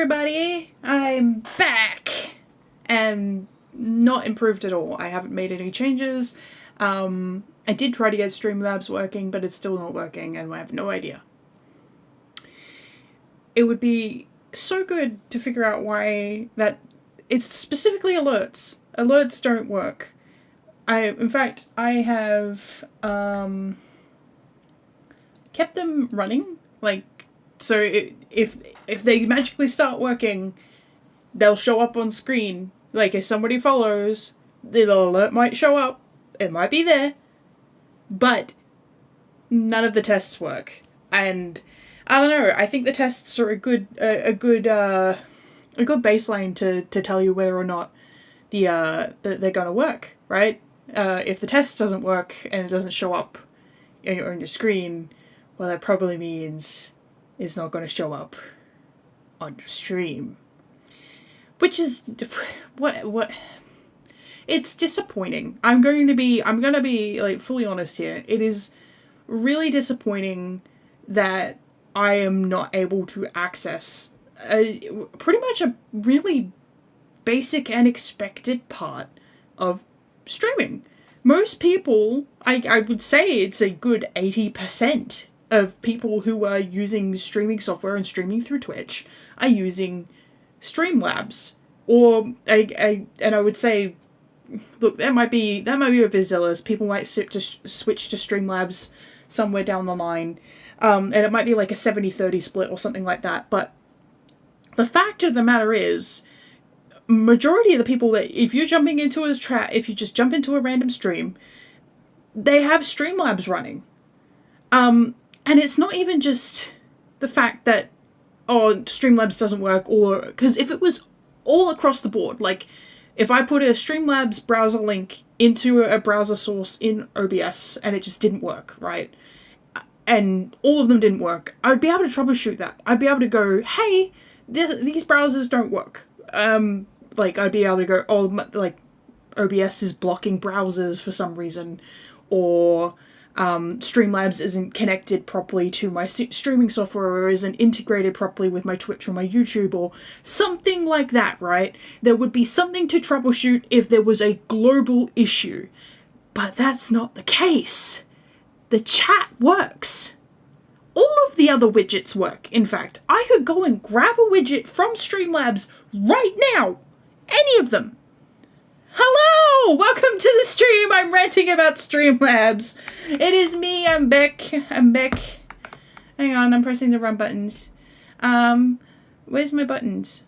everybody! I'm back! And not improved at all. I haven't made any changes. I did try to get Streamlabs working, but it's still not working and I have no idea. It would be so good to figure out why that... It's specifically alerts. Alerts don't work. In fact, I have kept them running. So if they magically start working, they'll show up on screen. Like, if somebody follows, the alert might show up. It might be there. But none of the tests work. And I don't know, I think the tests are a good baseline to tell you whether or not they're gonna work, right? If the test doesn't work and it doesn't show up on your screen, well, that probably means it's not going to show up on your stream. Which is what it's disappointing. I'm gonna be like fully honest here. It is really disappointing that I am not able to access pretty much a really basic and expected part of streaming. Most people, I would say it's a good 80% of people who are using streaming software and streaming through Twitch are using Streamlabs. Or I would say, look, that might be overzealous. People might switch to Streamlabs somewhere down the line. And it might be like a 70-30 split or something like that. But the fact of the matter is, majority of the people that, if you just jump into a random stream, they have Streamlabs running. And it's not even just the fact that, Streamlabs doesn't work, or, because if it was all across the board, like, if I put a Streamlabs browser link into a browser source in OBS and it just didn't work, right? And all of them didn't work, I'd be able to troubleshoot that. I'd be able to go, hey, these browsers don't work. I'd be able to go, OBS is blocking browsers for some reason, or Streamlabs isn't connected properly to my streaming software, or isn't integrated properly with my Twitch or my YouTube, or something like that, right? There would be something to troubleshoot if there was a global issue. But that's not the case. The chat works. All of the other widgets work, in fact. I could go and grab a widget from Streamlabs right now. Any of them. Hello! Welcome to the stream! I'm ranting about Streamlabs. It is me, I'm Beck. Hang on, I'm pressing the wrong buttons. Where's my buttons?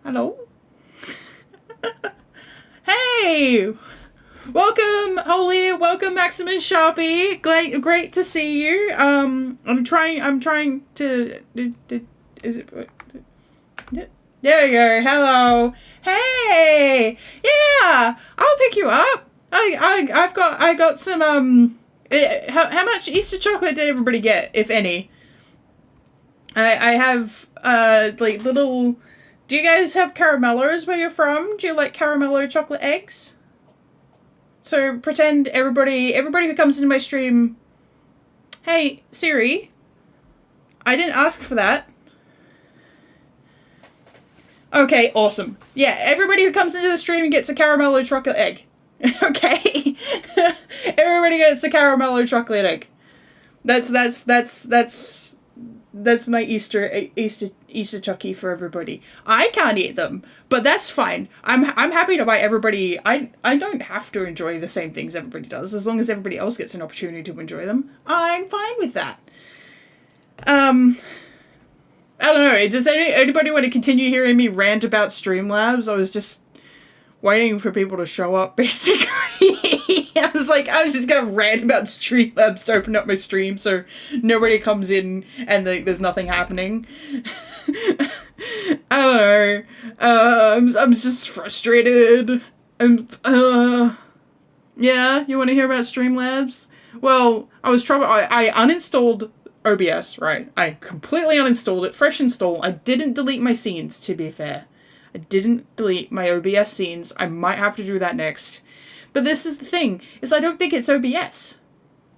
Hello? Hey! Welcome, Holy. Welcome, Maximus Sharpie. Great to see you. I'm trying to... Is it... There we go. Hello. Hey. Yeah. I'll pick you up. I got some how much Easter chocolate did everybody get, if any? I have like little... Do you guys have caramellos where you're from? Do you like caramello chocolate eggs? So pretend everybody who comes into my stream, hey Siri, I didn't ask for that. Okay, awesome. Yeah, everybody who comes into the stream gets a caramello chocolate egg. Okay? Everybody gets a caramello chocolate egg. That's my Easter chucky for everybody. I can't eat them, but that's fine. I'm happy to buy everybody. I don't have to enjoy the same things everybody does, as long as everybody else gets an opportunity to enjoy them. I'm fine with that. I don't know, does anybody want to continue hearing me rant about Streamlabs? I was just waiting for people to show up, basically. I was just gonna rant about Streamlabs to open up my stream so nobody comes in and there's nothing happening. I don't know. I'm just frustrated. Yeah, you want to hear about Streamlabs? Well, I uninstalled OBS, right? I completely uninstalled it, fresh install. I didn't delete my scenes, to be fair. I didn't delete my OBS scenes. I might have to do that next. But this is the thing, is I don't think it's OBS.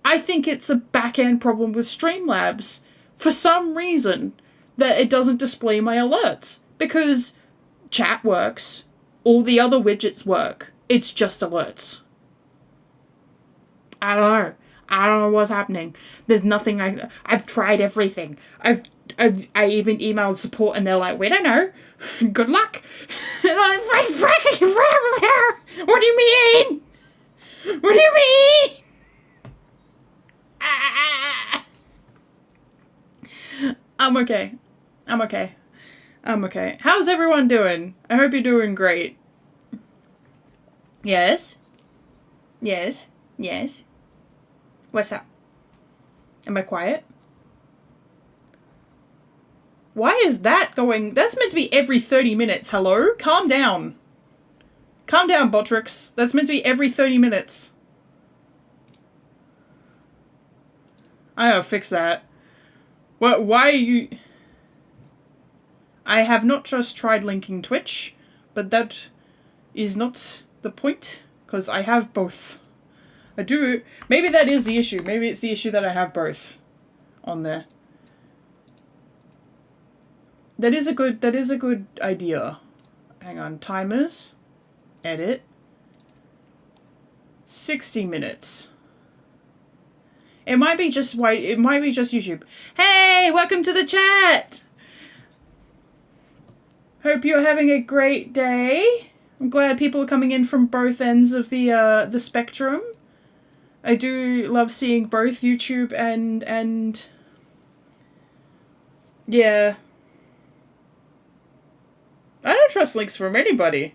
I think it's a back-end problem with Streamlabs. For some reason, that it doesn't display my alerts. Because chat works, all the other widgets work. It's just alerts. I don't know what's happening. There's nothing. I've tried everything. I even emailed support and they're like, we don't know. Good luck. What do you mean? What do you mean? I'm okay. How's everyone doing? I hope you're doing great. Yes. What's up? Am I quiet? Why is that going? That's meant to be every 30 minutes. Hello? Calm down. Calm down, Botrix. That's meant to be every 30 minutes. I gotta fix that. What? Why are you... I have not just tried linking Twitch, but that is not the point, because I have both. I do... Maybe that is the issue. Maybe it's the issue that I have both on there. That is a good idea. Hang on. Timers. Edit. 60 minutes. It might be just YouTube. Hey, welcome to the chat. Hope you're having a great day. I'm glad people are coming in from both ends of the spectrum. I do love seeing both YouTube and yeah. I don't trust links from anybody.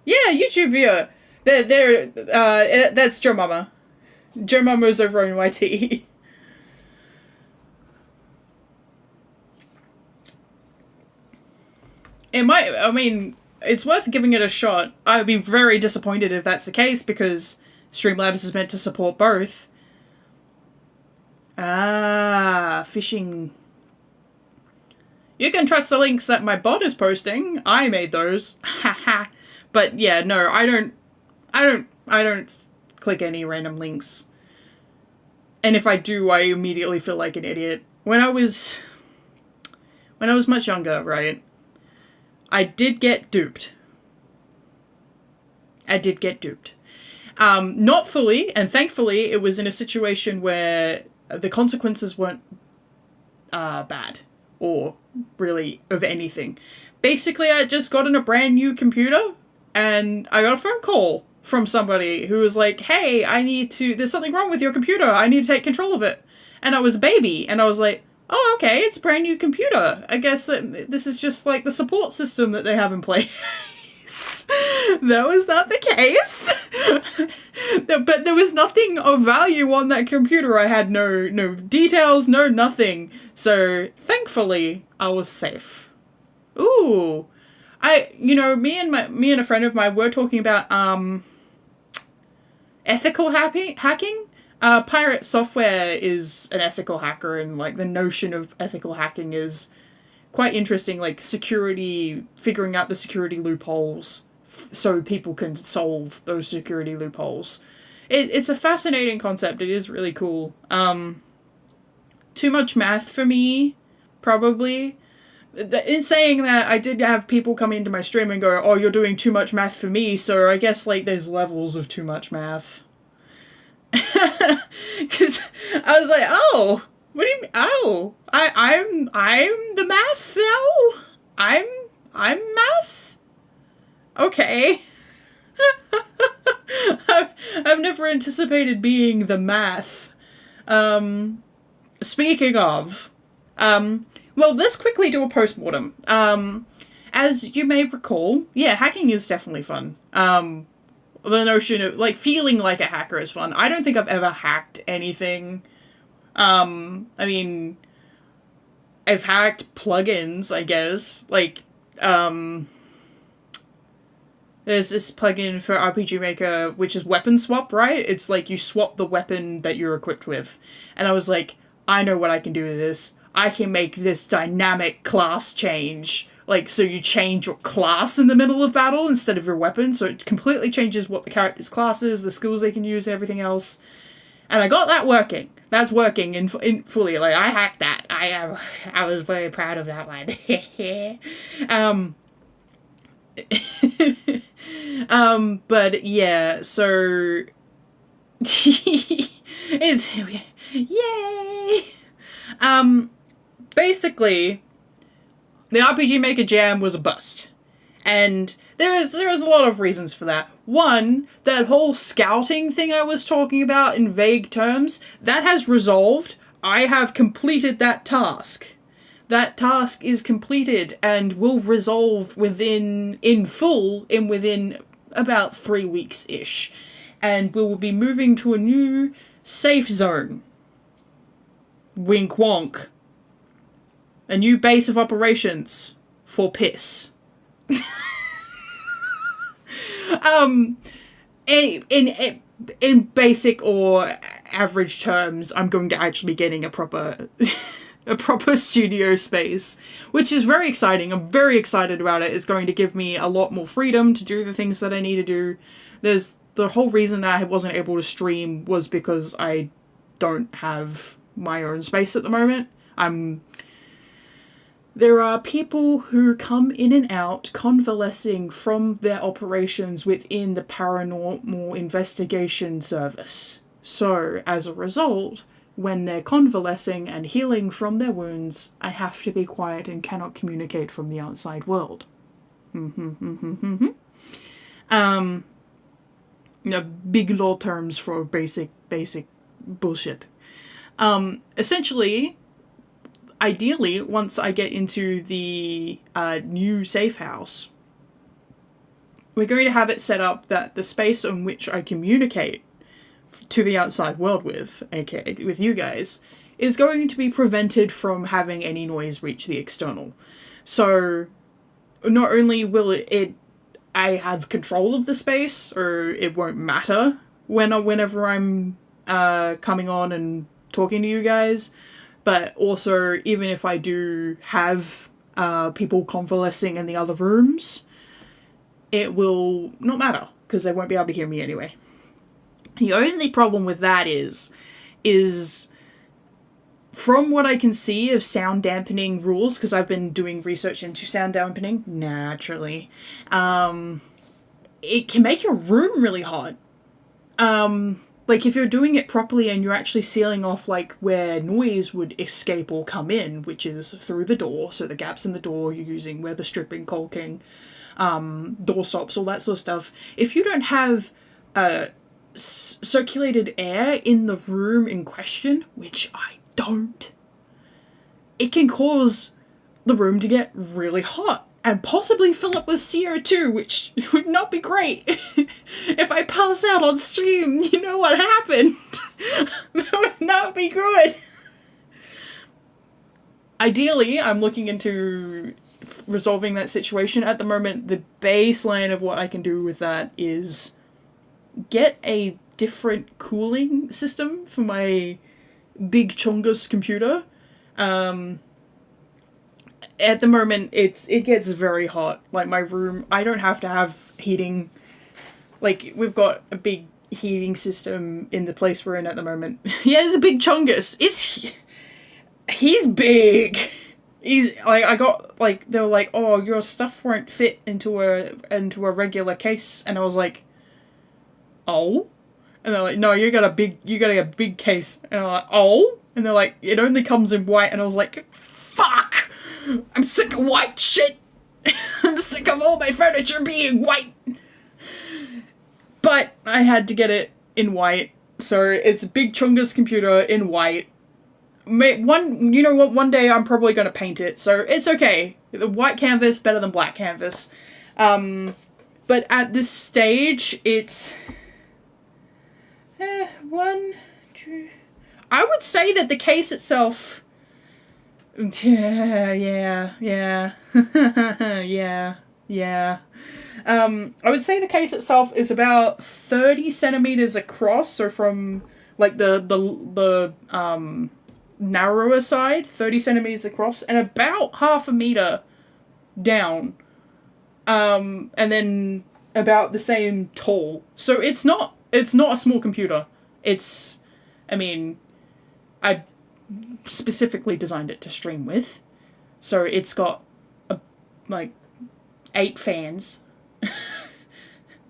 Yeah, YouTube viewer. That's Joe Mama. Joe Mama's over on YT. It might, I mean, it's worth giving it a shot. I would be very disappointed if that's the case, because Streamlabs is meant to support both. Ah, phishing. You can trust the links that my bot is posting. I made those. Haha. But yeah, no, I don't click any random links. And if I do, I immediately feel like an idiot. When I was much younger, right, I did get duped. Not fully, and thankfully it was in a situation where the consequences weren't bad or really of anything. Basically, I just gotten a brand new computer and I got a phone call from somebody who was like, hey, there's something wrong with your computer. I need to take control of it. And I was a baby and I was like, oh, okay, it's a brand new computer. I guess that this is just like the support system that they have in place. That was not the case. But there was nothing of value on that computer. I had no details, no nothing. So thankfully, I was safe. Ooh. Me and a friend of mine were talking about ethical hacking. Pirate Software is an ethical hacker, and like the notion of ethical hacking is quite interesting, like figuring out the security loopholes so people can solve those security loopholes. It's a fascinating concept. It is really cool. Too much math for me, probably. In saying that, I did have people come into my stream and go, oh, you're doing too much math for me, so I guess like there's levels of too much math. Because I was like, oh, what do you mean? Oh, I'm the math now? I'm math? Okay. I've never anticipated being the math. Speaking of, well, let's quickly do a postmortem. As you may recall, yeah, hacking is definitely fun. The notion of, like, feeling like a hacker is fun. I don't think I've ever hacked anything. I mean, I've hacked plugins, I guess. Like, there's this plugin for RPG Maker, which is weapon swap, right? It's like you swap the weapon that you're equipped with. And I was like, I know what I can do with this. I can make this dynamic class change. Like, so you change your class in the middle of battle instead of your weapon. So it completely changes what the character's class is, the skills they can use, and everything else. And I got that working. That's working in fully. Like, I hacked that. I was very proud of that one. But yeah, so it's yay. Basically, the RPG Maker Jam was a bust. And there is a lot of reasons for that. One, that whole scouting thing I was talking about in vague terms, that has resolved. I have completed that task. That task is completed and will resolve within about 3 weeks-ish. And we will be moving to a new safe zone. Wink wonk. A new base of operations for piss. In basic or average terms, I'm going to actually be getting a proper studio space, which is very exciting. I'm very excited about it. It's going to give me a lot more freedom to do the things that I need to do. There's the whole reason that I wasn't able to stream was because I don't have my own space at the moment. There are people who come in and out convalescing from their operations within the paranormal investigation service. So, as a result, when they're convalescing and healing from their wounds, I have to be quiet and cannot communicate from the outside world. Big law terms for basic bullshit. Essentially, ideally, once I get into the new safe house, we're going to have it set up that the space on which I communicate to the outside world with, aka with you guys, is going to be prevented from having any noise reach the external. So, not only will I have control of the space, or it won't matter whenever I'm coming on and talking to you guys, but also, even if I do have people convalescing in the other rooms, it will not matter, because they won't be able to hear me anyway. The only problem with that is from what I can see of sound dampening rules, because I've been doing research into sound dampening, naturally, it can make your room really hot. Like, if you're doing it properly and you're actually sealing off, like, where noise would escape or come in, which is through the door, so the gaps in the door you're using, where the stripping, caulking, door stops, all that sort of stuff. If you don't have circulated air in the room in question, which I don't, it can cause the room to get really hot. And possibly fill up with CO2, which would not be great. If I pass out on stream, you know what happened. That would not be good. Ideally, I'm looking into resolving that situation. At the moment, the baseline of what I can do with that is get a different cooling system for my big Chungus computer. At the moment, it gets very hot. Like, my room, I don't have to have heating. Like, we've got a big heating system in the place we're in at the moment. Yeah, it's a big Chungus. He's big. He's, like, I got, like, they were like, oh, your stuff won't fit into a regular case. And I was like, oh? And they're like, no, you got a big case. And I'm like, oh? And they're like, it only comes in white. And I was like, fuck! I'm sick of white shit. I'm sick of all my furniture being white. But I had to get it in white. So it's a big Chungus computer in white. One day I'm probably going to paint it. So it's okay. The white canvas, better than black canvas. But at this stage, it's... one, two... I would say that the case itself... Yeah. I would say the case itself is about 30 centimeters across, so from, like, the narrower side, 30 centimeters across, and about half a meter down, and then about the same tall. So it's not a small computer. It's I mean, I specifically designed it to stream with. So it's got, like, 8 fans.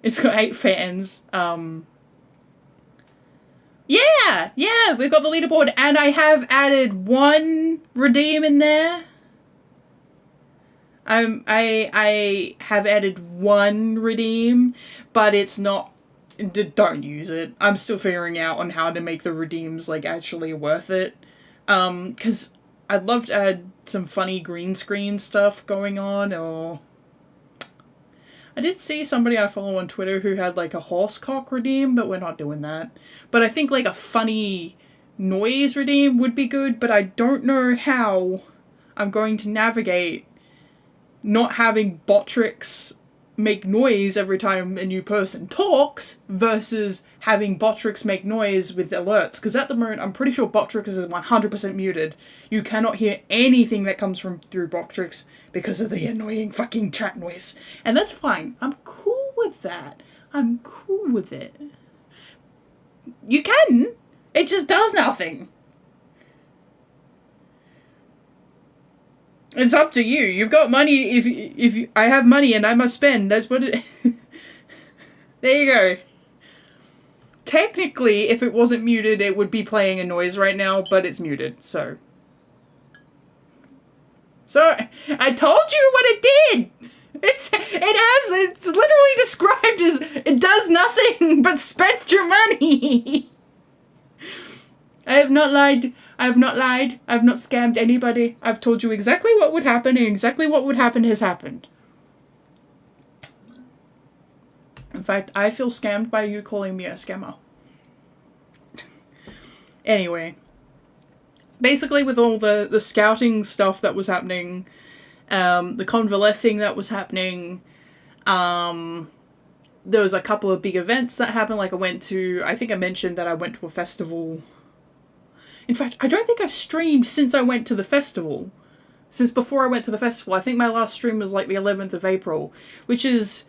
It's got 8 fans. Yeah, we've got the leaderboard, and I have added 1 redeem in there. I have added 1 redeem, but it's not, don't use it. I'm still figuring out on how to make the redeems, like, actually worth it. 'Cause I'd love to add some funny green screen stuff going on, or... I did see somebody I follow on Twitter who had, like, a horsecock redeem, but we're not doing that. But I think, like, a funny noise redeem would be good, but I don't know how I'm going to navigate not having Botrix make noise every time a new person talks versus having Botrix make noise with alerts. Because at the moment, I'm pretty sure Botrix is 100% muted. You cannot hear anything that comes through Botrix because of the annoying fucking chat noise. And that's fine. I'm cool with that. I'm cool with it. You can. It just does nothing. It's up to you. You've got money. If I have money and I must spend, that's what it... There you go. Technically, if it wasn't muted, it would be playing a noise right now, but it's muted, so... So, I told you what it did! It's literally described as, it does nothing but spend your money! I have not lied. I have not lied. I have not scammed anybody. I've told you exactly what would happen, and exactly what would happen has happened. In fact, I feel scammed by you calling me a scammer. Anyway. Basically, with all the scouting stuff that was happening, the convalescing that was happening, there was a couple of big events that happened. Like I think I mentioned that I went to a festival. In fact, I don't think I've streamed since I went to the festival. Since before I went to the festival. I think my last stream was like the 11th of April, which is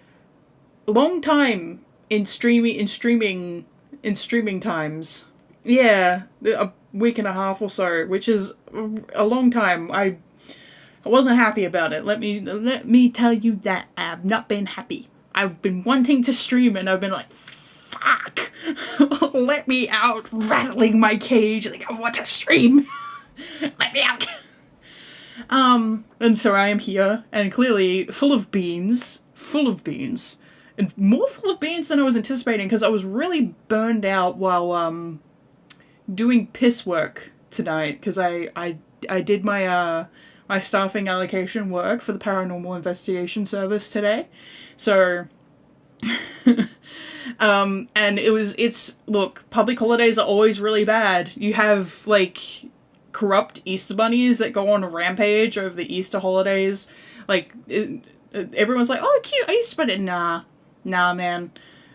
a long time in streaming times. Yeah, a week and a half or so, which is a long time. I wasn't happy about it. Let me tell you that I have not been happy. I've been wanting to stream and I've been like, fuck, let me out, rattling my cage, like, I want to stream, let me out. And so I am here, and clearly full of beans, and more full of beans than I was anticipating, because I was really burned out while, doing piss work tonight, because I did my, my staffing allocation work for the Paranormal Investigation Service today, so... and look, public holidays are always really bad. You have, like, corrupt Easter bunnies that go on a rampage over the Easter holidays. Like, everyone's like, oh, cute Easter bunny. Nah, man.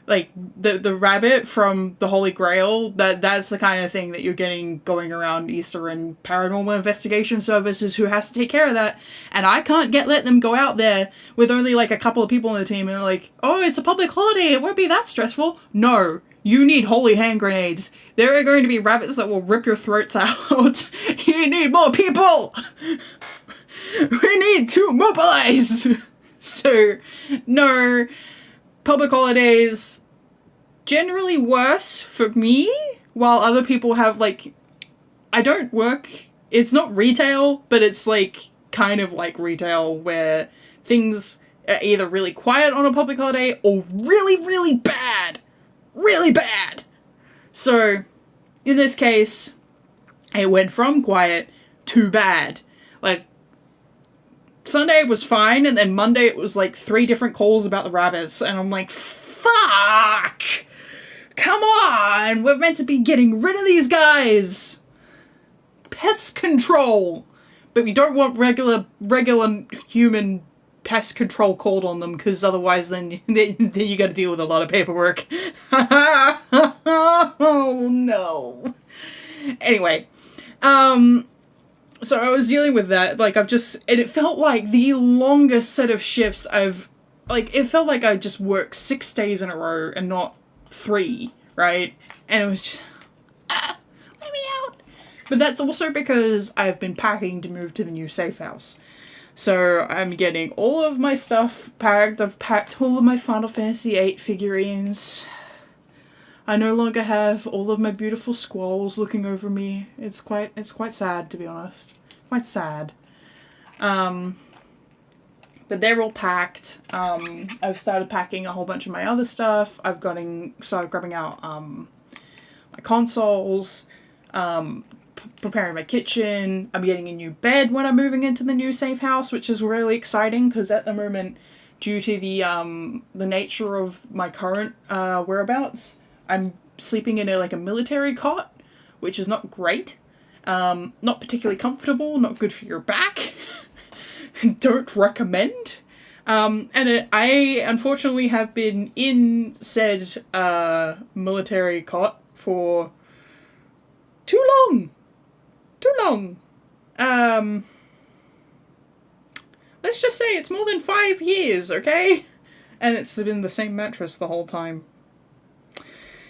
Like, the rabbit from the Holy Grail, that's the kind of thing that you're getting going around Easter, and Paranormal Investigation Services who has to take care of that. And I can't let them go out there with only, like, a couple of people on the team and like, oh, it's a public holiday, it won't be that stressful. No, you need holy hand grenades. There are going to be rabbits that will rip your throats out. You need more people! We need to mobilize! So, no... Public holidays, generally worse for me, while other people have, like, I don't work, it's not retail, but it's, like, kind of like retail, where things are either really quiet on a public holiday, or really, really bad. Really bad. So, in this case, it went from quiet to bad. Like, Sunday was fine, and then Monday it was like 3 different calls about the rabbits, and I'm like, fuck! Come on! We're meant to be getting rid of these guys! Pest control! But we don't want regular human pest control called on them, because otherwise then you gotta deal with a lot of paperwork. Oh no. Anyway, so I was dealing with that, like, and it felt like the longest set of shifts it felt like I just worked 6 days in a row and not 3, right? And it was just, But that's also because I've been packing to move to the new safe house. So I'm getting all of my stuff packed. I've packed all of my Final Fantasy VIII figurines. I no longer have all of my beautiful squalls looking over me. It's quite sad, to be honest. Quite sad. But they're all packed. I've started packing a whole bunch of my other stuff. I've started grabbing out my consoles, preparing my kitchen. I'm getting a new bed when I'm moving into the new safe house, which is really exciting because at the moment, due to the nature of my current whereabouts, I'm sleeping in a military cot, which is not great. Not particularly comfortable, not good for your back. Don't recommend. I unfortunately have been in said military cot for too long. Let's just say it's more than 5 years, okay? And it's been the same mattress the whole time.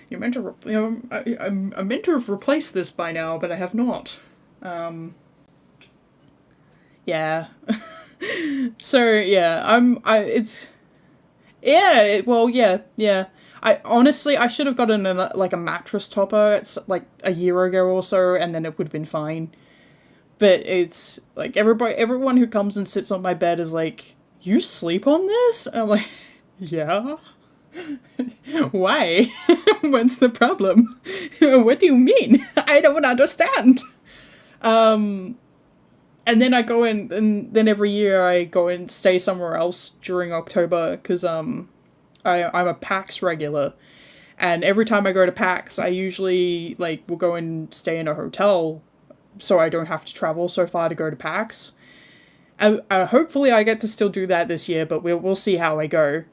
You're meant to, I'm meant to have replaced this by now, but I have not. Yeah. So yeah, yeah. I honestly, I should have gotten a mattress topper. It's like a year ago or so, and then it would have been fine. But it's like everyone who comes and sits on my bed is like, "You sleep on this?" And I'm like, "Yeah." Why? What's the problem? What do you mean? I don't understand. And then I go in, and then every year I go and stay somewhere else during October because I'm a PAX regular, and every time I go to PAX, I usually will go and stay in a hotel, so I don't have to travel so far to go to PAX. Hopefully I get to still do that this year, but we'll see how I go.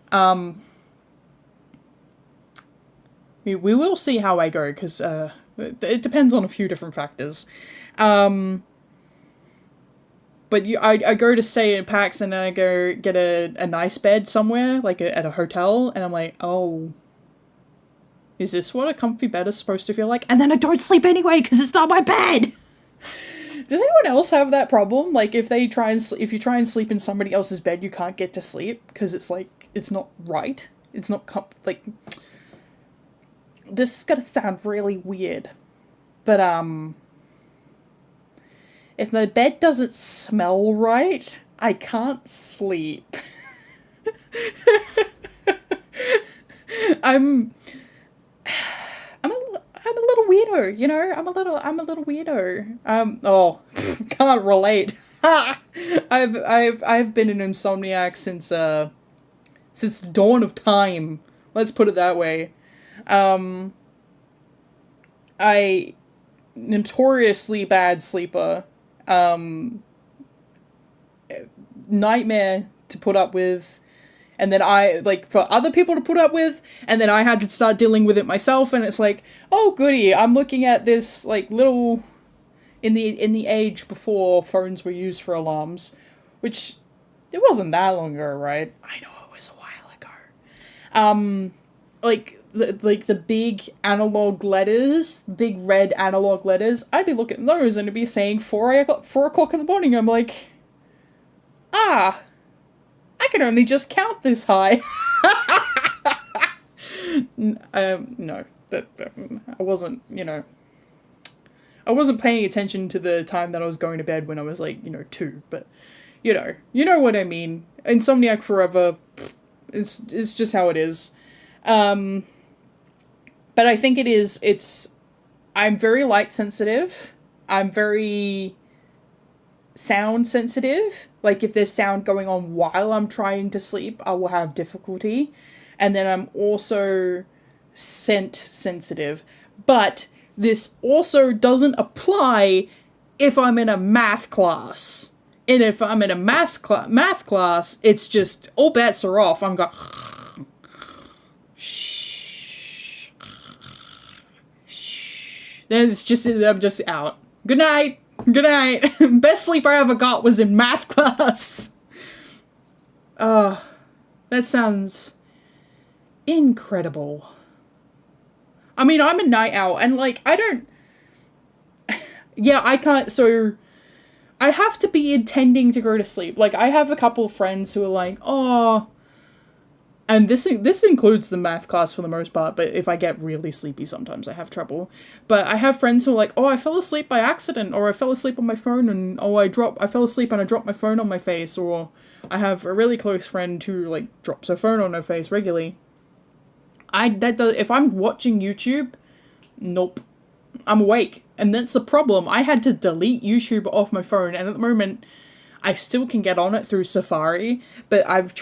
We will see how I go, because it depends on a few different factors. But I go to stay in PAX, and then I go get a nice bed somewhere, at a hotel, and I'm like, oh, is this what a comfy bed is supposed to feel like? And then I don't sleep anyway, because it's not my bed! Does anyone else have that problem? If you try and sleep in somebody else's bed, you can't get to sleep, because it's not right. It's not, this is gonna sound really weird, but, if my bed doesn't smell right, I can't sleep. I'm a little weirdo, you know? I'm a little weirdo. Can't relate. I've been an insomniac since the dawn of time. Let's put it that way. I notoriously bad sleeper. Nightmare to put up with, and then for other people to put up with, and then I had to start dealing with it myself, and it's like, oh goody, I'm looking at this little in the age before phones were used for alarms, which it wasn't that long ago, right? I know it was a while ago. The big analog letters, big red analog letters, I'd be looking at those and it'd be saying 4 o'clock in the morning. I'm like, I can only just count this high. No, I wasn't, I wasn't paying attention to the time that I was going to bed when I was 2, but you know what I mean. Insomniac forever. It's just how it is. But I think I'm very light sensitive. I'm very sound sensitive. If there's sound going on while I'm trying to sleep, I will have difficulty. And then I'm also scent sensitive. But this also doesn't apply if I'm in a math class. And if I'm in a math class, it's just, all bets are off. I'm going, then I'm just out. Good night. Best sleep I ever got was in math class. That sounds incredible. I mean, I'm a night owl, and Yeah, I can't, so I have to be intending to go to sleep. Like, I have a couple of friends who are like, oh, and this includes the math class for the most part, but if I get really sleepy sometimes I have trouble. But I have friends who are like, oh, I fell asleep by accident, or I fell asleep on my phone, and oh, I fell asleep and I dropped my phone on my face, or I have a really close friend who like drops her phone on her face regularly. If I'm watching YouTube, nope. I'm awake. And that's the problem. I had to delete YouTube off my phone, and at the moment I still can get on it through Safari, but I've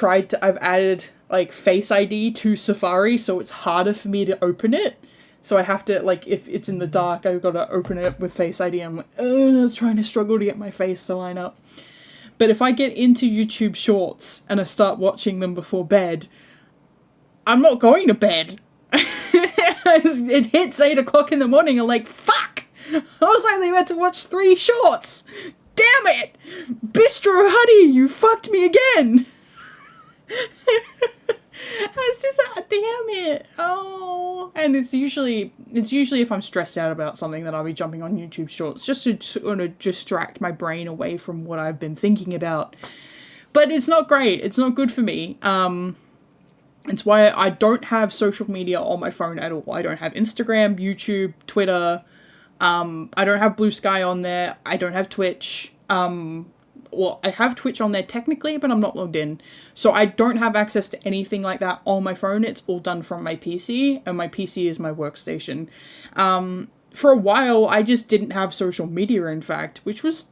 added like Face ID to Safari, so it's harder for me to open it. So I have to, like, if it's in the dark, I've got to open it with Face ID. I'm like, trying to struggle to get my face to line up. But if I get into YouTube Shorts and I start watching them before bed, I'm not going to bed. It hits 8 o'clock in the morning, I'm like, fuck! I was only meant to watch 3 shorts! Damn it! Bistro Honey, you fucked me again! I was just like, damn it! Oh, and it's usually if I'm stressed out about something that I'll be jumping on YouTube Shorts just to sort of distract my brain away from what I've been thinking about. But it's not great. It's not good for me. It's why I don't have social media on my phone at all. I don't have Instagram, YouTube, Twitter. I don't have Blue Sky on there. I don't have Twitch. Well, I have Twitch on there technically, but I'm not logged in. So I don't have access to anything like that on my phone. It's all done from my PC, and my PC is my workstation. For a while, I just didn't have social media, in fact, which was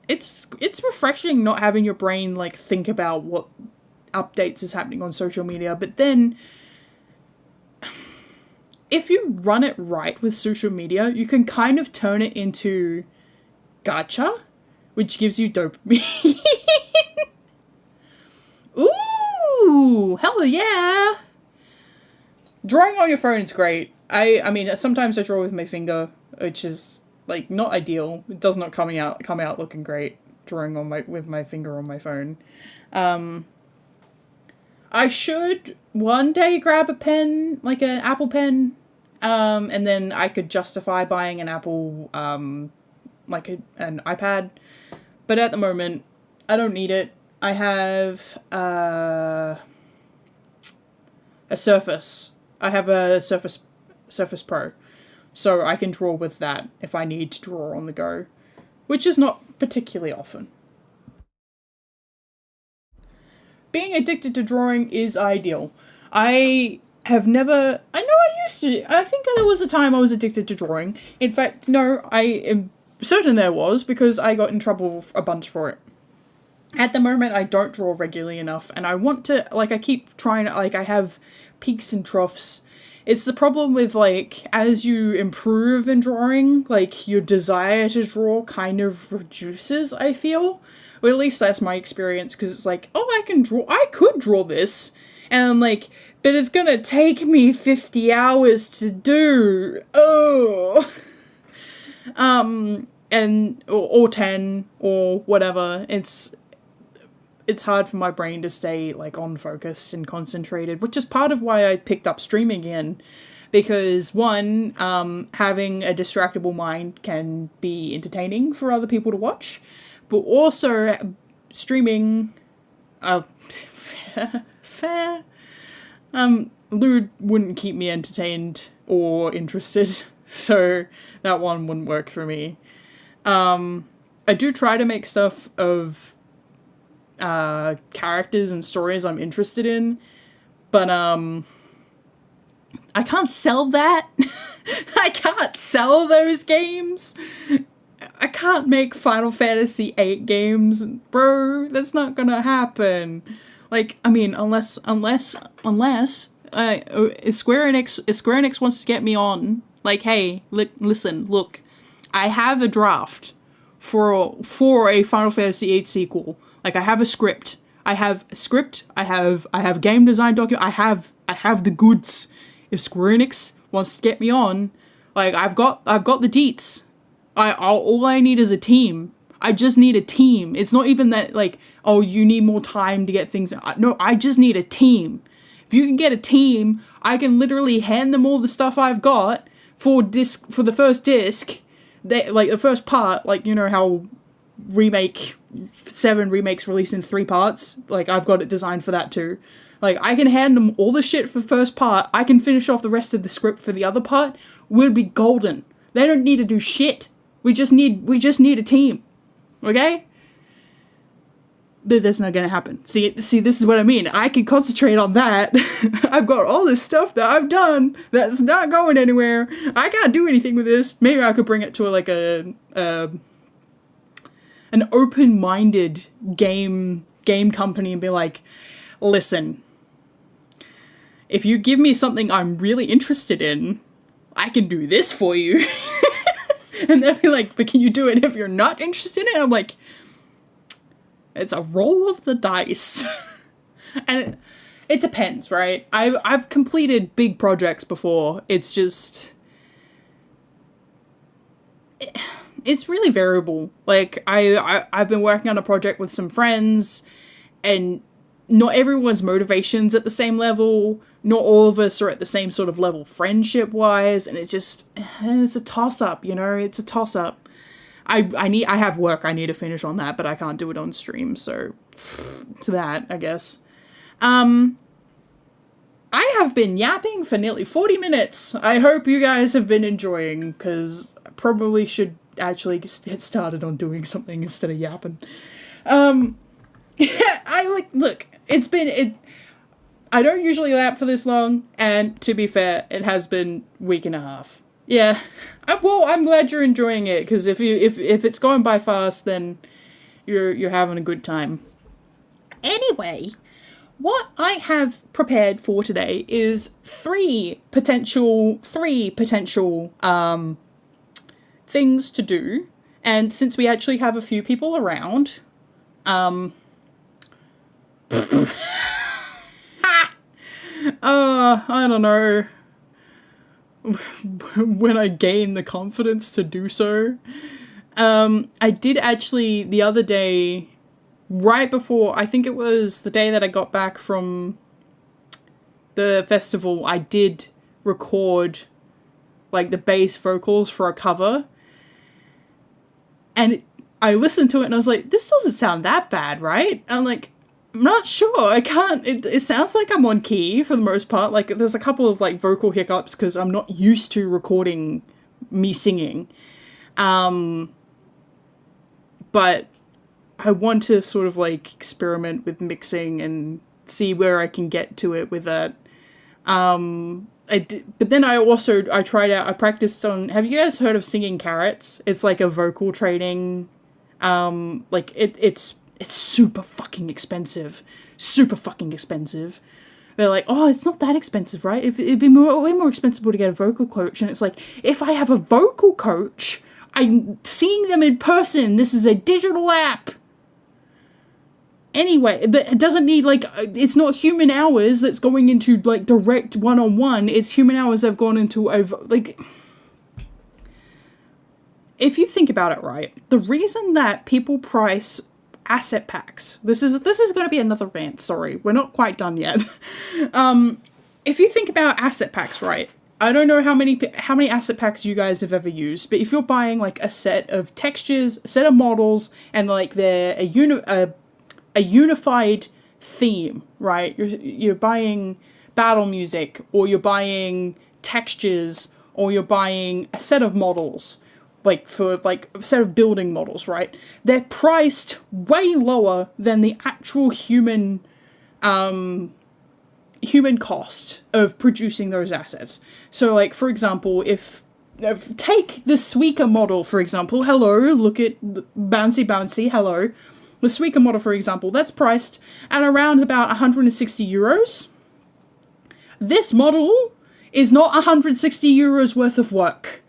it's refreshing not having your brain, like, think about what updates is happening on social media. But then if you run it right with social media, you can kind of turn it into gacha, which gives you dopamine. Ooh, hell yeah! Drawing on your phone is great. I mean, sometimes I draw with my finger, which is, like, not ideal. It does not come out looking great, drawing with my finger on my phone. I should one day grab a pen, like an Apple pen, and then I could justify buying an Apple, like an iPad. But at the moment, I don't need it. I have a Surface. I have a Surface Pro. So I can draw with that if I need to draw on the go, which is not particularly often. Being addicted to drawing is ideal. I know I used to. I think there was a time I was addicted to drawing. In fact, no, I am certain there was, because I got in trouble a bunch for it. At the moment, I don't draw regularly enough, and I want to, like, I keep trying to, like, I have peaks and troughs. It's the problem with, like, as you improve in drawing, like, your desire to draw kind of reduces, I feel. Well, at least that's my experience, because it's like, oh, I could draw this, and I'm like, but it's gonna take me 50 hours to do, oh. Or 10, or whatever. It's hard for my brain to stay, like, on focus and concentrated, which is part of why I picked up streaming again. Because, one, having a distractible mind can be entertaining for other people to watch, but also streaming, fair. Lewd wouldn't keep me entertained or interested, so that one wouldn't work for me. I do try to make stuff of characters and stories I'm interested in, but I can't sell that. I can't sell those games. I can't make Final Fantasy VIII games, bro. That's not gonna happen. Like, I mean, unless if Square Enix wants to get me on, like, hey, listen, look, I have a draft for a Final Fantasy VIII sequel. Like, I have a script. I have game design document. I have the goods. If Square Enix wants to get me on, like, I've got the deets. All I need is a team. I just need a team. It's not even that, like, oh, you need more time to get things. No, I just need a team. If you can get a team, I can literally hand them all the stuff I've got for the first disc. like the first part, like, you know how remake 7 remakes released in 3 parts, like I've got it designed for that too. Like I can hand them all the shit for the first part, I can finish off the rest of the script for the other part, we'll be golden. They don't need to do shit. We just need a team. Okay? But that's not gonna happen. See, this is what I mean. I can concentrate on that. I've got all this stuff that I've done that's not going anywhere. I can't do anything with this. Maybe I could bring it to like an open-minded game company and be like, listen, if you give me something I'm really interested in, I can do this for you. And they'll be like, but can you do it if you're not interested in it? I'm like, it's a roll of the dice. And it depends, right? I've completed big projects before. It's just, it's really variable. Like I've been working on a project with some friends, and not everyone's motivation's at the same level. Not all of us are at the same sort of level friendship-wise, and it's a toss-up, you know? It's a toss-up. I have work I need to finish on that, but I can't do it on stream, so to that, I guess. I have been yapping for nearly 40 minutes. I hope you guys have been enjoying, because I probably should actually get started on doing something instead of yapping. Look, I don't usually lap for this long, and to be fair, it has been a week and a half. Yeah, I'm glad you're enjoying it, because if it's going by fast, then you're having a good time. Anyway, what I have prepared for today is three potential things to do, and since we actually have a few people around, I don't know when I gain the confidence to do so. I did actually the other day, right before, I think it was the day that I got back from the festival, I did record like the bass vocals for a cover, and I listened to it and I was like, this doesn't sound that bad, right? And I'm like, I'm not sure. I can't. It sounds like I'm on key for the most part. Like, there's a couple of, like, vocal hiccups because I'm not used to recording me singing. But I want to sort of, like, experiment with mixing and see where I can get to it with that. But then I practiced on, have you guys heard of Singing Carrots? It's like a vocal training, it's super fucking expensive. Super fucking expensive. They're like, oh, it's not that expensive, right? It'd be way more expensive to get a vocal coach. And it's like, if I have a vocal coach, I'm seeing them in person. This is a digital app. Anyway, it doesn't need, like, it's not human hours that's going into, like, direct one-on-one. It's human hours that have gone into, like, if you think about it, right, the reason that people price asset packs, this is going to be another rant, sorry, we're not quite done yet. If you think about asset packs, right, I don't know how many asset packs you guys have ever used, but if you're buying, like, a set of textures, a set of models, and, like, they're a unified theme, right, you're buying battle music, or you're buying textures, or you're buying a set of models, like, for, like, a set of building models, right? They're priced way lower than the actual human cost of producing those assets. So, like, for example, if take the Suica model, for example. Hello, look at bouncy, hello. The Suica model, for example, that's priced at around about 160 euros. This model is not 160 euros worth of work.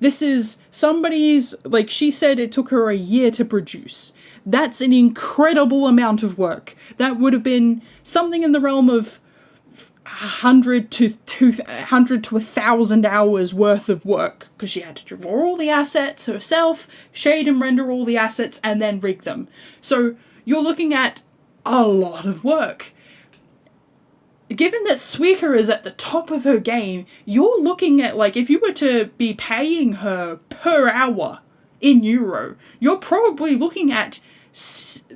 This is somebody's, like, she said it took her a year to produce. That's an incredible amount of work. That would have been something in the realm of 100 to 1,000 hours worth of work, because she had to draw all the assets herself, shade and render all the assets, and then rig them. So you're looking at a lot of work. given that Suika is at the top of her game, you're looking at, like, if you were to be paying her per hour in euro, you're probably looking at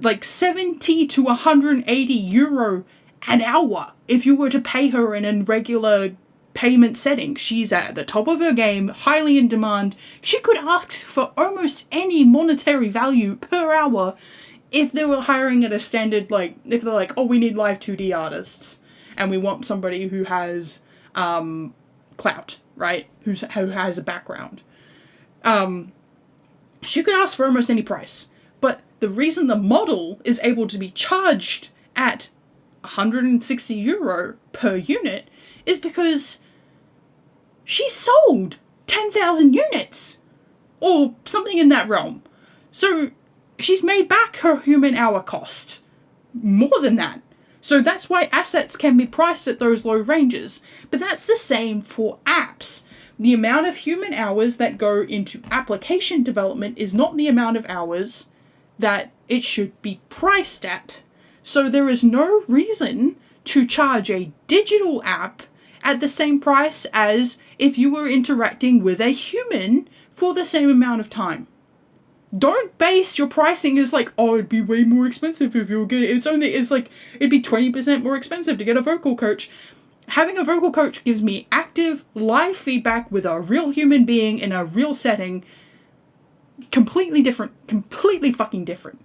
like 70 to 180 euro an hour if you were to pay her in a regular payment setting. She's at the top of her game, highly in demand. She could ask for almost any monetary value per hour if they were hiring at a standard, like, if they're like, oh, we need live 2D artists, and we want somebody who has clout, right? Who has a background. She could ask for almost any price. But the reason the model is able to be charged at 160 euro per unit is because she sold 10,000 units or something in that realm. So she's made back her human hour cost. More than that. So that's why assets can be priced at those low ranges. But that's the same for apps. The amount of human hours that go into application development is not the amount of hours that it should be priced at. So there is no reason to charge a digital app at the same price as if you were interacting with a human for the same amount of time. Don't base your pricing as like, oh, it'd be way more expensive if you were getting it'd be 20% more expensive to get a vocal coach. Having a vocal coach gives me active, live feedback with a real human being in a real setting. Completely different. Completely fucking different.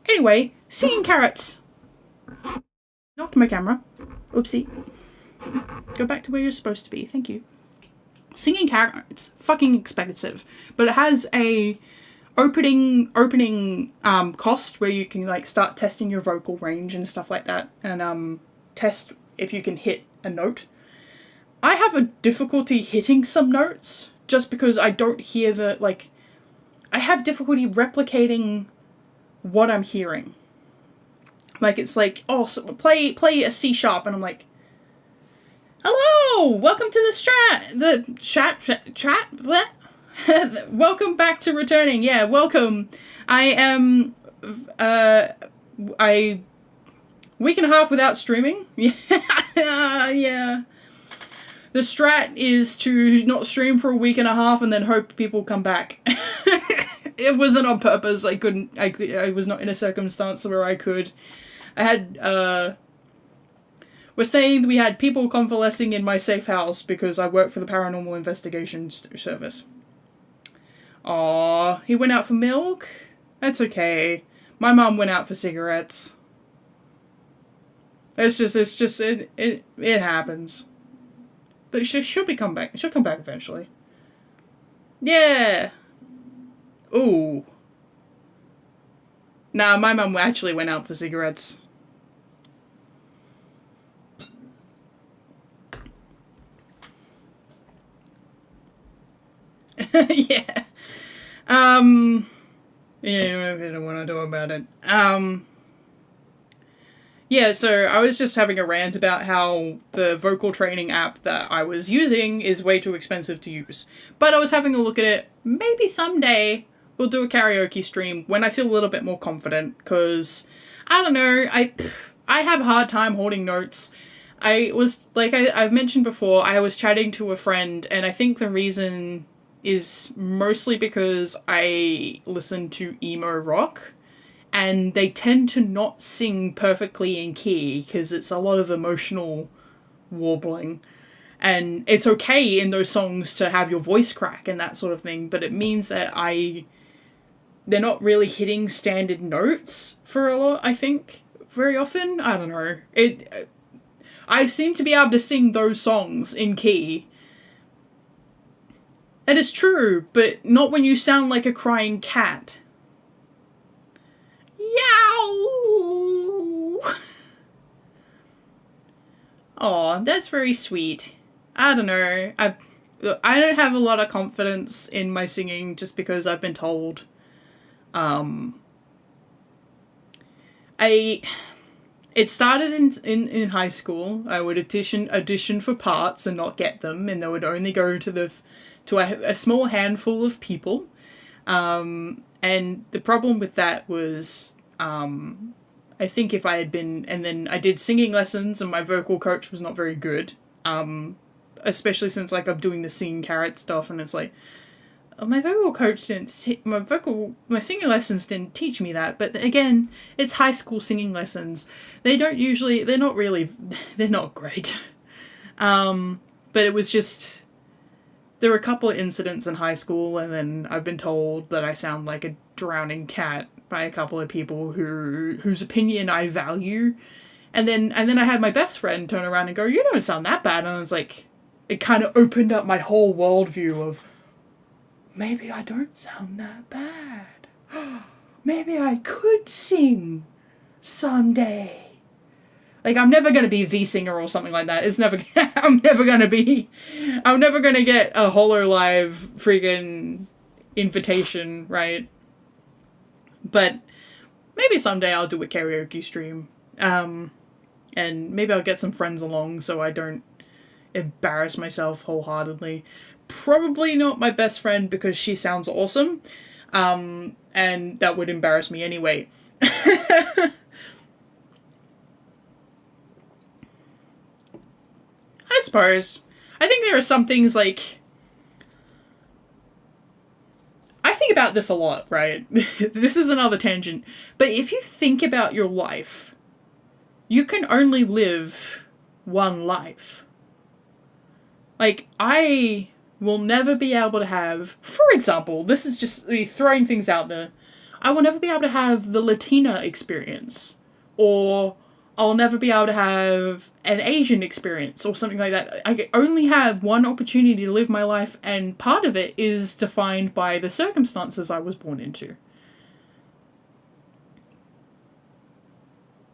Anyway, singing carrots. Knocked my camera. Oopsie. Go back to where you're supposed to be. Thank you. Singing carrots. Fucking expensive. But it has a opening cost where you can like start testing your vocal range and stuff like that, and test if you can hit a note. I have a difficulty hitting some notes just because I don't hear I have difficulty replicating what I'm hearing. Like, it's like, oh, so play a C sharp, and I'm like, hello, welcome to the chat. Welcome back to returning. Yeah, welcome. I am week and a half without streaming. Yeah. The strat is to not stream for a week and a half and then hope people come back. It wasn't on purpose. I was not in a circumstance where I could. I had we're saying that we had people convalescing in my safe house because I work for the Paranormal Investigation Service. Aw, he went out for milk? That's okay. My mum went out for cigarettes. It happens. But she'll come back. She'll come back eventually. Yeah. Ooh. Nah, my mum actually went out for cigarettes. Yeah. Yeah, I don't want to do about it. Yeah, so I was just having a rant about how the vocal training app that I was using is way too expensive to use. But I was having a look at it. Maybe someday we'll do a karaoke stream when I feel a little bit more confident, because, I don't know, I have a hard time holding notes. I've mentioned before, I was chatting to a friend, and I think the reason is mostly because I listen to emo rock, and they tend to not sing perfectly in key because it's a lot of emotional warbling. And it's okay in those songs to have your voice crack and that sort of thing, but it means that they're not really hitting standard notes for a lot, I think, very often. I don't know. I seem to be able to sing those songs in key. That is true, but not when you sound like a crying cat. Yow! Aw, that's very sweet. I don't know. I don't have a lot of confidence in my singing just because I've been told. It started in high school. I would audition for parts and not get them, and they would only go to a small handful of people. And the problem with that was I think if I had been, and then I did singing lessons, and my vocal coach was not very good, especially since like I'm doing the singing carrot stuff, and it's like, oh, my vocal coach didn't, my singing lessons didn't teach me that. But again, it's high school singing lessons. They're not great. But it was just, there were a couple of incidents in high school, and then I've been told that I sound like a drowning cat by a couple of people whose opinion I value. And then I had my best friend turn around and go, "You don't sound that bad." And I was like, it kind of opened up my whole worldview of, maybe I don't sound that bad. Maybe I could sing someday. Like, I'm never going to be the singer or something like that. I'm never going to get a Hololive freaking invitation, right? But maybe someday I'll do a karaoke stream. And maybe I'll get some friends along so I don't embarrass myself wholeheartedly. Probably not my best friend because she sounds awesome. And that would embarrass me anyway. I suppose. I think there are some things like, I think about this a lot, right? This is another tangent. But if you think about your life, you can only live one life. Like, I will never be able to have, for example, this is just me throwing things out there, I will never be able to have the Latina experience, or I'll never be able to have an Asian experience or something like that. I only have one opportunity to live my life, and part of it is defined by the circumstances I was born into.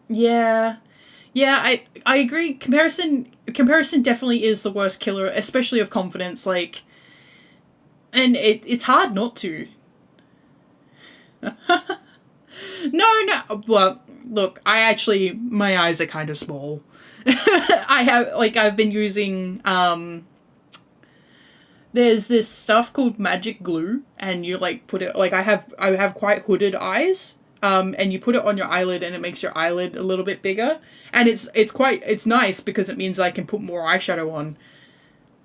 Yeah, I agree. Comparison definitely is the worst killer, especially of confidence. Like, and it's hard not to. No. Well, look, my eyes are kind of small. I've been using, there's this stuff called magic glue, and you like put it, like I have quite hooded eyes, and you put it on your eyelid and it makes your eyelid a little bit bigger. And it's nice because it means I can put more eyeshadow on.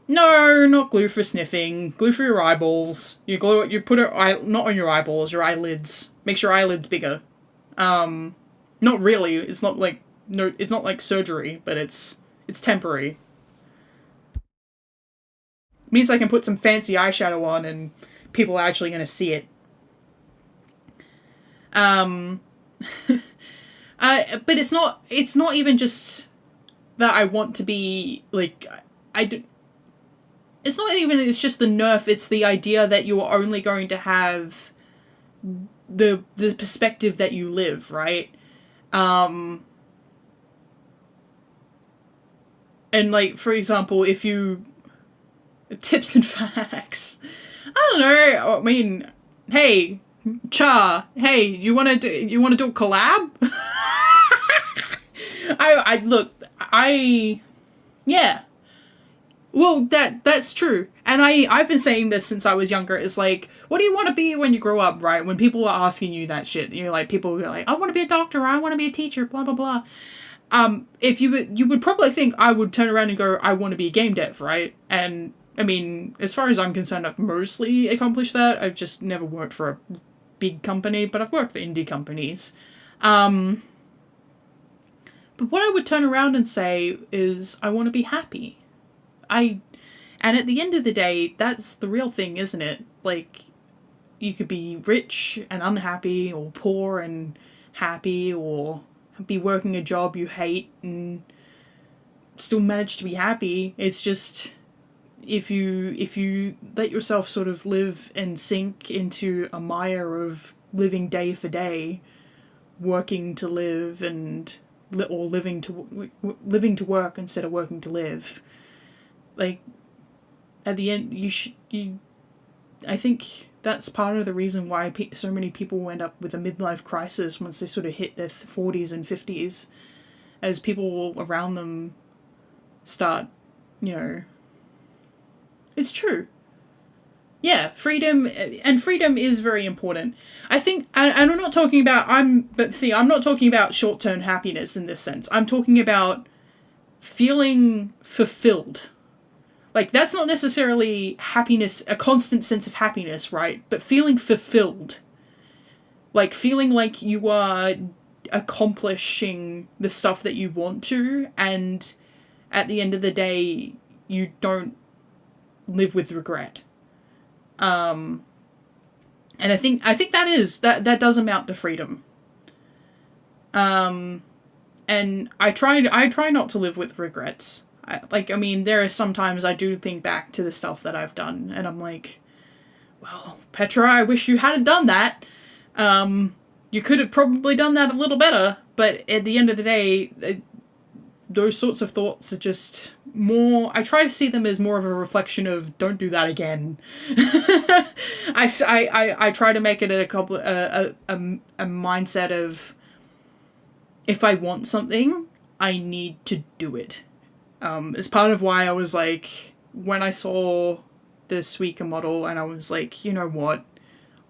No, not glue for sniffing. Glue for your eyeballs. You put it, not on your eyeballs, your eyelids. Makes your eyelids bigger. Not really. It's not like surgery, but it's temporary. It means I can put some fancy eyeshadow on and people are actually going to see it. But it's not even just that I want to be, like, it's not even, it's just the nerf, it's the idea that you are only going to have the perspective that you live, right? And, like, for example, if you, tips and facts, I don't know, I mean, hey, Cha, hey, you wanna do a collab? Yeah. Well, that's true. And I've been saying this since I was younger. It's like, what do you want to be when you grow up, right? When people are asking you that shit, you're like, people are like, I want to be a doctor, or I want to be a teacher, blah, blah, blah. If you would probably think I would turn around and go, I want to be a game dev, right? And, I mean, as far as I'm concerned, I've mostly accomplished that. I've just never worked for a big company, but I've worked for indie companies. But what I would turn around and say is, I want to be happy. And at the end of the day, that's the real thing, isn't it? Like, you could be rich and unhappy, or poor and happy, or be working a job you hate and still manage to be happy. It's just, if you let yourself sort of live and sink into a mire of living day for day, working to live or living to work instead of working to live, like, at the end, I think that's part of the reason why so many people end up with a midlife crisis once they sort of hit their 40s and 50s, as people around them start, it's true. Yeah, freedom, and freedom is very important. I think, and I'm not talking about, I'm not talking about short-term happiness in this sense. I'm talking about feeling fulfilled. Like, that's not necessarily happiness, a constant sense of happiness, right? But feeling fulfilled. Like, feeling like you are accomplishing the stuff that you want to, and at the end of the day, you don't live with regret. And I think that does amount to freedom. And I try not to live with regrets. There are sometimes I do think back to the stuff that I've done, and I'm like, well, Petra, I wish you hadn't done that. You could have probably done that a little better, but at the end of the day, those sorts of thoughts are just more, I try to see them as more of a reflection of, don't do that again. I try to make it a mindset of, if I want something, I need to do it. It's part of why I was like, when I saw the Suica model, and I was like, you know what,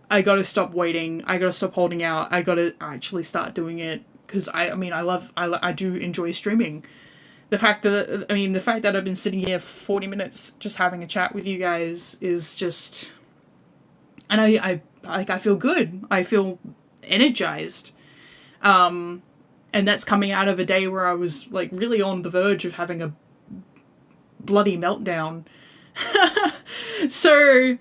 I gotta stop waiting, I gotta stop holding out, I gotta actually start doing it, because I do enjoy streaming. The fact that I've been sitting here 40 minutes just having a chat with you guys is just, and I feel good, I feel energized. And that's coming out of a day where I was like really on the verge of having a bloody meltdown. So,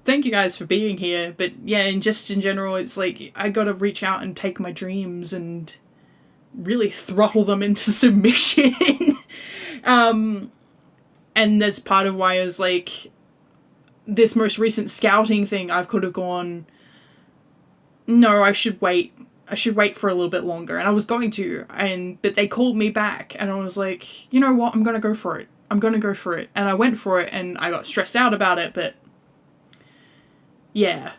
thank you guys for being here. But yeah, and just in general, it's like, I gotta reach out and take my dreams and really throttle them into submission. And that's part of why I was like, this most recent scouting thing, I could have gone, no, I should wait for a little bit longer, and I was going to, but they called me back, and I was like, you know what, I'm gonna go for it, and I went for it, and I got stressed out about it, but yeah,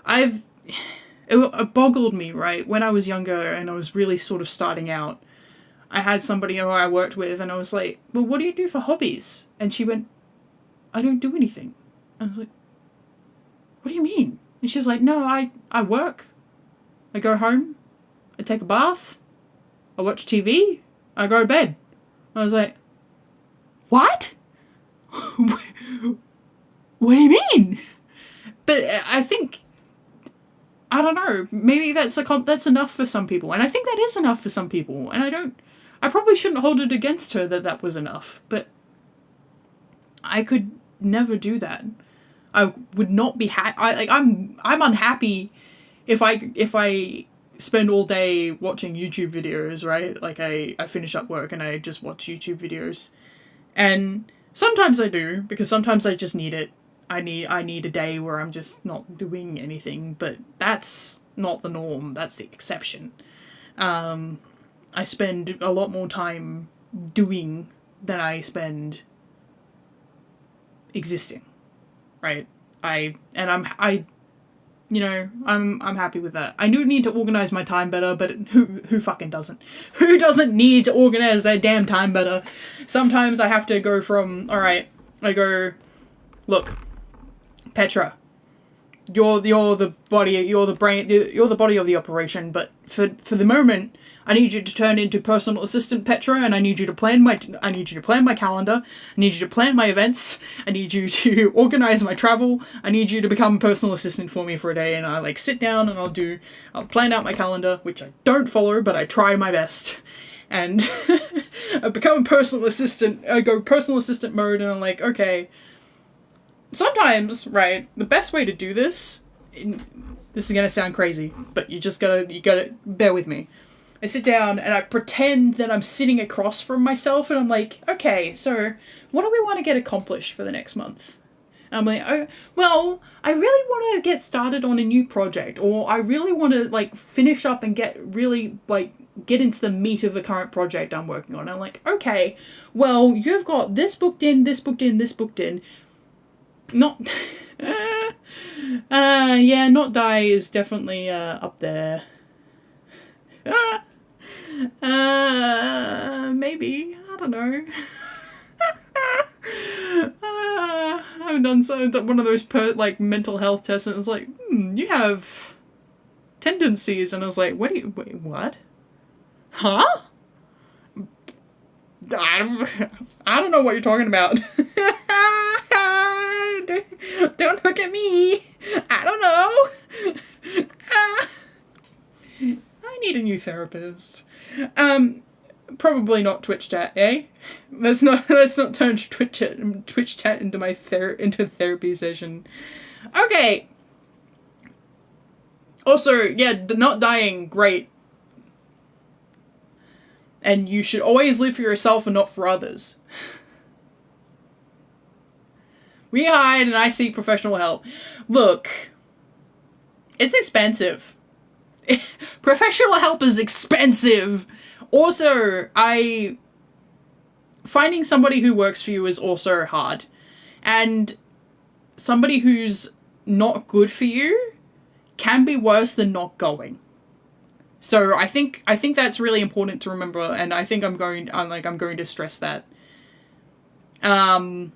it boggled me, right, when I was younger, and I was really sort of starting out. I had somebody who I worked with, and I was like, well, what do you do for hobbies? And she went, I don't do anything. I was like, what do you mean? And she was like, no, I work. I go home, I take a bath, I watch TV, I go to bed. I was like, what? What do you mean? But I think, I don't know, maybe that's enough for some people. And I think that is enough for some people. And I probably shouldn't hold it against her that was enough. But I could never do that. I would not be I'm unhappy if I spend all day watching YouTube videos, right? Like, I finish up work and I just watch YouTube videos. And sometimes I do, because sometimes I just need it. I need a day where I'm just not doing anything, but that's not the norm, that's the exception. I spend a lot more time doing than I spend existing, right? I'm happy with that. I do need to organize my time better, but who fucking doesn't? Who doesn't need to organize their damn time better? Sometimes I have to go from, alright, I go, look, Petra, you're the body, you're the brain, you're the body of the operation, but for the moment, I need you to turn into personal assistant Petra, and I need you to plan my calendar, I need you to plan my events, I need you to organize my travel, I need you to become a personal assistant for me for a day, and I sit down and I'll plan out my calendar, which I don't follow, but I try my best. And I become a personal assistant, I go personal assistant mode, and I'm like, okay, sometimes, right, the best way to do this is gonna sound crazy, but you gotta bear with me. I sit down and I pretend that I'm sitting across from myself, and I'm like, okay, so what do we want to get accomplished for the next month? And I'm like, oh, well, I really want to get started on a new project, or I really want to finish up and get into the meat of the current project I'm working on. And I'm like, okay, well, you've got this booked in, this booked in, this booked in. Not not die is definitely up there. Maybe, I don't know. time done one of those like mental health tests, and it's like, you have tendencies, and I was like, wait, what? Huh? I don't know what you're talking about. Don't look at me. I don't know. I need a new therapist. Probably not Twitch chat, eh? Let's not turn Twitch chat into my therapy session. Okay. Also, yeah, not dying, great. And you should always live for yourself and not for others. We hide and I seek professional help. Look, it's expensive. Professional help is expensive. Also, finding somebody who works for you is also hard. And somebody who's not good for you can be worse than not going. So I think that's really important to remember, and I think I'm going to stress that. I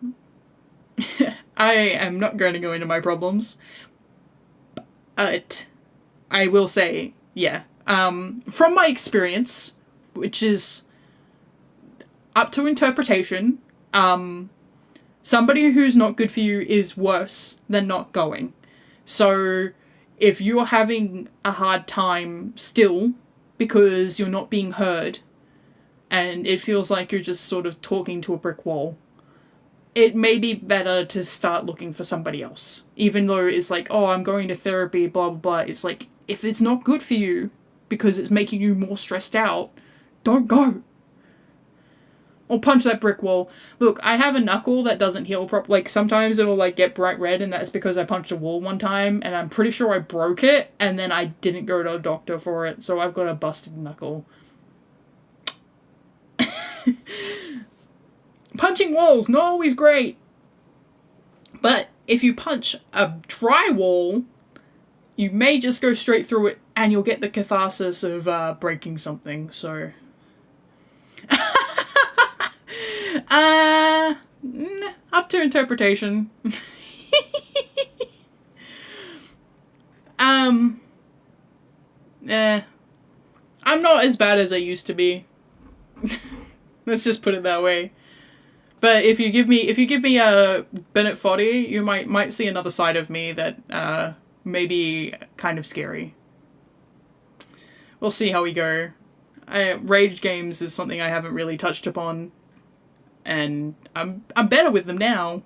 am not going to go into my problems. But I will say, yeah, from my experience, which is up to interpretation, somebody who's not good for you is worse than not going. So if you're having a hard time still because you're not being heard and it feels like you're just sort of talking to a brick wall, it may be better to start looking for somebody else. Even though it's like, oh, I'm going to therapy, blah, blah, blah. It's like, if it's not good for you because it's making you more stressed out, don't go. Or punch that brick wall. Look, I have a knuckle that doesn't heal properly. Like, sometimes it'll, like, get bright red, and that's because I punched a wall one time, and I'm pretty sure I broke it, and then I didn't go to a doctor for it, so I've got a busted knuckle. Punching walls, not always great. But if you punch a dry wall, you may just go straight through it, and you'll get the catharsis of breaking something, so... Up to interpretation. I'm not as bad as I used to be. Let's just put it that way. But if you give me a Bennett Foddy, you might see another side of me that may be kind of scary. We'll see how we go. Rage games is something I haven't really touched upon. And I'm better with them now.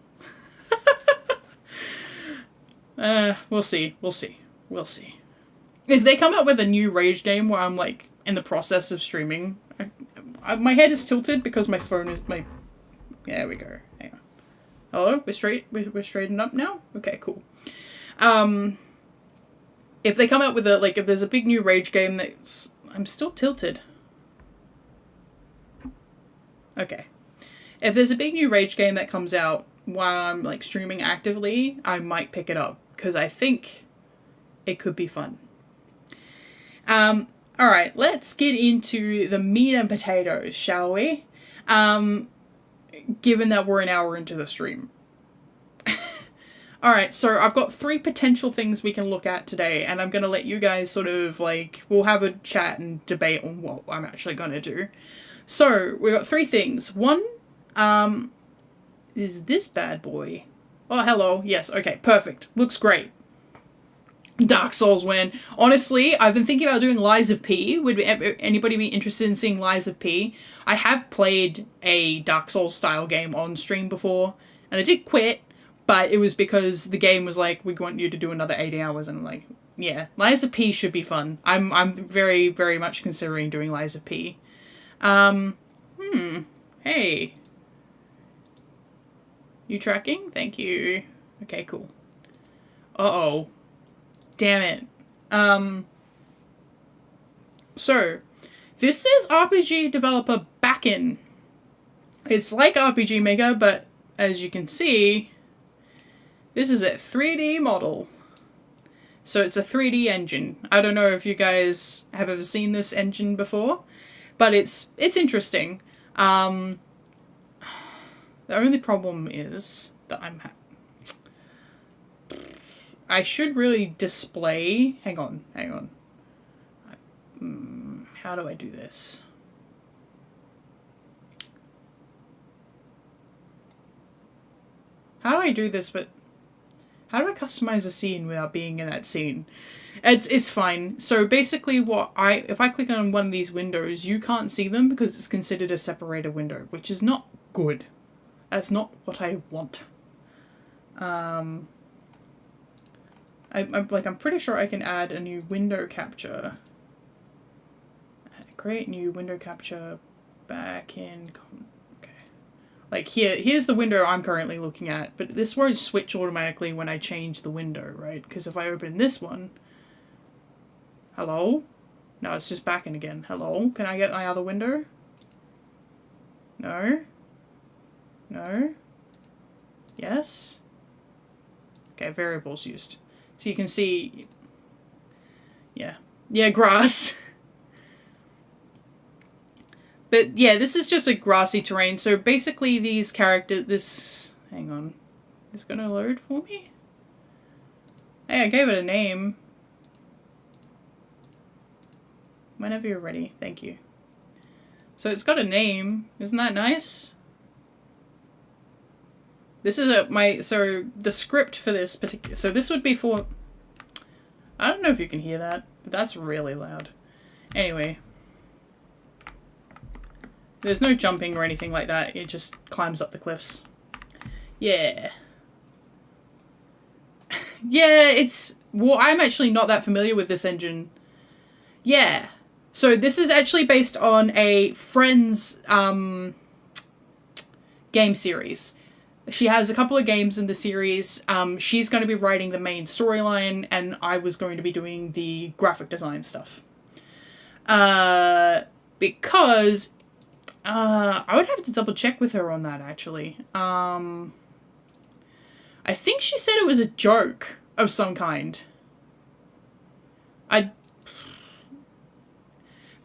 We'll see. If they come up with a new Rage game where I'm like in the process of streaming, my head is tilted because my phone is my. There we go. Hang on. Hello, we're straightened up now. Okay, cool. If they come up with if there's a big new Rage game that's, I'm still tilted. Okay. If there's a big new Rage game that comes out while I'm, like, streaming actively, I might pick it up, because I think it could be fun. Alright, let's get into the meat and potatoes, shall we? Given that we're an hour into the stream. Alright, so I've got 3 potential things we can look at today, and I'm going to let you guys sort of, like, we'll have a chat and debate on what I'm actually going to do. So, we've got 3 things. One, is this bad boy? Oh, hello. Yes, okay, perfect. Looks great. Dark Souls win. Honestly, I've been thinking about doing Lies of P. Would anybody be interested in seeing Lies of P? I have played a Dark Souls style game on stream before, and I did quit, but it was because the game was like, we want you to do another 80 hours, and I'm like, yeah, Lies of P should be fun. I'm very, very much considering doing Lies of P. Hey. You tracking? Thank you. Okay, cool. Uh-oh. Damn it. So, this is RPG developer Backen. It's like RPG Maker, but as you can see, this is a 3D model. So it's a 3D engine. I don't know if you guys have ever seen this engine before, but it's interesting. The only problem is that I should really display, hang on. How do I do this? How do I do this, but how do I customize a scene without being in that scene? It's fine. So basically if I click on one of these windows, you can't see them because it's considered a separated window, which is not good. That's not what I want. I'm pretty sure I can add a new window capture. Create new window capture back in. Okay. Like here's the window I'm currently looking at, but this won't switch automatically when I change the window, right? Because if I open this one, hello? No, it's just back in again. Hello? Can I get my other window? No? No? Yes? Okay, variables used. So you can see, yeah, grass. But yeah, this is just a grassy terrain. So basically these characters, hang on, it's gonna load for me? Hey, I gave it a name. Whenever you're ready, thank you. So it's got a name, isn't that nice? This is so the script for this particular, so this would be for, I don't know if you can hear that, but that's really loud. Anyway. There's no jumping or anything like that, it just climbs up the cliffs. Yeah. Yeah, well, I'm actually not that familiar with this engine. Yeah. So this is actually based on a friend's game series. She has a couple of games in the series. She's going to be writing the main storyline, and I was going to be doing the graphic design stuff. Because I would have to double check with her on that, actually. I think she said it was a joke of some kind.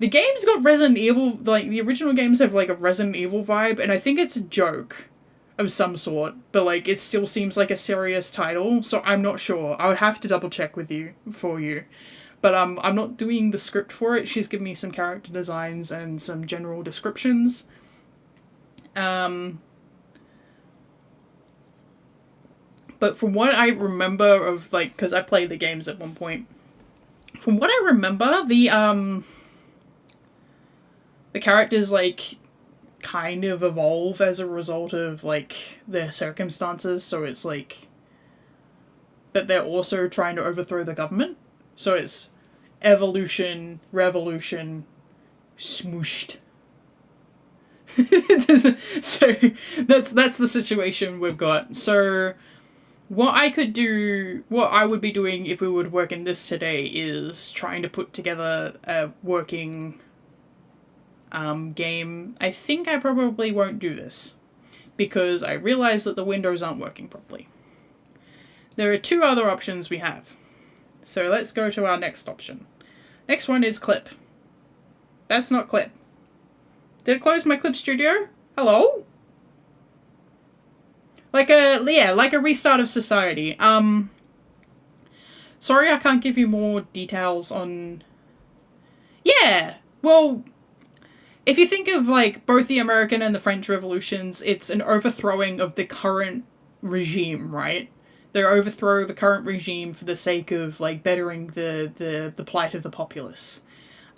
The game's got Resident Evil, like, the original games have, like, a Resident Evil vibe, and I think it's a joke of some sort, but, like, it still seems like a serious title, so I'm not sure. I would have to double check with you, for you. But, I'm not doing the script for it. She's given me some character designs and some general descriptions. But from what I remember of, like, because I played the games at one point, from what I remember, the characters, like, kind of evolve as a result of, like, their circumstances, so it's, like, that they're also trying to overthrow the government. So it's evolution, revolution, smooshed. So that's the situation we've got. So what I would be doing if we would work in this today is trying to put together a working game. I think I probably won't do this because I realize that the windows aren't working properly. There are two other options we have. So let's go to our next option. Next one is clip. That's not clip. Did it close my clip studio? Hello? Like a restart of society. Sorry I can't give you more details on... Yeah, well, if you think of, like, both the American and the French revolutions, it's an overthrowing of the current regime, right? They overthrow the current regime for the sake of, like, bettering the plight of the populace.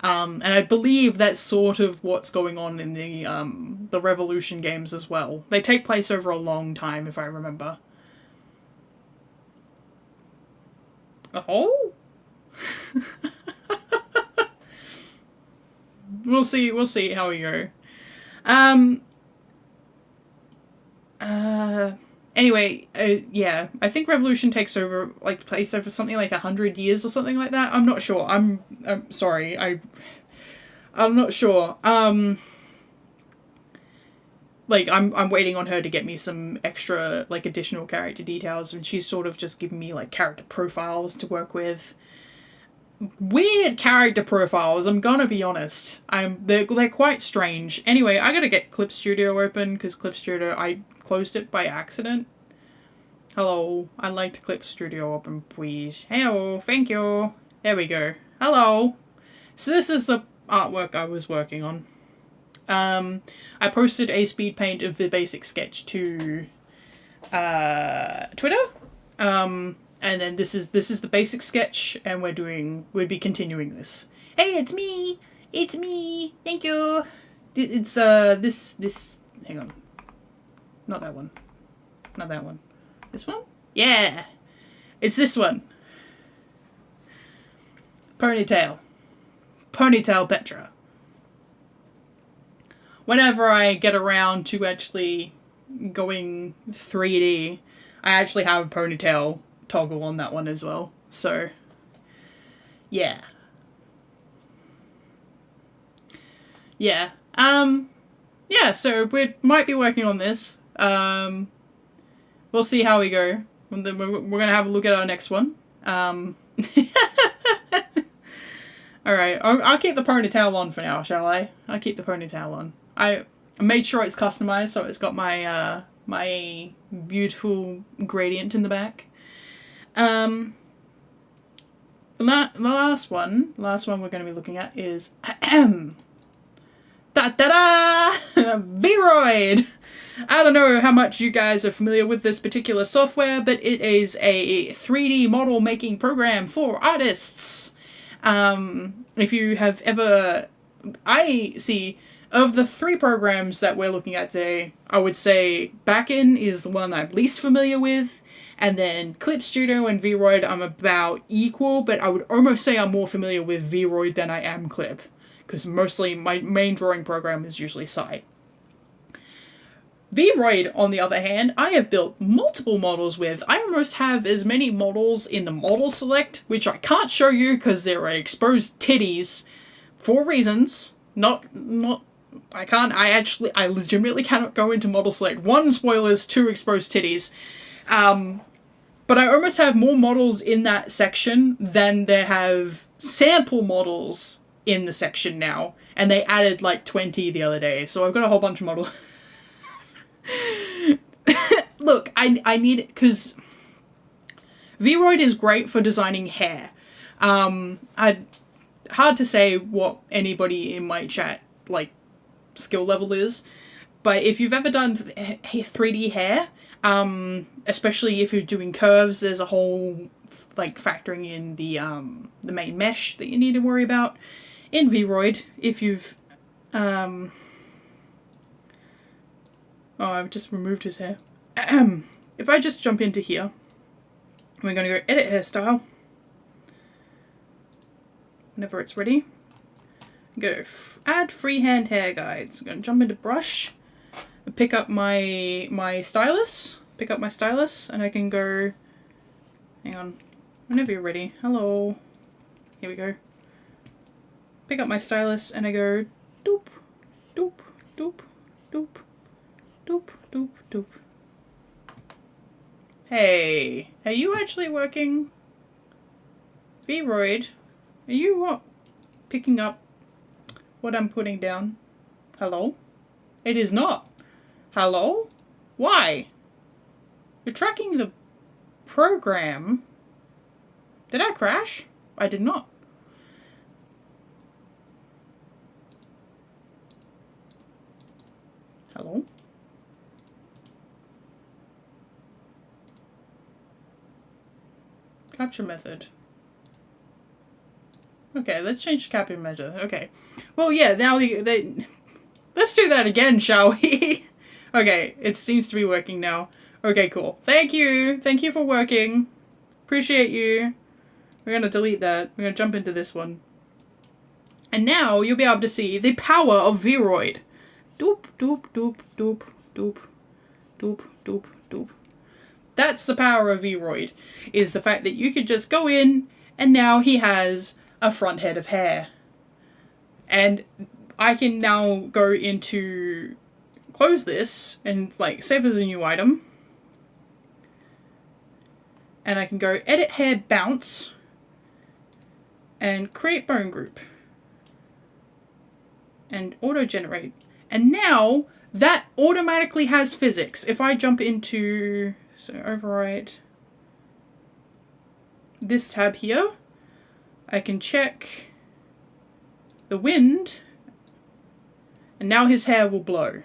And I believe that's sort of what's going on in the Revolution games as well. They take place over a long time, if I remember. Oh? We'll see how we go. Anyway, yeah, I think Revolution takes over, like, place over something like 100 years or something like that. I'm not sure. I'm sorry. I'm not sure. Like, I'm waiting on her to get me some extra, like, additional character details, and she's sort of just giving me, like, character profiles to work with. Weird character profiles, I'm gonna be honest. They're quite strange. Anyway, I gotta get Clip Studio open, because Clip Studio, I closed it by accident. Hello, I'd like to clip Studio open, please. Hello, thank you. There we go. Hello. So this is the artwork I was working on. I posted a speed paint of the basic sketch to Twitter. And then this is the basic sketch, and we'd be continuing this. Hey, it's me. It's me. Thank you. It's this. Hang on. Not that one. Not that one. This one? Yeah. It's this one. Ponytail. Ponytail Petra. Whenever I get around to actually going 3D, I actually have a ponytail toggle on that one as well. So, yeah. Yeah. Yeah, so we might be working on this. We'll see how we go. And then we're going to have a look at our next one. Alright, I'll keep the ponytail on for now, shall I? I'll keep the ponytail on. I made sure it's customized, so it's got my my beautiful gradient in the back. The last one we're going to be looking at is da-da-da! Vroid! I don't know how much you guys are familiar with this particular software, but it is a 3D model making program for artists. If you have ever... I see, of the 3 programs that we're looking at today, I would say Backend is the one I'm least familiar with, and then Clip Studio and Vroid I'm about equal, but I would almost say I'm more familiar with Vroid than I am Clip, because mostly my main drawing program is usually Sai. Vroid, on the other hand, I have built multiple models with. I almost have as many models in the model select, which I can't show you because there are exposed titties for reasons. I legitimately cannot go into model select. 1, spoilers, 2, exposed titties. But I almost have more models in that section than there have sample models in the section now. And they added like 20 the other day, so I've got a whole bunch of models. Look, I need it because Vroid is great for designing hair. Hard to say what anybody in my chat like skill level is, but if you've ever done 3D hair, especially if you're doing curves, there's a whole like factoring in the main mesh that you need to worry about in Vroid. If you've oh, I've just removed his hair. If I just jump into here, we're going to go edit hairstyle. Whenever it's ready, go add freehand hair guides. I'm going to jump into brush, pick up my stylus, and I can go, hang on, whenever you're ready. Hello. Here we go. Pick up my stylus and I go doop, doop, doop, doop. Doop, doop, doop. Hey, are you actually working? Vroid, are you what? Picking up what I'm putting down? Hello? It is not. Hello? Why? You're tracking the program. Did I crash? I did not. Hello? Capture method. Okay, let's change the capture method. Okay. Well, yeah, now let's do that again, shall we? Okay, it seems to be working now. Okay, cool. Thank you. Thank you for working. Appreciate you. We're going to delete that. We're going to jump into this one. And now you'll be able to see the power of Vroid. Doop, doop, doop, doop, doop, doop, doop, doop. That's the power of Vroid, is the fact that you could just go in and now he has a front head of hair. And I can now go into close this and like save as a new item. And I can go edit hair bounce and create bone group and auto generate. And now that automatically has physics. If I jump into, so overwrite this tab here, I can check the wind, and now his hair will blow.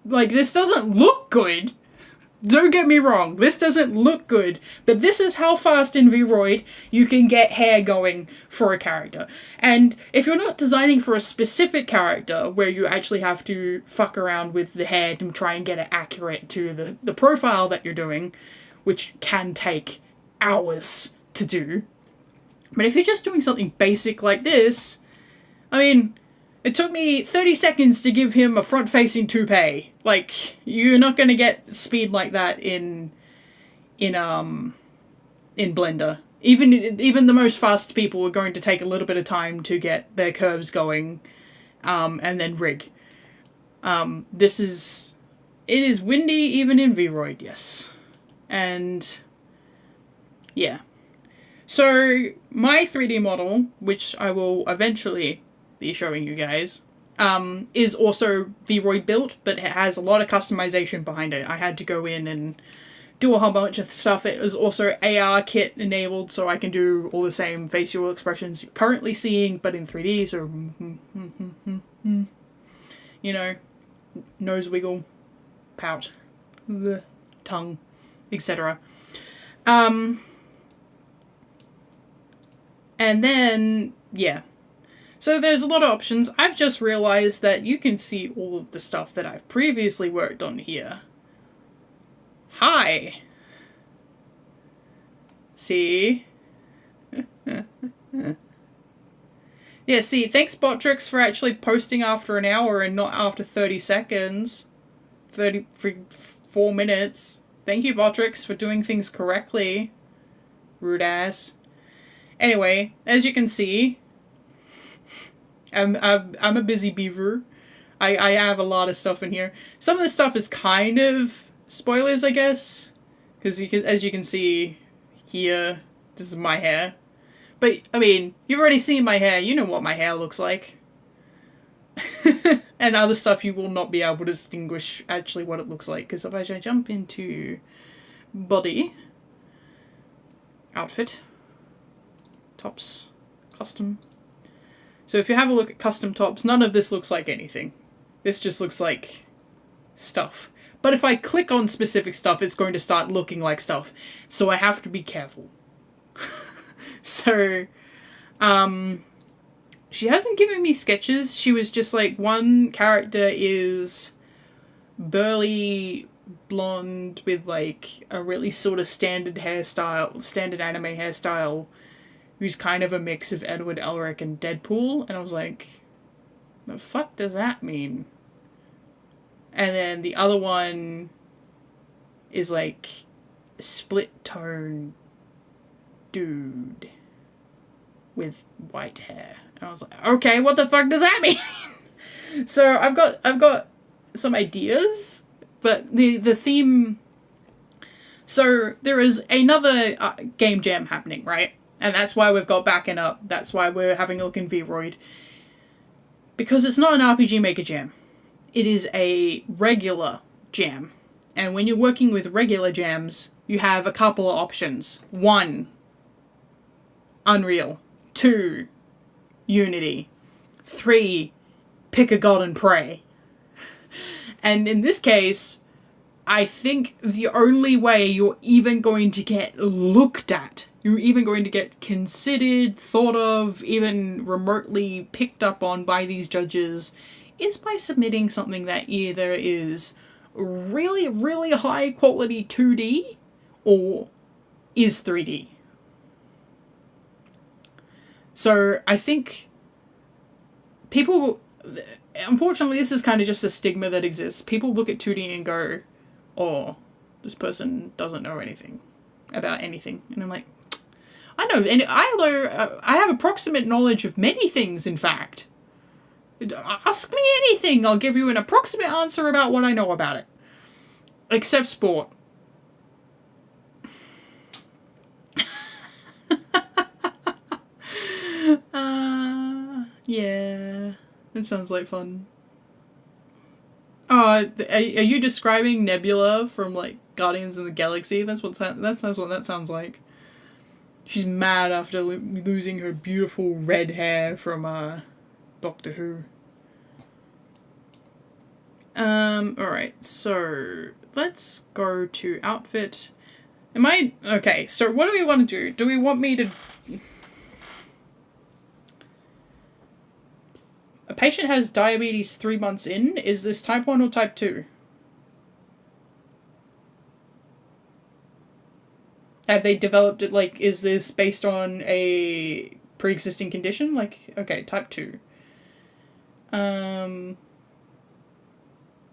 Like, this doesn't look good. Don't get me wrong, this doesn't look good, but this is how fast in Vroid you can get hair going for a character. And if you're not designing for a specific character where you actually have to fuck around with the hair to try and get it accurate to the profile that you're doing, which can take hours to do, but if you're just doing something basic like this, I mean, it took me 30 seconds to give him a front-facing toupee. Like, you're not going to get speed like that in Blender. Even the most fast people are going to take a little bit of time to get their curves going, and then rig. It is windy even in Vroid, yes. And yeah. So my 3D model, which I will eventually be showing you guys, is also Vroid built, but it has a lot of customization behind it. I had to go in and do a whole bunch of stuff. It was also AR kit enabled, so I can do all the same facial expressions you're currently seeing, but in 3D, so you know, nose wiggle, pout, tongue, etc. And then, yeah. So there's a lot of options. I've just realized that you can see all of the stuff that I've previously worked on here. Hi! See? Yeah, see, thanks Botrix for actually posting after an hour and not after 30 seconds. 4 minutes. Thank you, Botrix, for doing things correctly. Rude ass. Anyway, as you can see, I'm a busy beaver. I have a lot of stuff in here. Some of the stuff is kind of spoilers, I guess, because as you can see here, this is my hair. But I mean, you've already seen my hair. You know what my hair looks like. And other stuff you will not be able to distinguish actually what it looks like, because if I jump into body, outfit, tops, custom. So if you have a look at custom tops, none of this looks like anything. This just looks like stuff. But if I click on specific stuff, it's going to start looking like stuff. So I have to be careful. So, she hasn't given me sketches. She was just like, one character is burly blonde with like a really sort of standard hairstyle, standard anime hairstyle, who's kind of a mix of Edward Elric and Deadpool. And I was like, the fuck does that mean? And then the other one is like split tone dude with white hair. And I was like, okay, what the fuck does that mean? So I've got some ideas, but the theme. So there is another game jam happening, right? And that's why we've got backing up. That's why we're having a look in Vroid. Because it's not an RPG Maker jam. It is a regular jam. And when you're working with regular jams, you have a couple of options. 1, Unreal. 2, Unity. 3, pick a god and pray. And in this case, I think the only way you're even going to get looked at, you're even going to get considered, thought of, even remotely picked up on by these judges, is by submitting something that either is really, really high quality 2D or is 3D. So I think people, unfortunately, this is kind of just a stigma that exists. People look at 2D and go, oh, this person doesn't know anything about anything. And I'm like, I know, and I have approximate knowledge of many things, in fact. Ask me anything, I'll give you an approximate answer about what I know about it. Except sport. Yeah, that sounds like fun. Are you describing Nebula from like Guardians of the Galaxy? That's what that sounds like. She's mad after losing her beautiful red hair from Doctor Who. Alright, so let's go to outfit. Okay, so what do we want to do? Do we want me to... A patient has diabetes 3 months in. Is this type 1 or type 2? Have they developed it, like, is this based on a pre-existing condition? Like, okay, type 2.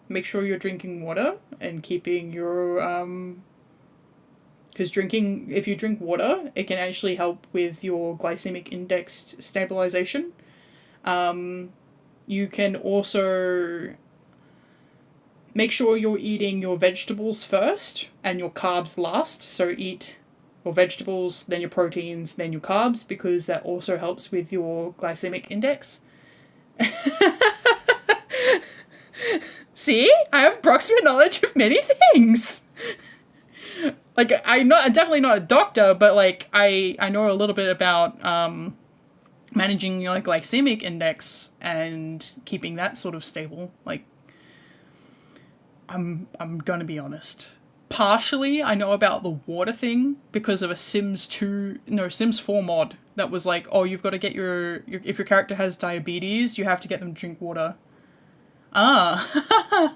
Make sure you're drinking water and keeping your, because if you drink water, it can actually help with your glycemic index stabilization. You can also make sure you're eating your vegetables first and your carbs last. So eat your vegetables, then your proteins, then your carbs, because that also helps with your glycemic index. See? I have approximate knowledge of many things. Like, I'm definitely not a doctor, but like I know a little bit about managing your glycemic index and keeping that sort of stable. Like, I'm gonna be honest. Partially, I know about the water thing because of a Sims 4 mod that was like, oh, you've got to get if your character has diabetes, you have to get them to drink water. Ah.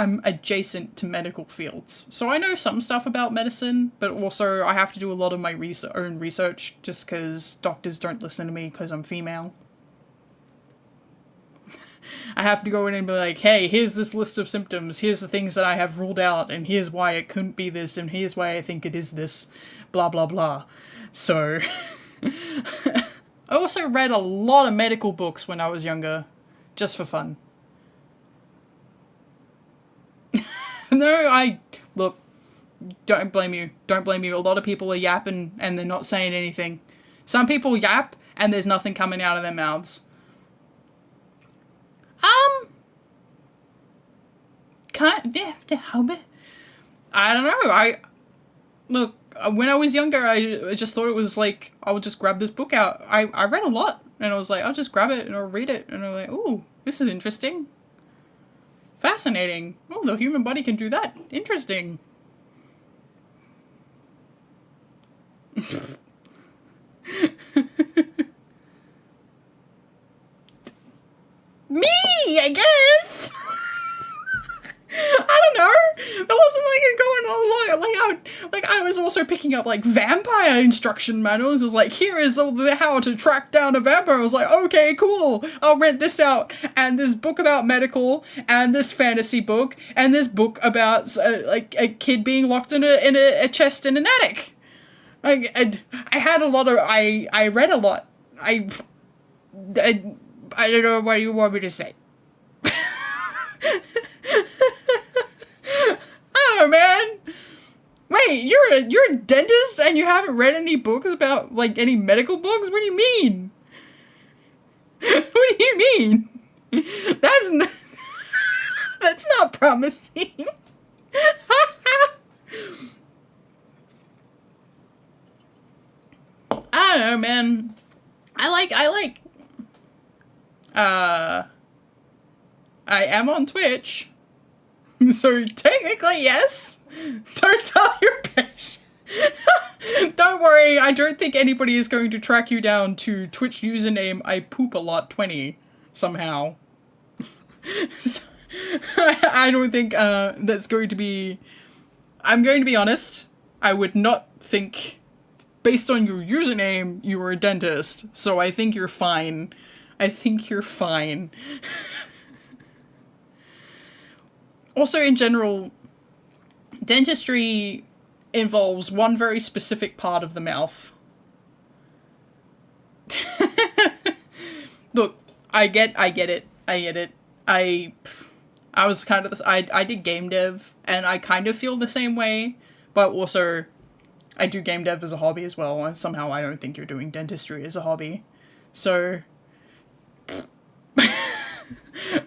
I'm adjacent to medical fields, so I know some stuff about medicine, but also I have to do a lot of my own research just because doctors don't listen to me because I'm female. I have to go in and be like, hey, here's this list of symptoms, here's the things that I have ruled out, and here's why it couldn't be this, and here's why I think it is this, blah blah blah. So, I also read a lot of medical books when I was younger, just for fun. No, look, don't blame you. Don't blame you. A lot of people are yapping and they're not saying anything. Some people yap and there's nothing coming out of their mouths. I don't know. Look, when I was younger, I just thought it was like, I would just grab this book out. I read a lot and I was like, I'll just grab it and I'll read it. And I'm like, ooh, this is interesting. Fascinating. Oh, the human body can do that. Interesting. Me, I guess. I don't know. That wasn't going along. I was also picking up vampire instruction manuals. It's like, here is how to track down a vampire. I was like, okay, cool. I'll rent this out. And this book about medical, and this fantasy book, and this book about a kid being locked in a chest in an attic. I had a lot of. I read a lot. I don't know what you want me to say. I don't know, man. Wait, you're a dentist and you haven't read any books about any medical books? What do you mean? What do you mean? That's not promising. I don't know, man. I am on Twitch. So technically, yes. Don't tell your patient. Don't worry, I don't think anybody is going to track you down to Twitch username I poop a lot 20 somehow. So, I don't think that's going to be... I'm going to be honest, I would not think, based on your username, you were a dentist. So I think you're fine. I think you're fine. Also, in general, dentistry involves one very specific part of the mouth. Look, I get it. I was kind of I did game dev, and I kind of feel the same way, but also I do game dev as a hobby as well, and somehow I don't think you're doing dentistry as a hobby. So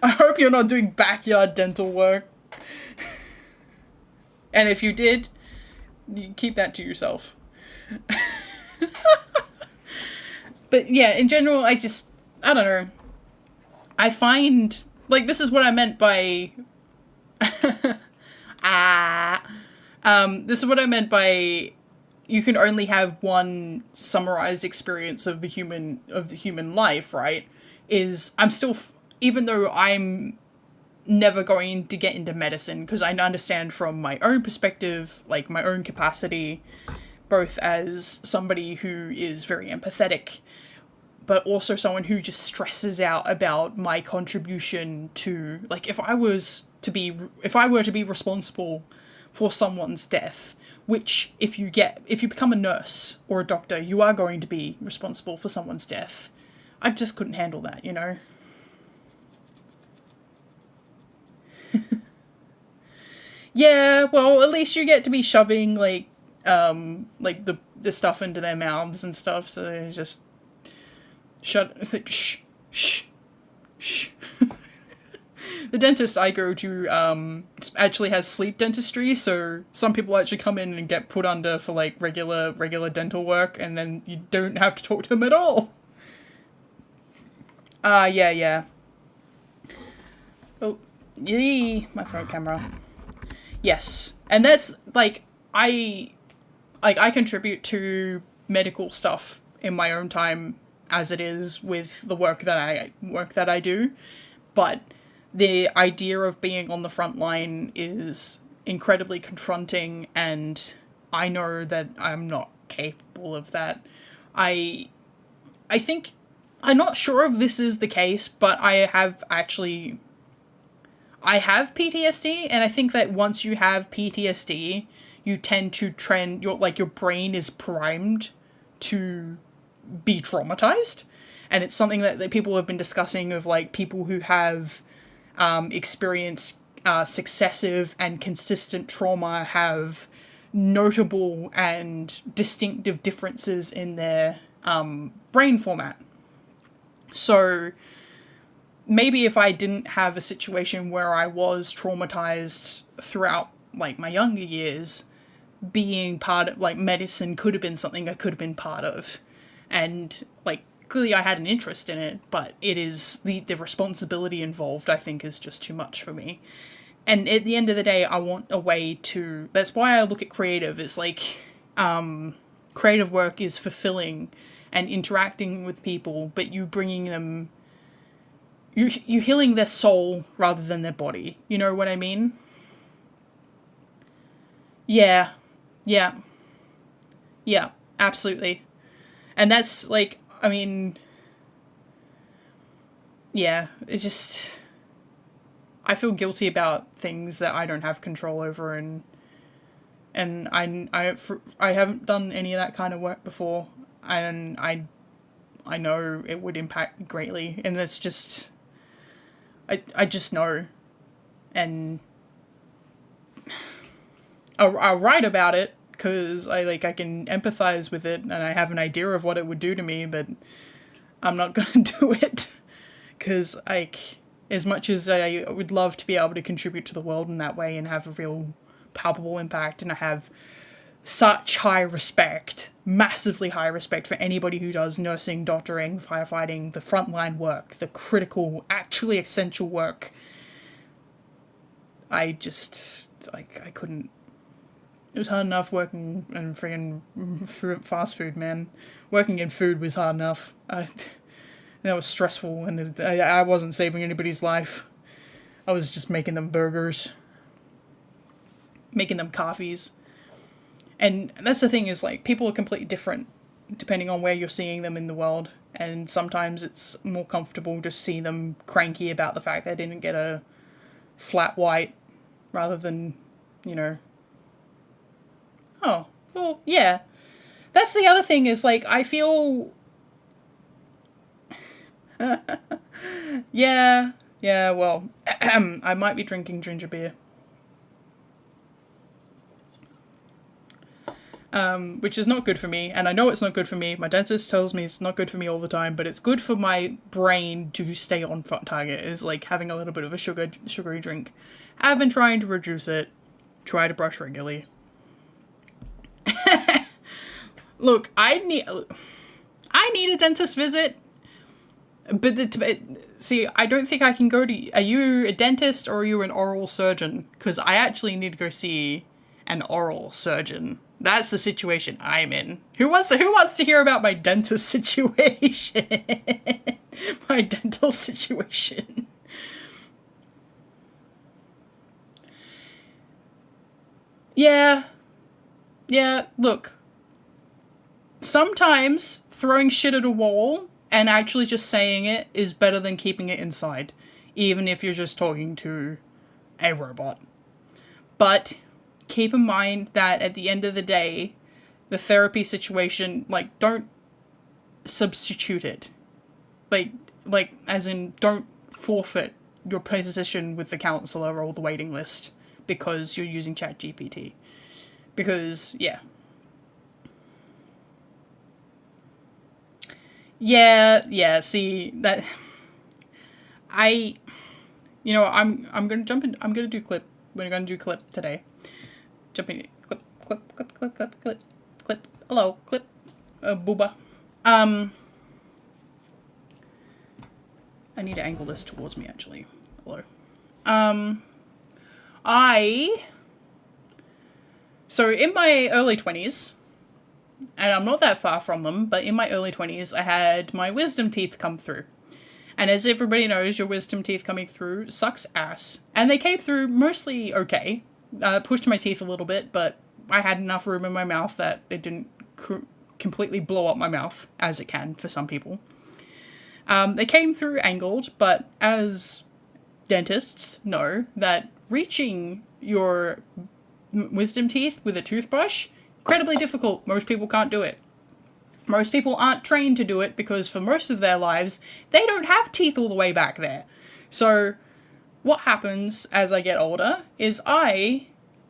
I hope you're not doing backyard dental work. And if you did, you keep that to yourself. But yeah, in general, I don't know. I find, like, this is what I meant by, this is what I meant by, you can only have one summarized experience of the human life, right? Is I'm still, even though I'm never going to get into medicine, because I understand from my own perspective, like my own capacity, both as somebody who is very empathetic, but also someone who just stresses out about my contribution to, like, if I were to be responsible for someone's death, which if you become a nurse or a doctor, you are going to be responsible for someone's death. I just couldn't handle that, you know? Yeah, well, at least you get to be shoving, like the stuff into their mouths and stuff, so they just shh. The dentist I go to actually has sleep dentistry, so some people actually come in and get put under for like regular dental work, and then you don't have to talk to them at all. Yeah. Oh, yee, my front camera. Yes, and that's like I contribute to medical stuff in my own time as it is with the work that I do, but the idea of being on the front line is incredibly confronting, and I know that I'm not capable of that. I think, I'm not sure if this is the case, but I have PTSD, and I think that once you have PTSD, you tend to your brain is primed to be traumatized. And it's something that people have been discussing, of like people who have experienced successive and consistent trauma have notable and distinctive differences in their brain format. So maybe if I didn't have a situation where I was traumatized throughout like my younger years, being part of like medicine could have been something I could have been part of. And like clearly I had an interest in it, but it is the responsibility involved, I think, is just too much for me. And at the end of the day, I want a way to, that's why I look at creative. It's like creative work is fulfilling and interacting with people, but you bringing them, you healing their soul rather than their body. You know what I mean? Yeah, absolutely. And that's like, I mean, yeah, it's just, I feel guilty about things that I don't have control over, and I haven't done any of that kind of work before, and I know it would impact greatly, and that's just, I just know, and I'll write about it because I can empathize with it and I have an idea of what it would do to me, but I'm not gonna do it because like, as much as I would love to be able to contribute to the world in that way and have a real palpable impact, and I have such high respect, massively high respect for anybody who does nursing, doctoring, firefighting, the frontline work, the critical, actually essential work. I just, like, I couldn't. It was hard enough working in friggin' fast food, man. Working in food was hard enough. That was stressful, and I wasn't saving anybody's life. I was just making them burgers, making them coffees. And that's the thing, is like, people are completely different depending on where you're seeing them in the world. And sometimes it's more comfortable to see them cranky about the fact they didn't get a flat white rather than, you know. Oh, well, yeah. That's the other thing, is like, I feel... yeah, well, I might be drinking ginger beer. which is not good for me, and I know it's not good for me. My dentist tells me it's not good for me all the time, but it's good for my brain to stay on target, is like having a little bit of a sugary drink. I've been trying to reduce it, try to brush regularly. Look, I need a dentist visit, but see, I don't think I can go to... Are you a dentist or are you an oral surgeon? Because I actually need to go see an oral surgeon. That's the situation I'm in. Who wants to hear about my dentist situation? My dental situation. Yeah, look. Sometimes throwing shit at a wall and actually just saying it is better than keeping it inside, even if you're just talking to a robot. But keep in mind that at the end of the day, the therapy situation, like, don't substitute it. Like, as in, don't forfeit your position with the counselor or the waiting list because you're using ChatGPT. Because, yeah. Yeah, see, that... I'm gonna jump in, I'm gonna do clip. We're gonna do clip today. Jumping, clip. Hello, clip. Booba. I need to angle this towards me, actually. Hello. So in my early 20s, and I'm not that far from them, but in my early 20s, I had my wisdom teeth come through. And as everybody knows, your wisdom teeth coming through sucks ass. And they came through mostly okay. Pushed my teeth a little bit, but I had enough room in my mouth that it didn't completely blow up my mouth, as it can for some people. They came through angled, but as dentists know, that reaching your wisdom teeth with a toothbrush, incredibly difficult. Most people can't do it. Most people aren't trained to do it because for most of their lives, they don't have teeth all the way back there. So what happens as I get older is I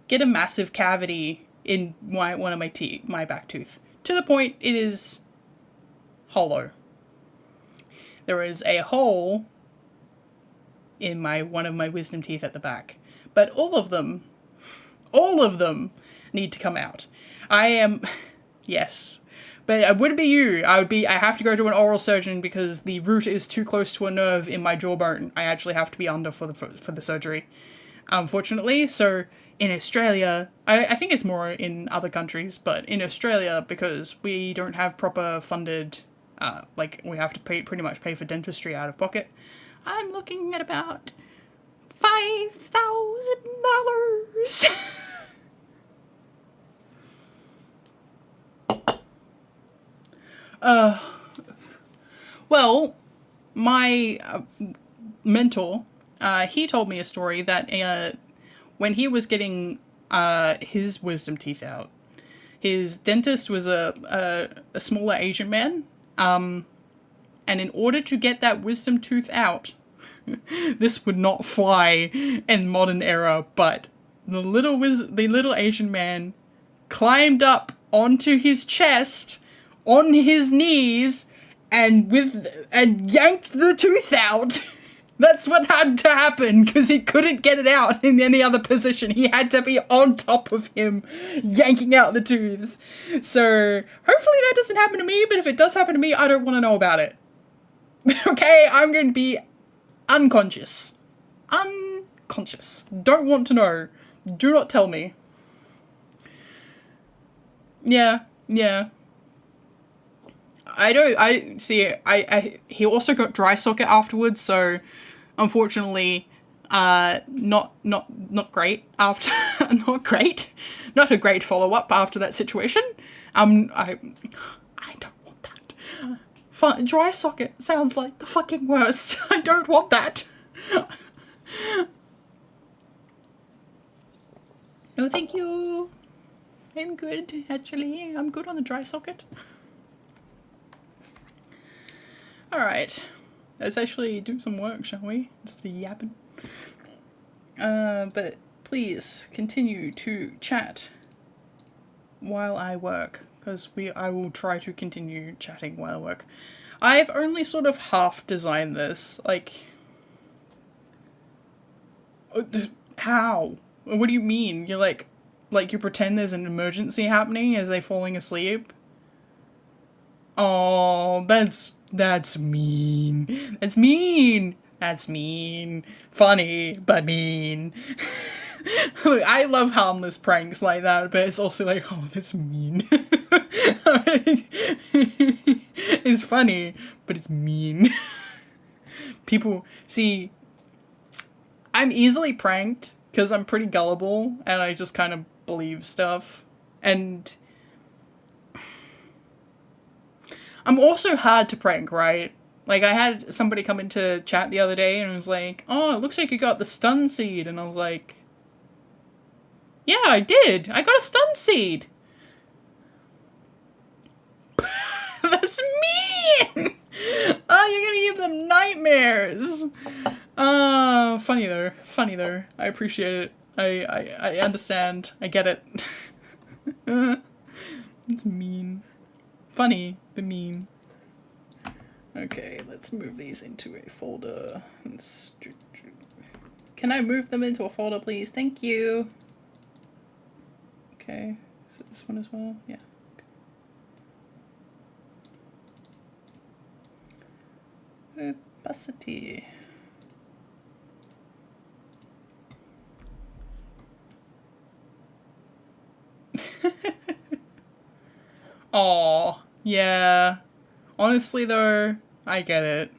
get a massive cavity in one of my back tooth, to the point it is hollow. There is a hole in one of my wisdom teeth at the back, but all of them need to come out. Yes. But I wouldn't be you. I have to go to an oral surgeon because the root is too close to a nerve in my jawbone. I actually have to be under for the surgery, unfortunately. So in Australia, I think it's more in other countries, but in Australia, because we don't have proper funded, we have to pretty much pay for dentistry out of pocket, I'm looking at about $5,000. Well, my mentor, he told me a story that when he was getting his wisdom teeth out, his dentist was a smaller Asian man, and in order to get that wisdom tooth out, this would not fly in modern era, but the little Asian man climbed up onto his chest on his knees and yanked the tooth out. That's what had to happen, because he couldn't get it out in any other position. He had to be on top of him, yanking out the tooth. So hopefully that doesn't happen to me, but if it does happen to me, I don't want to know about it. Okay, I'm going to be unconscious. Don't want to know. Do not tell me. Yeah. He also got dry socket afterwards, so unfortunately, not great after, not a great follow-up after that situation. I don't want that. Dry socket sounds like the fucking worst. I don't want that. No, thank you. I'm good, actually. I'm good on the dry socket. Alright, let's actually do some work, shall we? Instead of yapping. But please continue to chat while I work, because I will try to continue chatting while I work. I've only sort of half designed this, like... How? What do you mean? You're like you pretend there's an emergency happening as they're falling asleep? Oh, that's mean. That's mean. That's mean. Funny, but mean. Look, I love harmless pranks like that, but it's also like, oh, that's mean. It's funny, but it's mean. People, see, I'm easily pranked because I'm pretty gullible and I just kind of believe stuff. And I'm also hard to prank, right? Like, I had somebody come into chat the other day and was like, oh, it looks like you got the stun seed. And I was like, yeah, I did. I got a stun seed. That's mean! Oh, you're gonna give them nightmares. Funny though. I appreciate it. I understand. I get it. It's mean. Funny, but mean. Okay, let's move these into a folder. Can I move them into a folder, please? Thank you. Okay, so this one as well? Yeah. Okay. Opacity. Aw, yeah. Honestly though, I get it.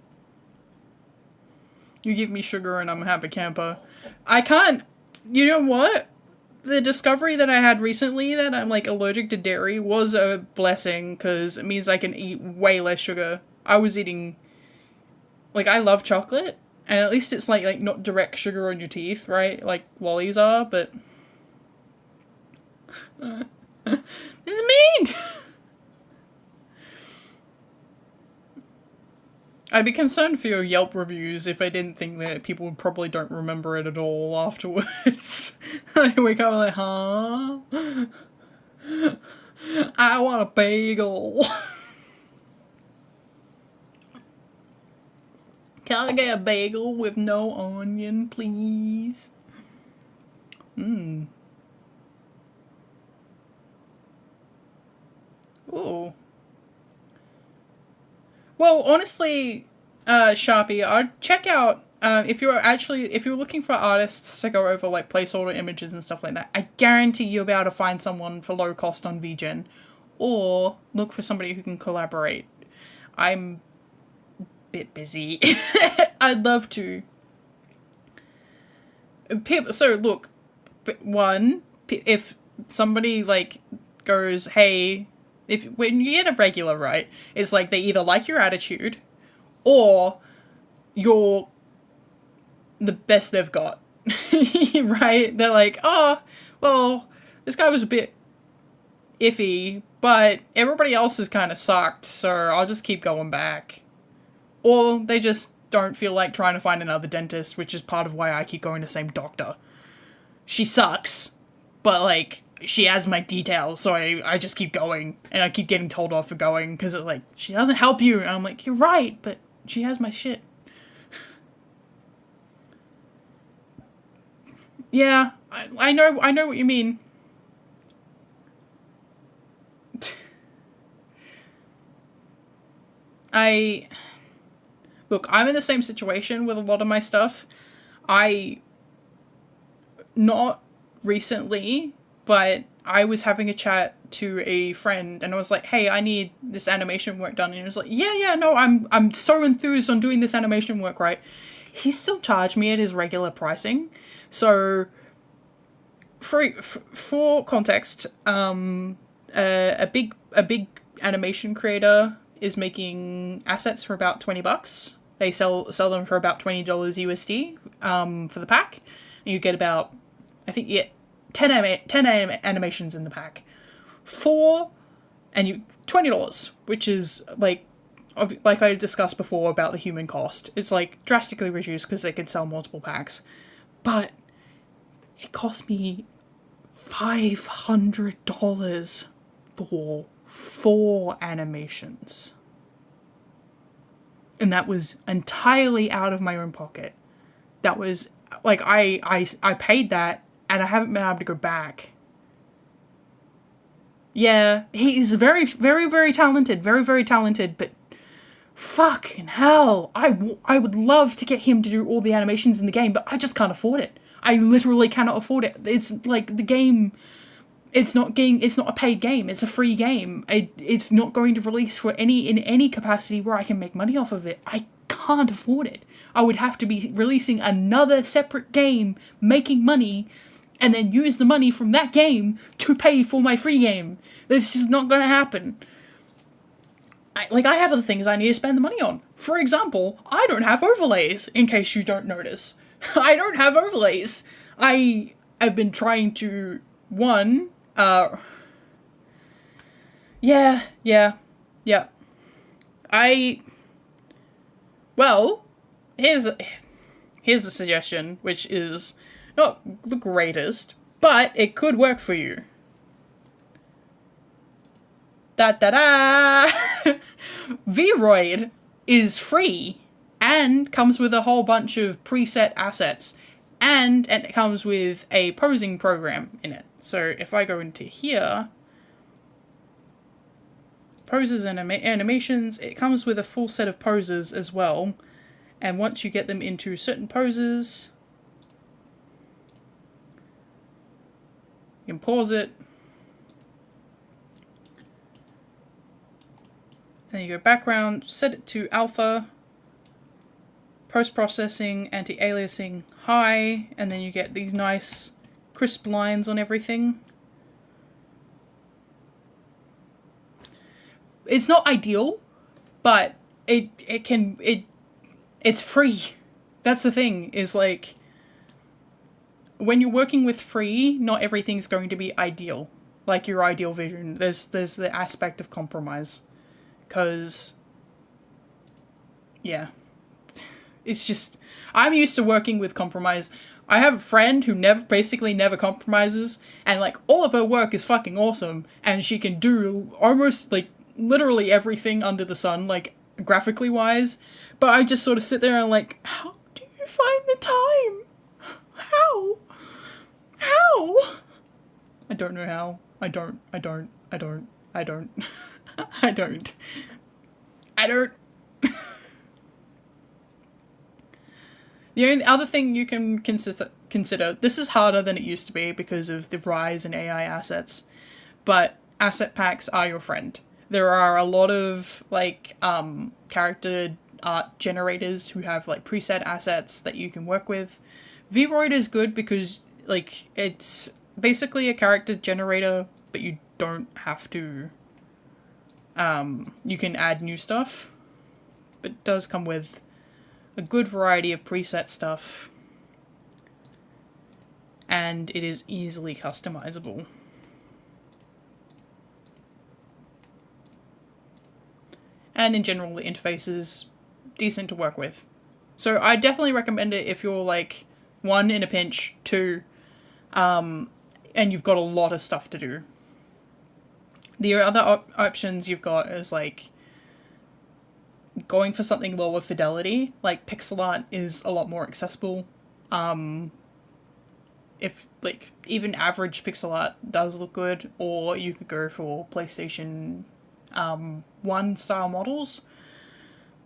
You give me sugar and I'm a happy camper. I can't, you know what? The discovery that I had recently that I'm like allergic to dairy was a blessing because it means I can eat way less sugar. I was eating, like, I love chocolate and at least it's like not direct sugar on your teeth, right? Like lollies are, but it's mean. I'd be concerned for your Yelp reviews if I didn't think that people probably don't remember it at all afterwards. I wake up like, huh? I want a bagel. Can I get a bagel with no onion, please? Ooh. Well, honestly, Sharpie, I'd check out, if you're looking for artists to go over, like, placeholder images and stuff like that, I guarantee you'll be able to find someone for low cost on VGen. Or look for somebody who can collaborate. I'm a bit busy. I'd love to. So, look, if somebody, like, goes, hey... when you get a regular, right, it's like they either like your attitude or you're the best they've got, right? They're like, oh, well, this guy was a bit iffy, but everybody else is kind of sucked, so I'll just keep going back. Or they just don't feel like trying to find another dentist, which is part of why I keep going to the same doctor. She sucks, but, like... she has my details, so I just keep going, and I keep getting told off for going, because it's like, she doesn't help you, and I'm like, you're right, but she has my shit. Yeah, I know what you mean. Look, I'm in the same situation with a lot of my stuff. Not recently, but I was having a chat to a friend and I was like, hey, I need this animation work done. And he was like, yeah, no, I'm so enthused on doing this animation work, right? He still charged me at his regular pricing. So for context, a big animation creator is making assets for about $20. They sell them for about $20 USD for the pack. And you get about, I think, 10 animations in the pack. $20, which is like I discussed before about the human cost. It's like drastically reduced because they can sell multiple packs. But it cost me $500 for 4 animations. And that was entirely out of my own pocket. That was, like, I paid that, and I haven't been able to go back. Yeah, he's very, very, very talented. Very, very talented, but fucking hell. I would love to get him to do all the animations in the game, but I just can't afford it. I literally cannot afford it. It's like the game... It's not a paid game. It's a free game. It's not going to release in any capacity where I can make money off of it. I can't afford it. I would have to be releasing another separate game, making money, and then use the money from that game to pay for my free game. That's just not going to happen. I have other things I need to spend the money on. For example, I don't have overlays, in case you don't notice. I don't have overlays. I have been trying to, yeah. Well, here's a suggestion, which is not the greatest, but it could work for you. Vroid is free and comes with a whole bunch of preset assets, and it comes with a posing program in it. So if I go into here, poses and animations, it comes with a full set of poses as well. And once you get them into certain poses, you can pause it. And then you go background, set it to alpha, post-processing, anti-aliasing high, and then you get these nice crisp lines on everything. It's not ideal, but it's free. That's the thing, is like, when you're working with free, not everything's going to be ideal. Like your ideal vision. There's the aspect of compromise. 'Cause, yeah. It's just, I'm used to working with compromise. I have a friend who basically never compromises, and like all of her work is fucking awesome, and she can do almost like literally everything under the sun, like graphically wise, but I just sort of sit there and like, how do you find the time? How? I don't know how. I don't. The only other thing you can consider, this is harder than it used to be because of the rise in AI assets, but asset packs are your friend. There are a lot of like character art generators who have like preset assets that you can work with. Vroid is good because like it's basically a character generator, but you don't have to. You can add new stuff, but it does come with a good variety of preset stuff, and it is easily customizable. And in general, the interface is decent to work with. So I definitely recommend it if you're like 1, in a pinch, 2, and you've got a lot of stuff to do. The other options you've got is like going for something lower fidelity, like pixel art is a lot more accessible. If like even average pixel art does look good, or you could go for PlayStation 1 style models.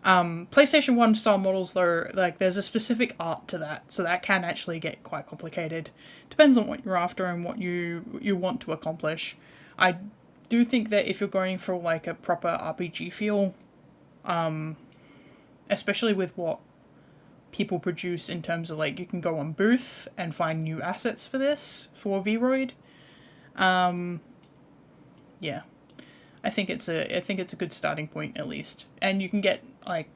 PlayStation 1 style models though, like there's a specific art to that, so that can actually get quite complicated. Depends on what you're after and what you want to accomplish. I do think that if you're going for like a proper RPG feel, especially with what people produce in terms of like you can go on Booth and find new assets for this for Vroid. Yeah, I think it's a good starting point at least, and you can get like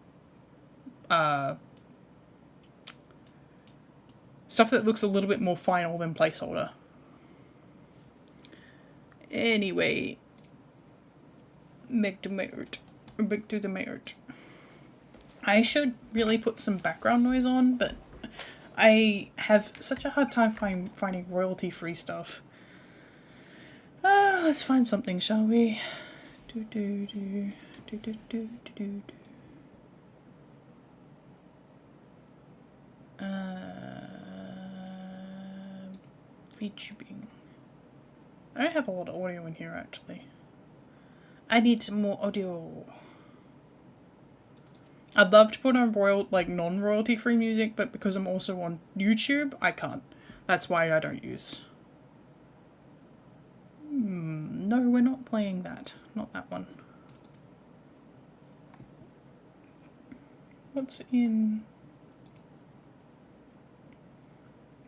stuff that looks a little bit more final than placeholder. Anyway, back to the art. I should really put some background noise on, but I have such a hard time finding royalty-free stuff. Let's find something, shall we? Do do do do do do do do. VTubing. I don't have a lot of audio in here actually. I need some more audio. I'd love to put on non-royalty free music, but because I'm also on YouTube, I can't. That's why I don't use. No, we're not playing that. Not that one. What's in...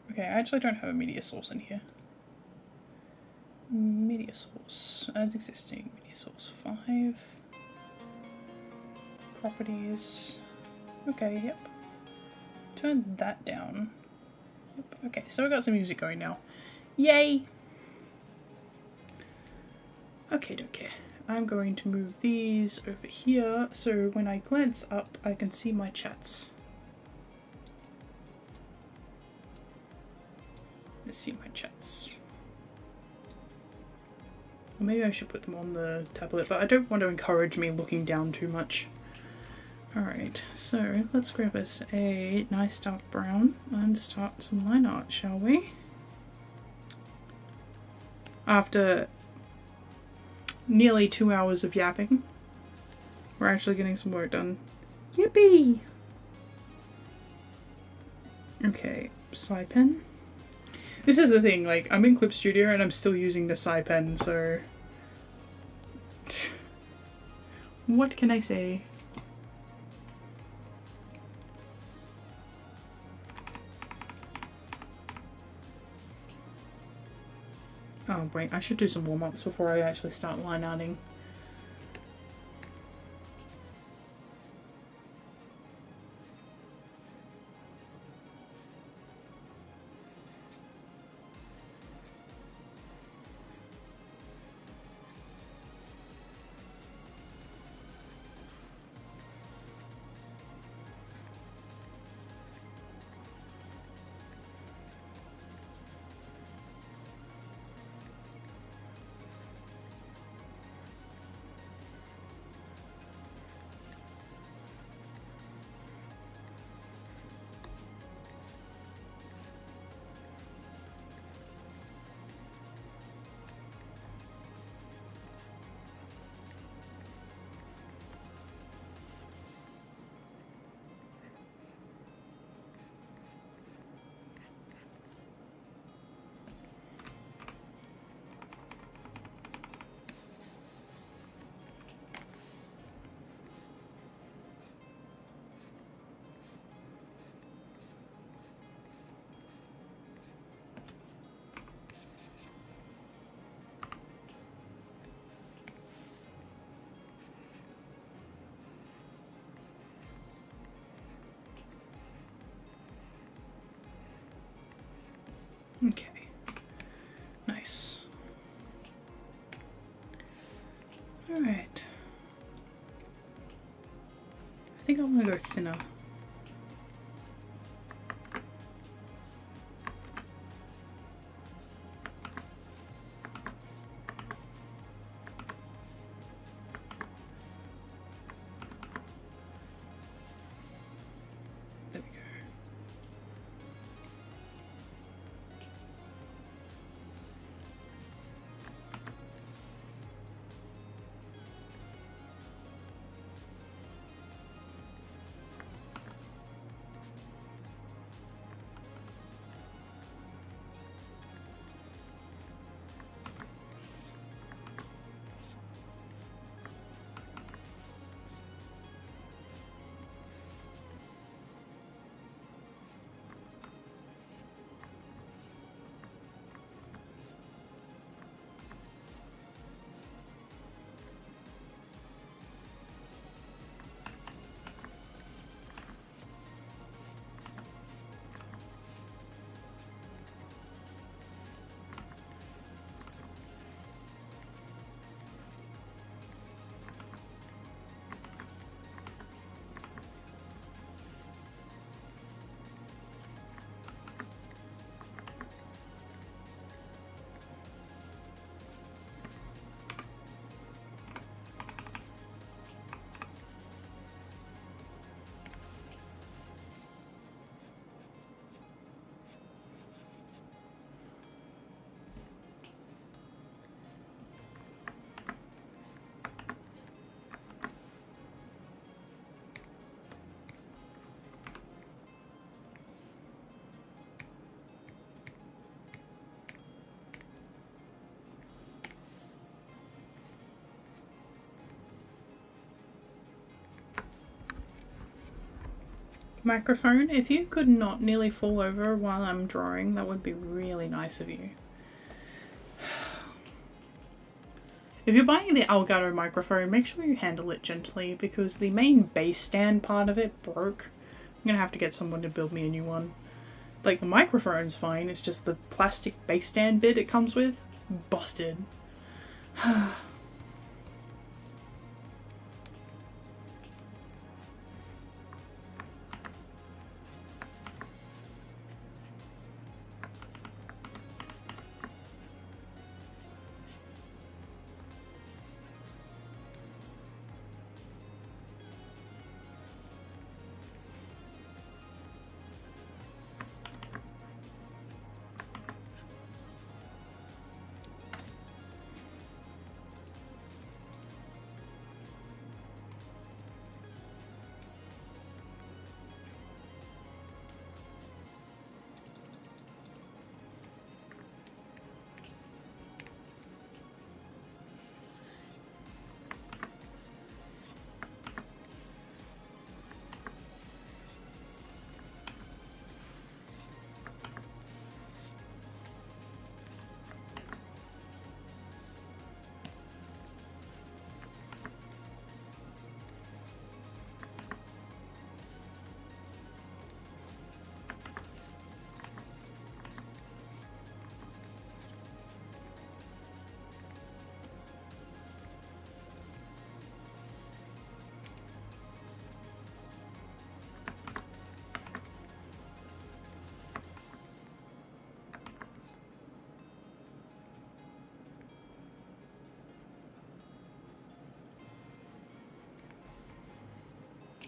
Okay, I actually don't have a media source in here. Media source. As existing. Media source 5. Properties. Okay, yep. Turn that down. Yep. Okay, so I got some music going now. Yay! Okay, I'm going to move these over here so when I glance up I can see my chats. Let's see my chats. Or maybe I should put them on the tablet, but I don't want to encourage me looking down too much. Alright, so let's grab us a nice dark brown and start some line art, shall we? After nearly 2 hours of yapping, we're actually getting some work done. Yippee! Okay, Psy pen. This is the thing, like, I'm in Clip Studio and I'm still using the Psy pen, so... What can I say? Oh wait, I should do some warm-ups before I actually start line arting. Okay, nice. Alright. I think I'm gonna go thinner. There we go. Microphone, if you could not nearly fall over while I'm drawing, that would be really nice of you. If you're buying the Elgato microphone, make sure you handle it gently because the main bass stand part of it broke. I'm gonna have to get someone to build me a new one. Like, the microphone's fine, it's just the plastic bass stand bit it comes with. Busted.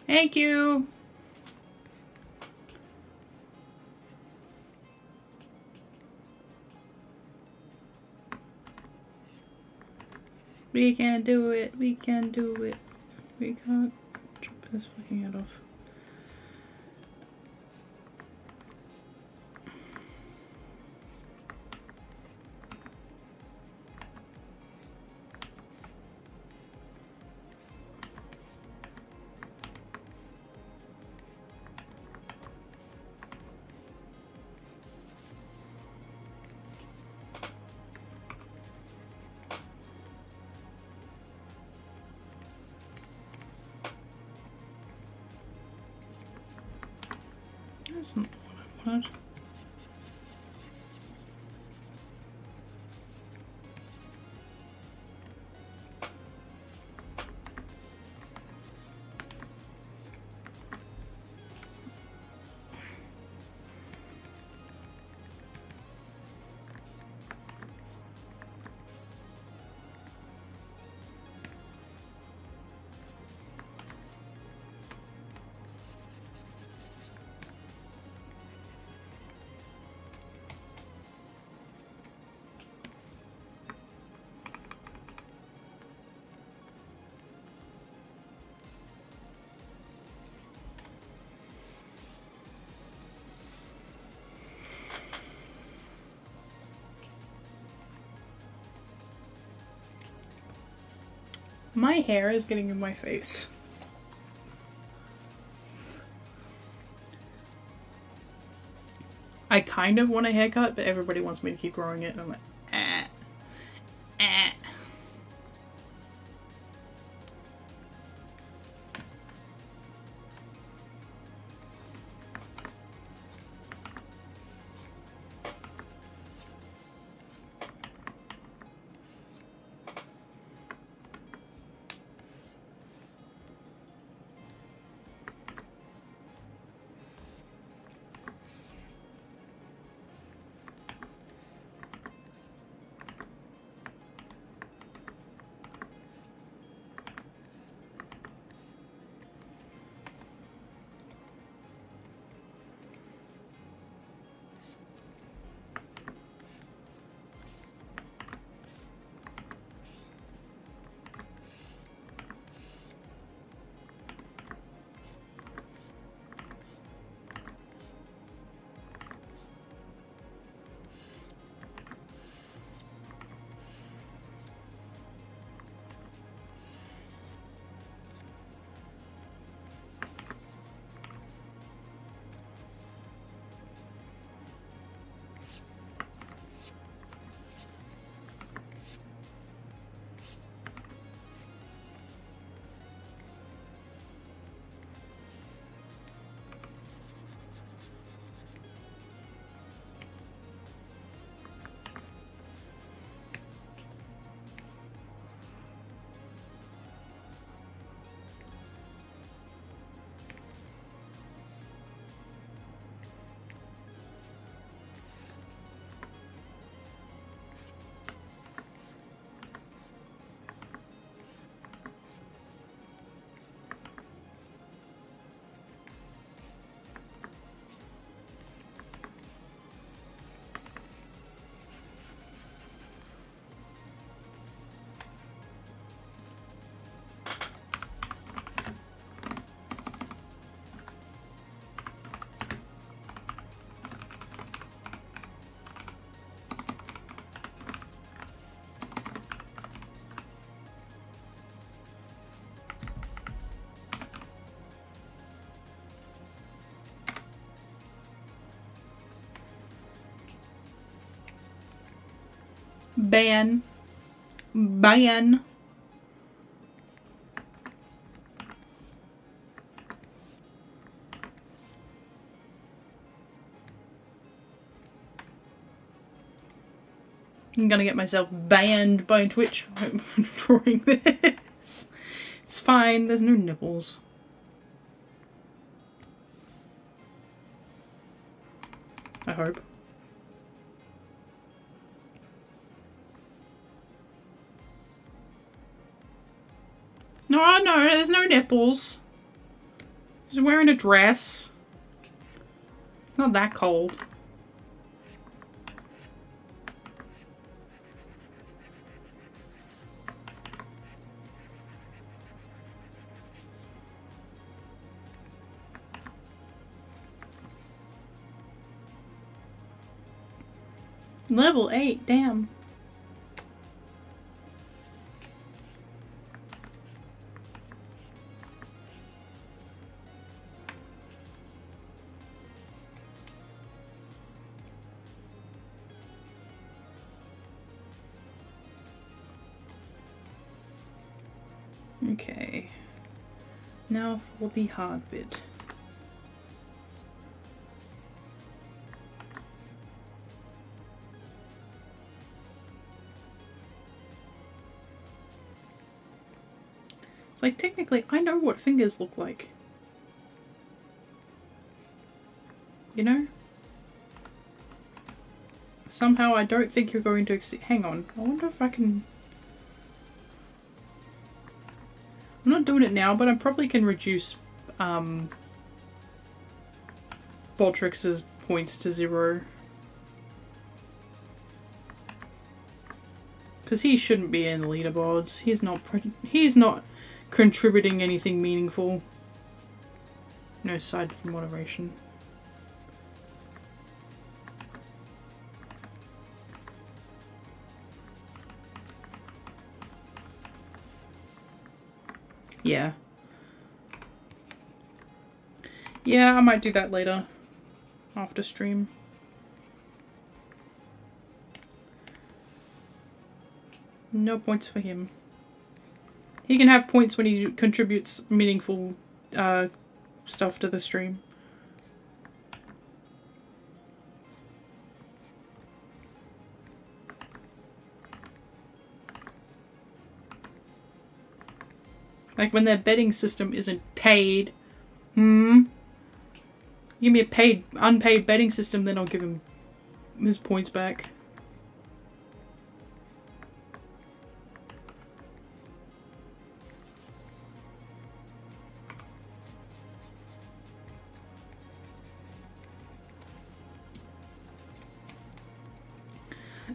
Thank you! We can do it, we can do it. We can't chop this fucking head off. That's not what I wanted. My hair is getting in my face. I kind of want a haircut, but everybody wants me to keep growing it, and I'm like, eh. Ban. Ban. I'm gonna get myself banned by Twitch for drawing this. It's fine, there's no nipples. I hope. No, there's no nipples. She's wearing a dress. Not that cold. Level 8, damn. Okay. Now for the hard bit. It's like, technically, I know what fingers look like. You know? Somehow I don't think you're going to exceed. Hang on. I wonder if I can. I'm not doing it now, but I probably can reduce Baltrix's points to 0. Because he shouldn't be in the leaderboards. He's not contributing anything meaningful. No, aside from moderation. Yeah. Yeah, I might do that later. After stream. No points for him. He can have points when he contributes meaningful stuff to the stream. Like when their betting system isn't paid. Give me a unpaid betting system, then I'll give him his points back.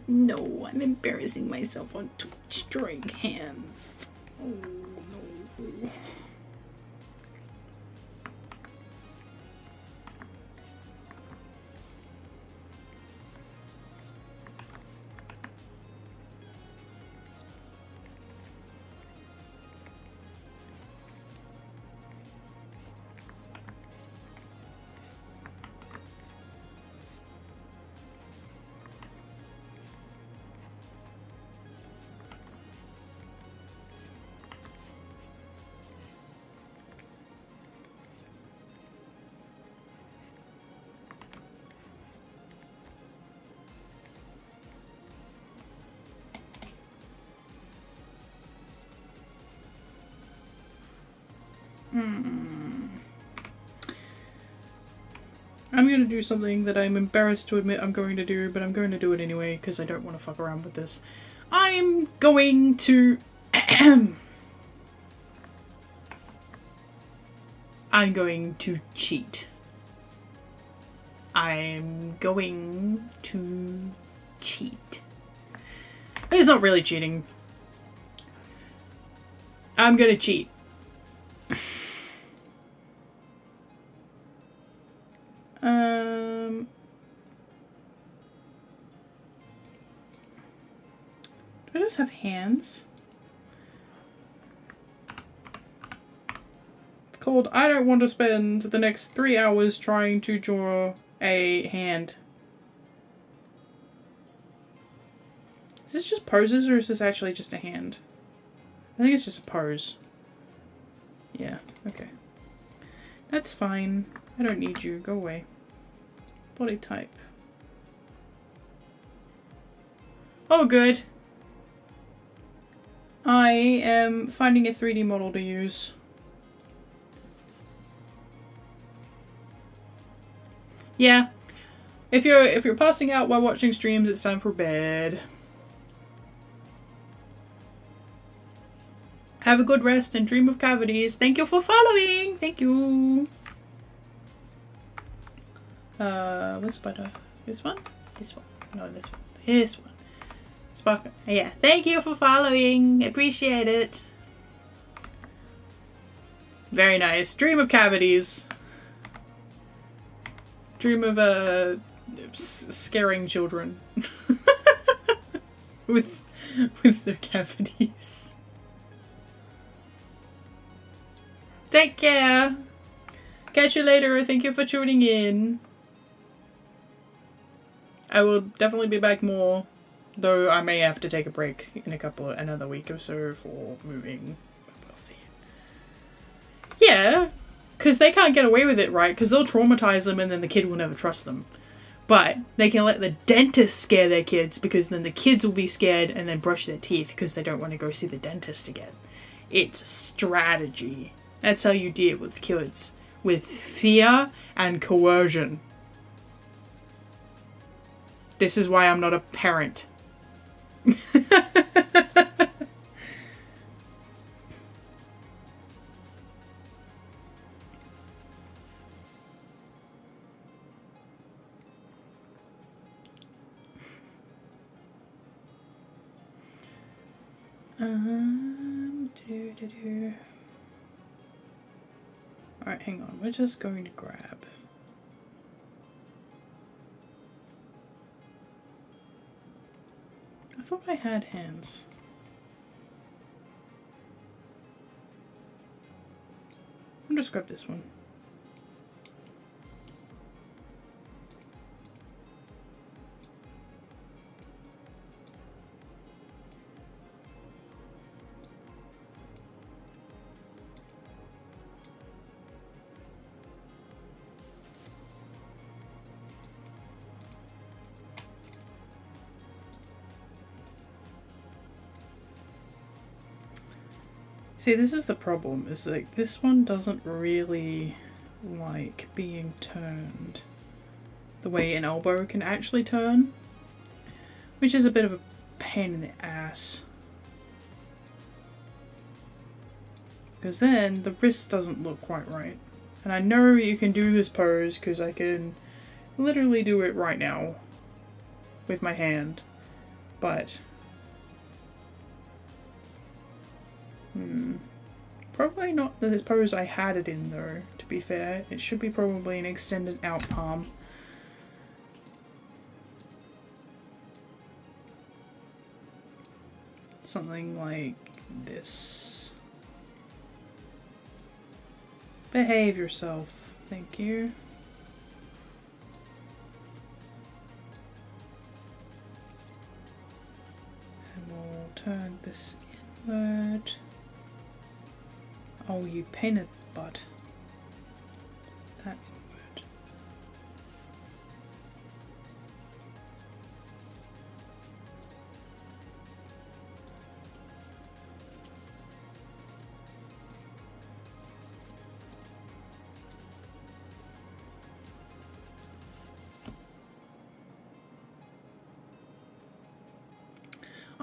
No, I'm embarrassing myself on Twitch drawing hands. Oh no. I'm going to do something that I'm embarrassed to admit I'm going to do, but I'm going to do it anyway because I don't want to fuck around with this. I'm going to... I'm going to cheat. I'm going to cheat. It's not really cheating. I'm going to cheat. Do I just have hands? It's called I don't want to spend the next 3 hours trying to draw a hand. Is this just poses or is this actually just a hand? I think it's just a pose. Yeah, okay. That's fine. I don't need you. Go away. Body type. Oh, good. I am finding a 3D model to use. Yeah. If you're passing out while watching streams, it's time for bed. Have a good rest and dream of cavities. Thank you for following. Thank you. What's better? This one? This one? No, this one. This one. Spark. Yeah. Thank you for following. Appreciate it. Very nice. Dream of cavities. Dream of scaring children with their cavities. Take care. Catch you later. Thank you for tuning in. I will definitely be back more, though I may have to take a break in another week or so for moving. We'll see. Yeah, because they can't get away with it, right? Because they'll traumatize them and then the kid will never trust them. But they can let the dentist scare their kids because then the kids will be scared and then brush their teeth because they don't want to go see the dentist again. It's strategy. That's how you deal with kids. With fear and coercion. This is why I'm not a parent. Alright, hang on. We're just going to grab. I thought I had hands. I'll just grab this one. See, this is the problem, is like this one doesn't really like being turned the way an elbow can actually turn, which is a bit of a pain in the ass. Because then the wrist doesn't look quite right. And I know you can do this pose because I can literally do it right now with my hand, but probably not the pose I had it in though, to be fair. It should be probably an extended out palm. Something like this. Behave yourself, thank you. And we'll turn this inward. Oh, you painted butt. That inward.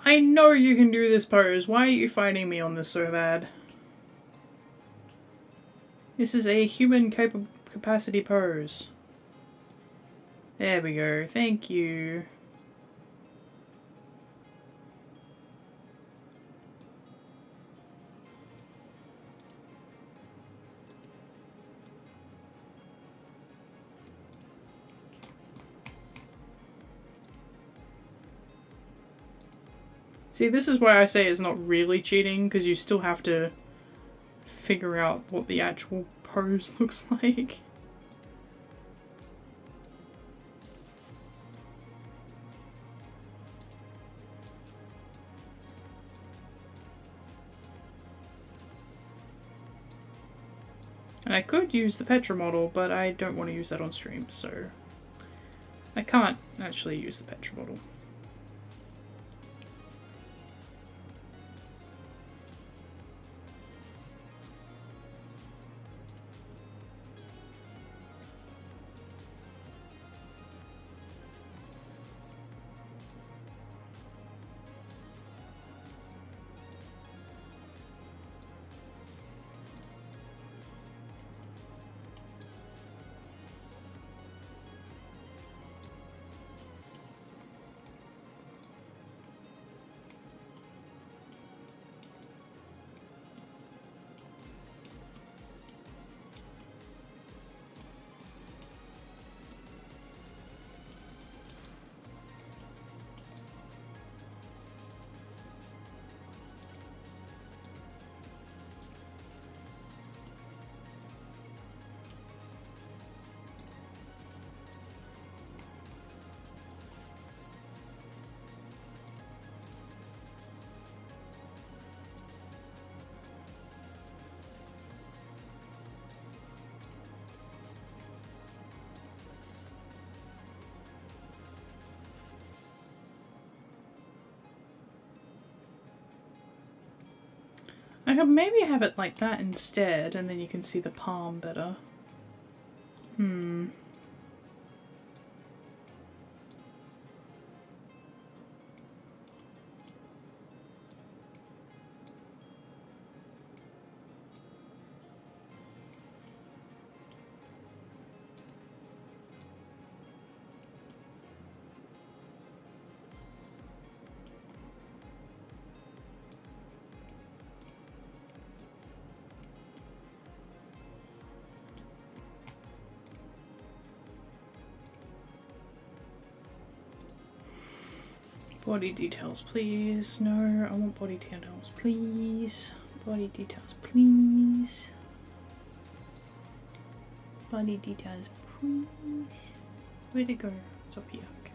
I know you can do this pose. Why are you fighting me on this so bad? This is a human capacity pose. There we go. Thank you. See, this is why I say it's not really cheating, because you still have to figure out what the actual pose looks like. I could use the Petra model, but I don't want to use that on stream, so I can't actually use the Petra model. I could maybe have it like that instead, and then you can see the palm better. Body details, please. No, I want body details, please. Body details, please. Body details, please. Where'd it go? It's up here, okay.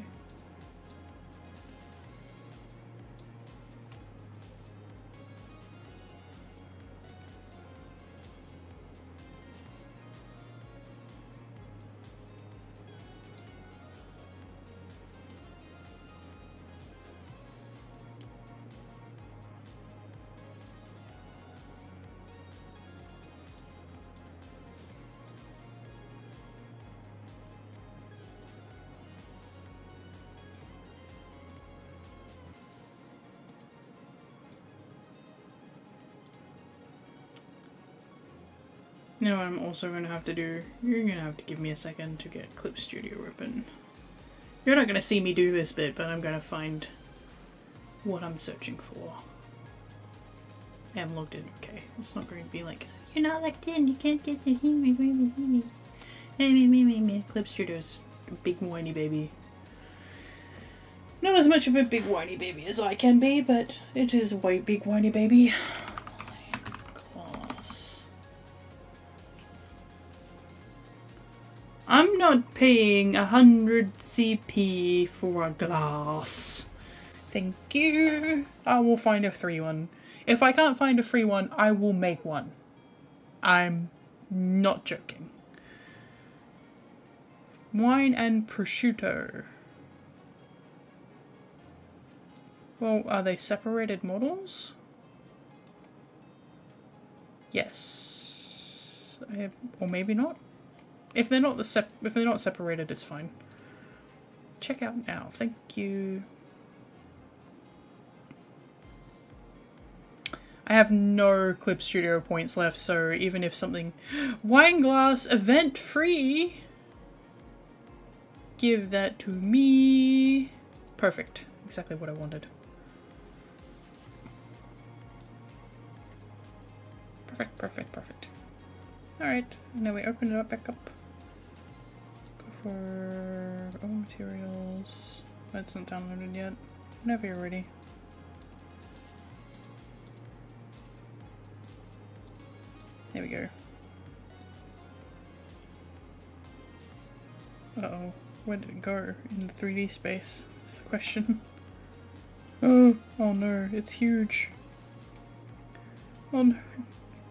You know what I'm also going to have to do? You're going to have to give me a second to get Clip Studio open. You're not going to see me do this bit, but I'm going to find what I'm searching for. Yeah, I'm logged in. Okay, it's not going to be like, you're not logged in, you can't get the Clip Studio's a big whiny baby. Not as much of a big whiny baby as I can be, but it is a big whiny baby. I'm not paying 100 CP for a glass. Thank you. I will find a free one. If I can't find a free one, I will make one. I'm not joking. Wine and prosciutto. Well, are they separated models? Yes. Or maybe not. If they're not separated, it's fine. Check out now. Thank you. I have no Clip Studio points left, so even if something... Wine glass event free! Give that to me. Perfect. Exactly what I wanted. Perfect, perfect, perfect. Alright, now we open it up back up. Go for materials. That's not downloaded yet. Whenever you're ready. There we go. Uh-oh. Where did it go in the 3D space? That's the question. Oh no, it's huge. Oh no.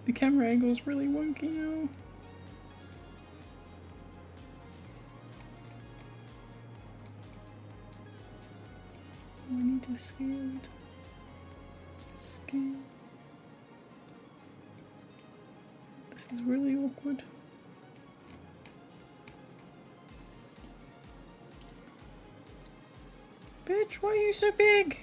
The camera angle is really wonky now. Faintly scaled. Scale. This is really awkward. Bitch, why are you so big?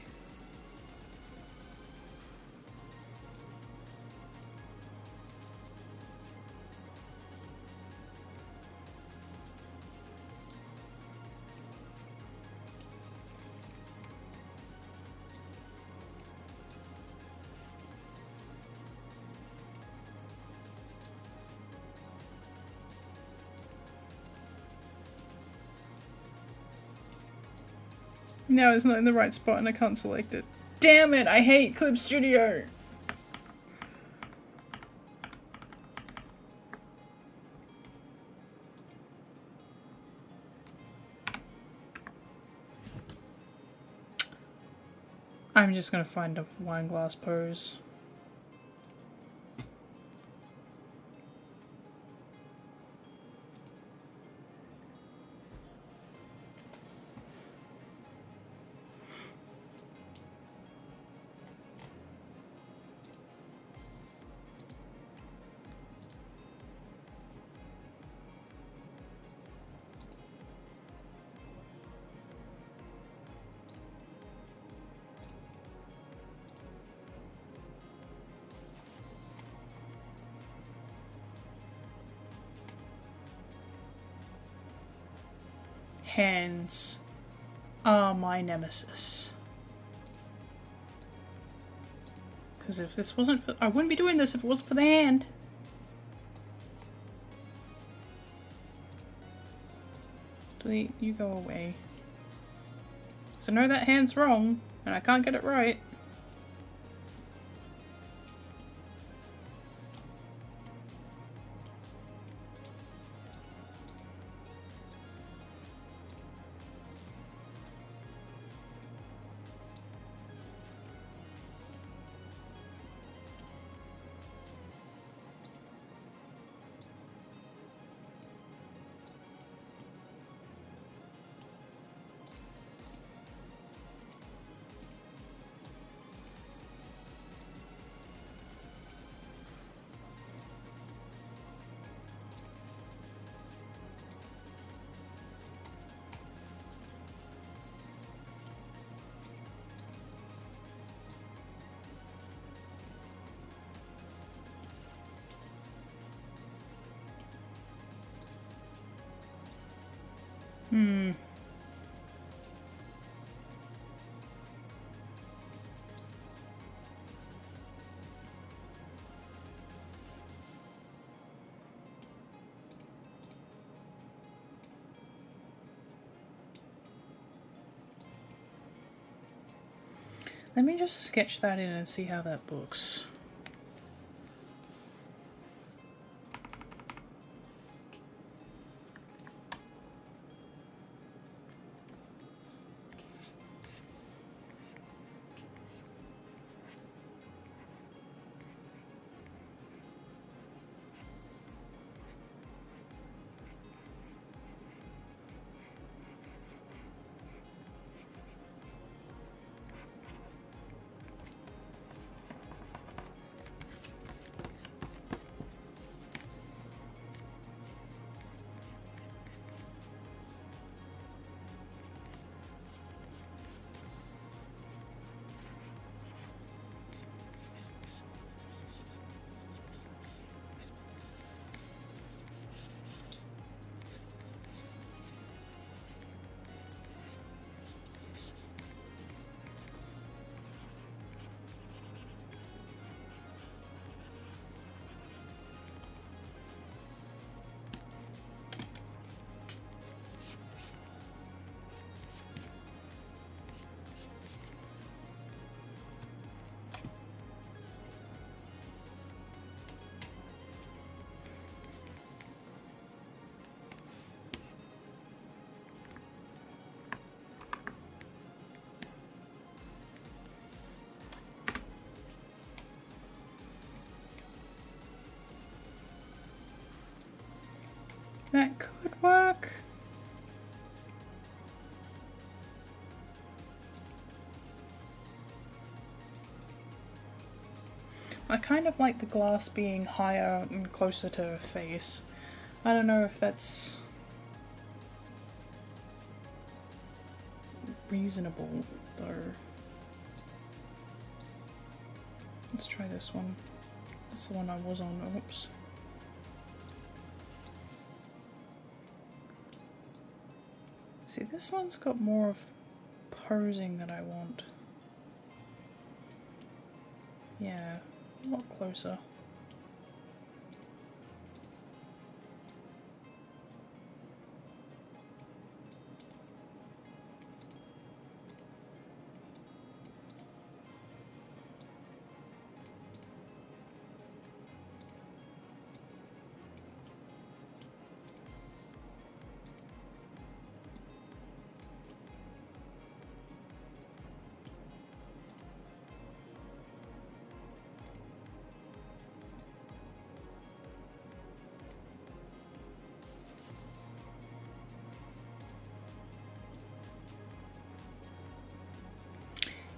No, it's not in the right spot and I can't select it. Damn it, I hate Clip Studio! I'm just gonna find a wine glass pose. Hands are my nemesis. Because if this wasn't for- I wouldn't be doing this if it wasn't for the hand. Delete, you go away. So I know that hand's wrong, and I can't get it right. Let me just sketch that in and see how that looks. That could work. I kind of like the glass being higher and closer to her face. I don't know if that's reasonable, though. Let's try this one. That's the one I was on. Oops. See, this one's got more of posing that I want. Yeah, a lot closer.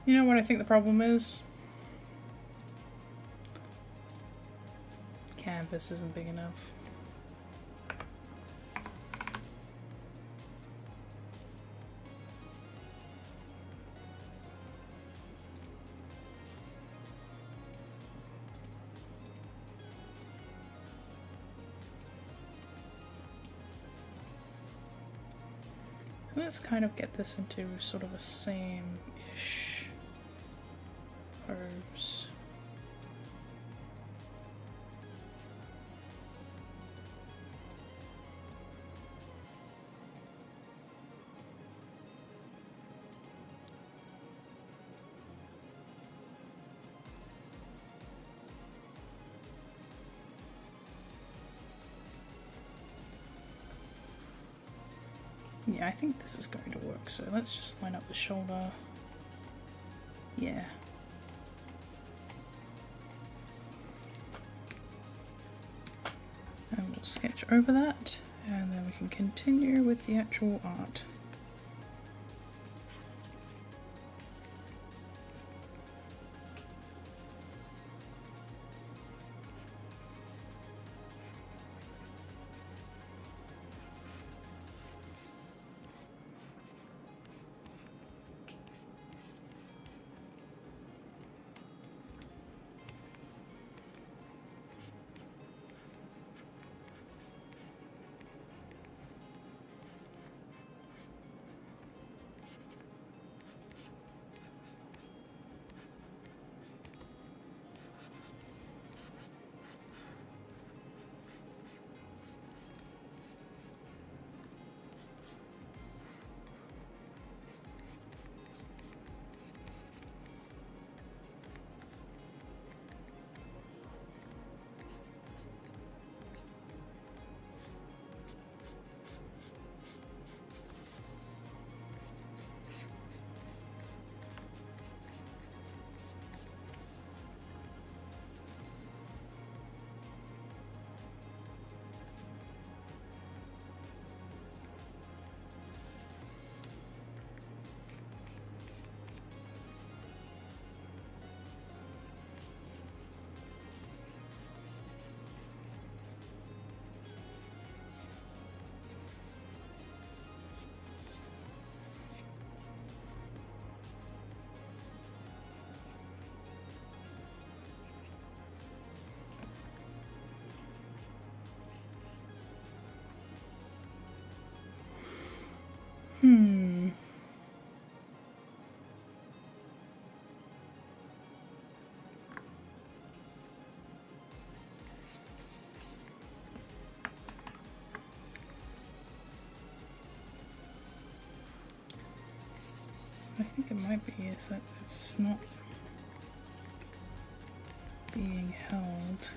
You know what I think the problem is? Canvas isn't big enough. So let's kind of get this into sort of a same-ish pose. Yeah, I think this is going to work, so let's just line up the shoulder. Yeah. And we'll sketch over that, and then we can continue with the actual art. I think it might be is that it's not being held.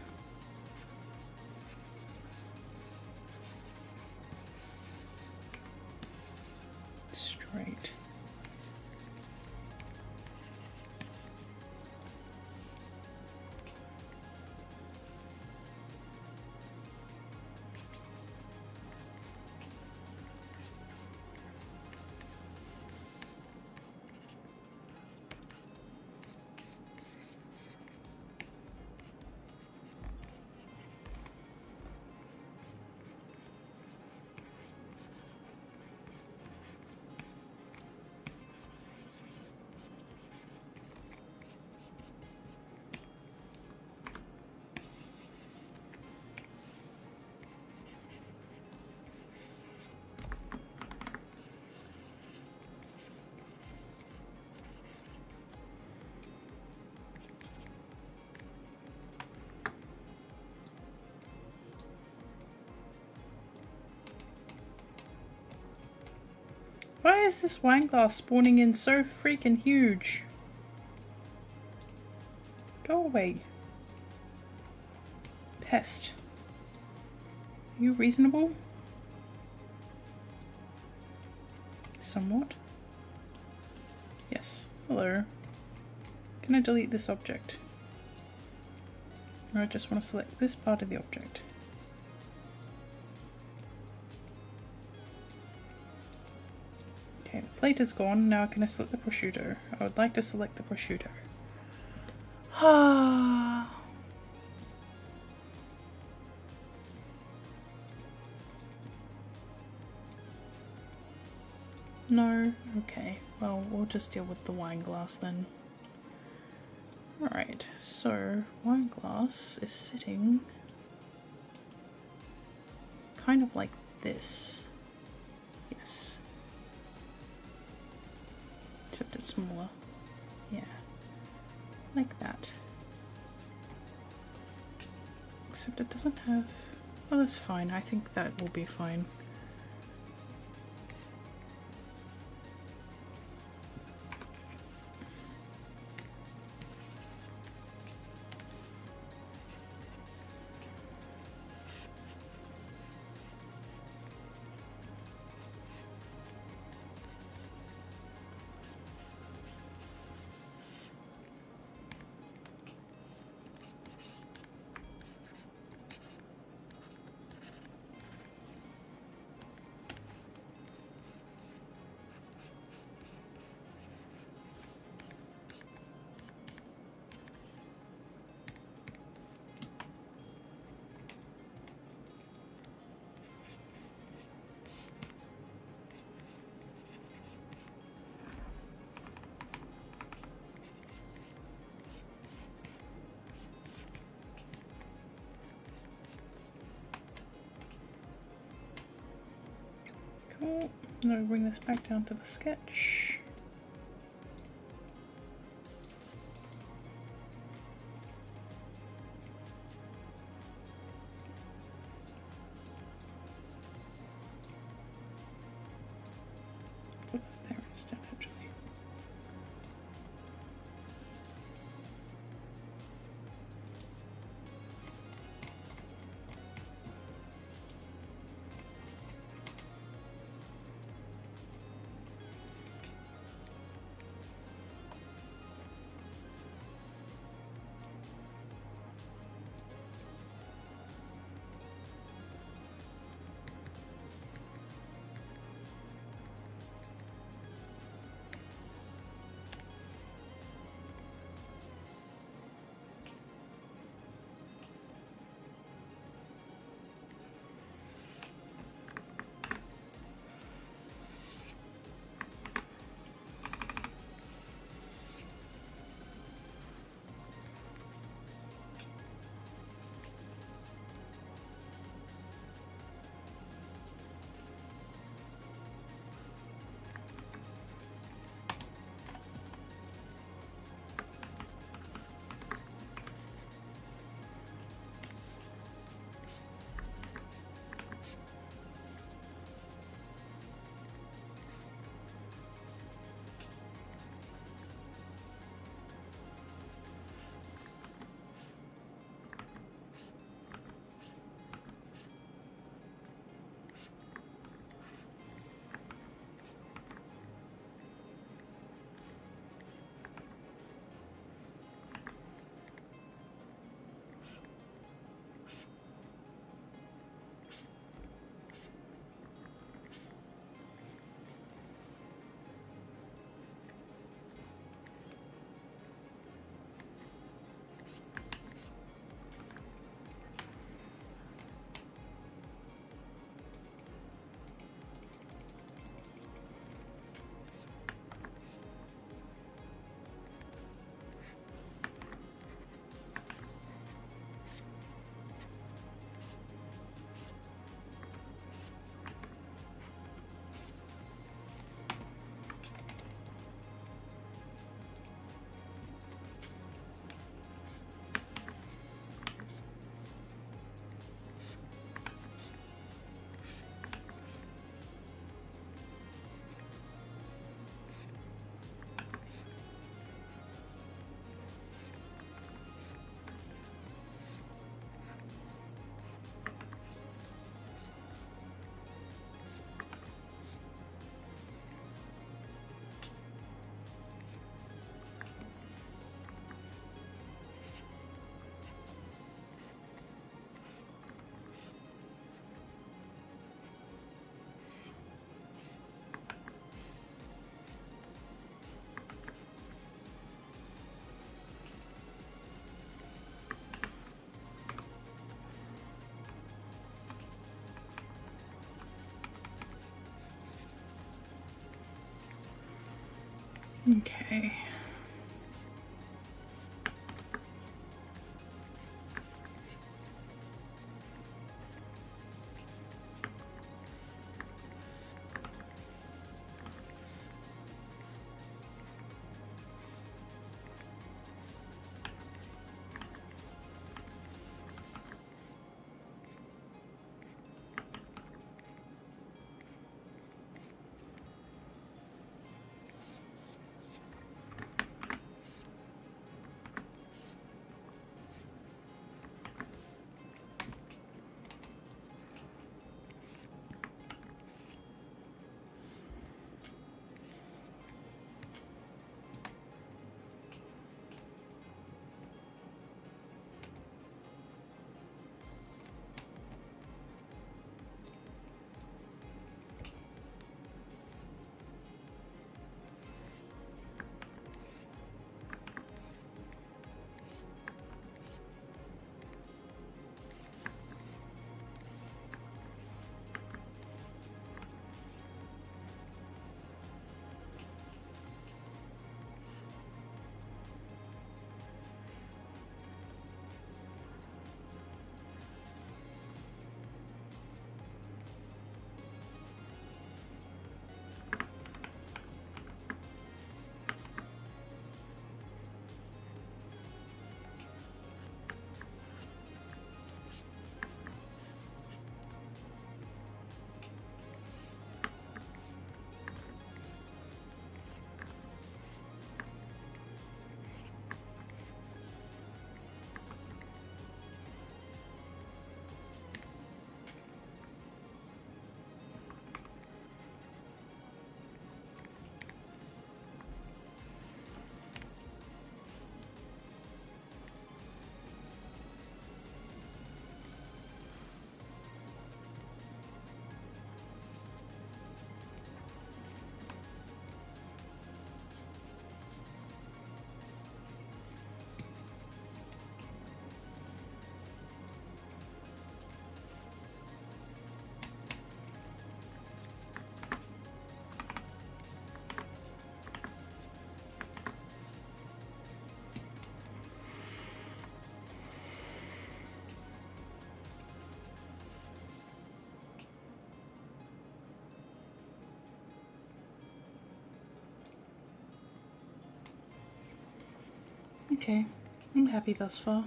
Straight. Why is this wine glass spawning in so freaking huge? Go away. Pest. Are you reasonable? Somewhat. Yes. Hello. Can I delete this object? Or I just want to select this part of the object. Okay, the plate is gone. Now can I select the prosciutto? I would like to select the prosciutto. Ah. No? Okay. Well, we'll just deal with the wine glass then. Alright, so wine glass is sitting kind of like this. Yes. Except it's smaller. Yeah. Like that. Except it doesn't have... Well, that's fine. I think that will be fine. Cool. Now we bring this back down to the sketch. There instead, actually. Okay. Okay, I'm happy thus far.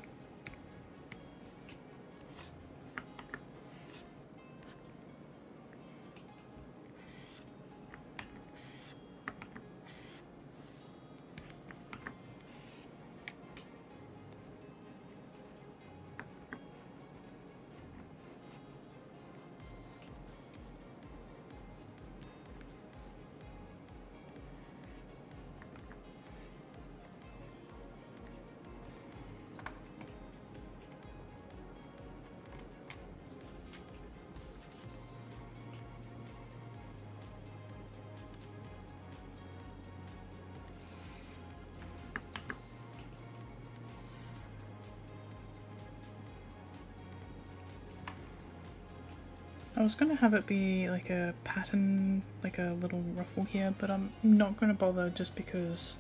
I was going to have it be like a pattern, like a little ruffle here, but I'm not going to bother just because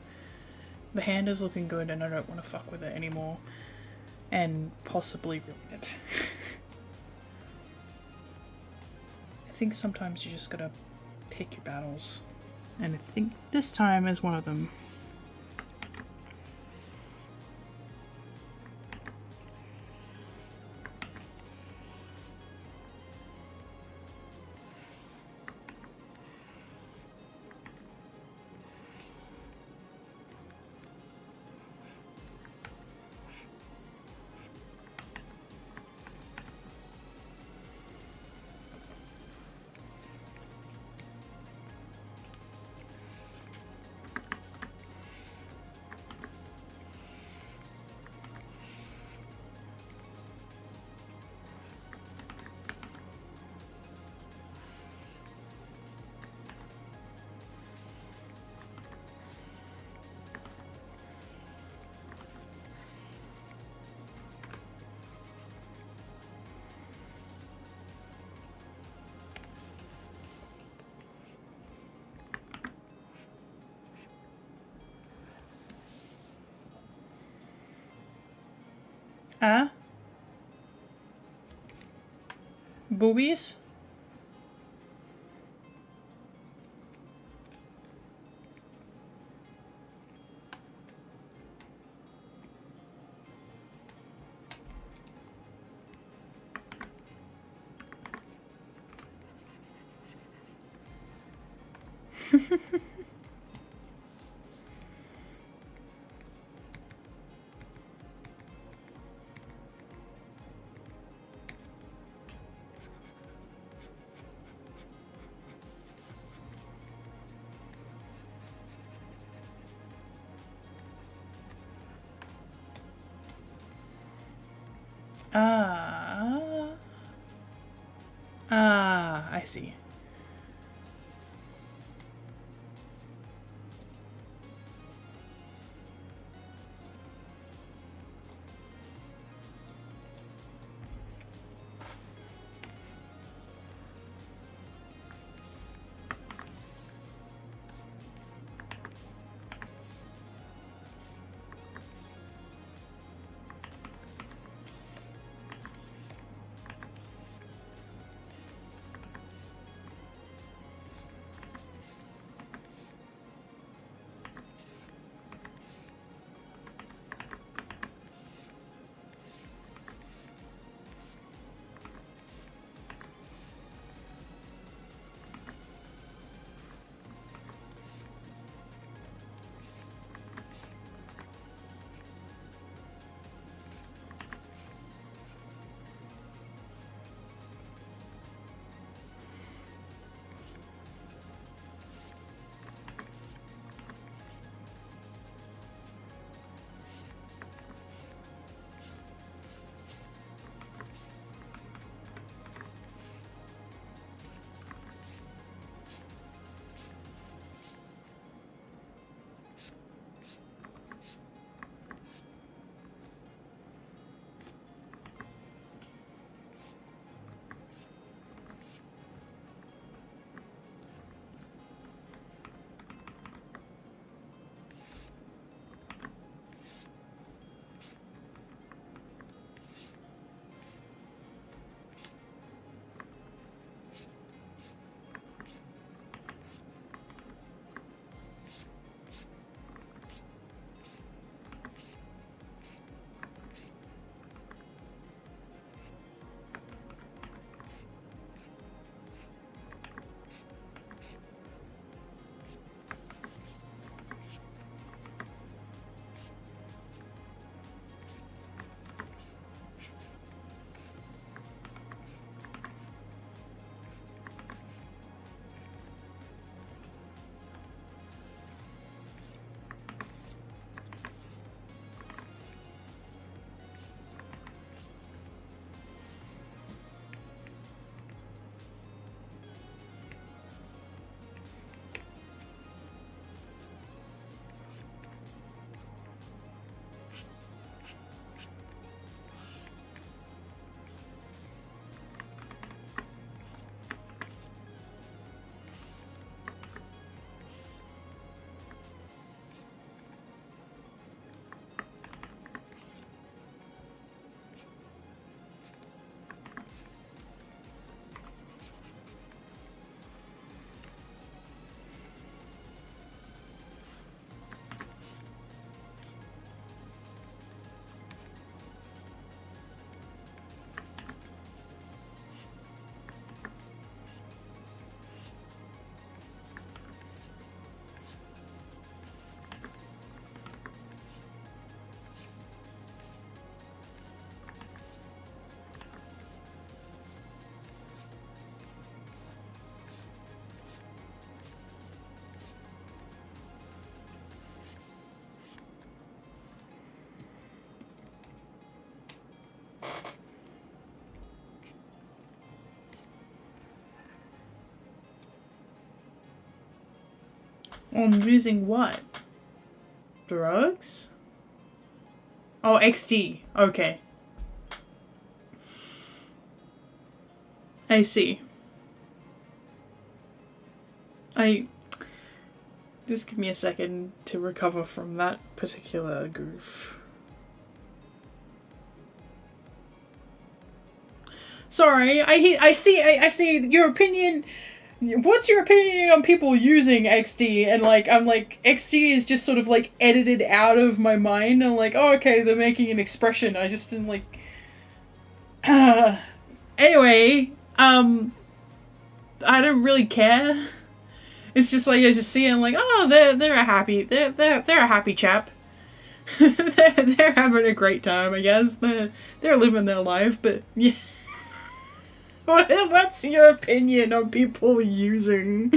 the hand is looking good and I don't want to fuck with it anymore and possibly ruin it. I think sometimes you just gotta pick your battles, and I think this time is one of them. Ah? Boobies? Ah. Ah, I see. I'm using what? Drugs? Oh, XD. Okay. I see. Just give me a second to recover from that particular goof. Sorry, I see your opinion. What's your opinion on people using XD? And like, I'm like, XD is just sort of like edited out of my mind. And like, oh, okay, they're making an expression. I just didn't like. Anyway, I don't really care. It's just like I just see them like, oh, they're a happy they're a happy chap. they're having a great time, I guess. They're living their life, but yeah. What's your opinion on people using?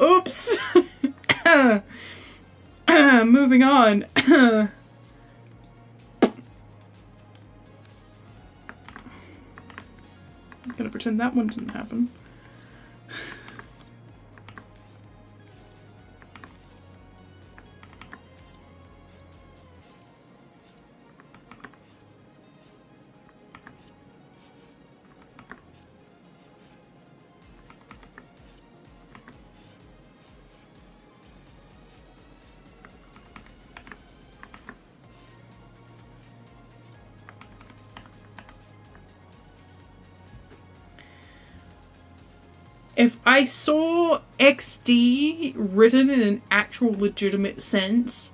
Oops. Moving on. I'm gonna pretend that one didn't happen. If I saw XD written in an actual legitimate sense,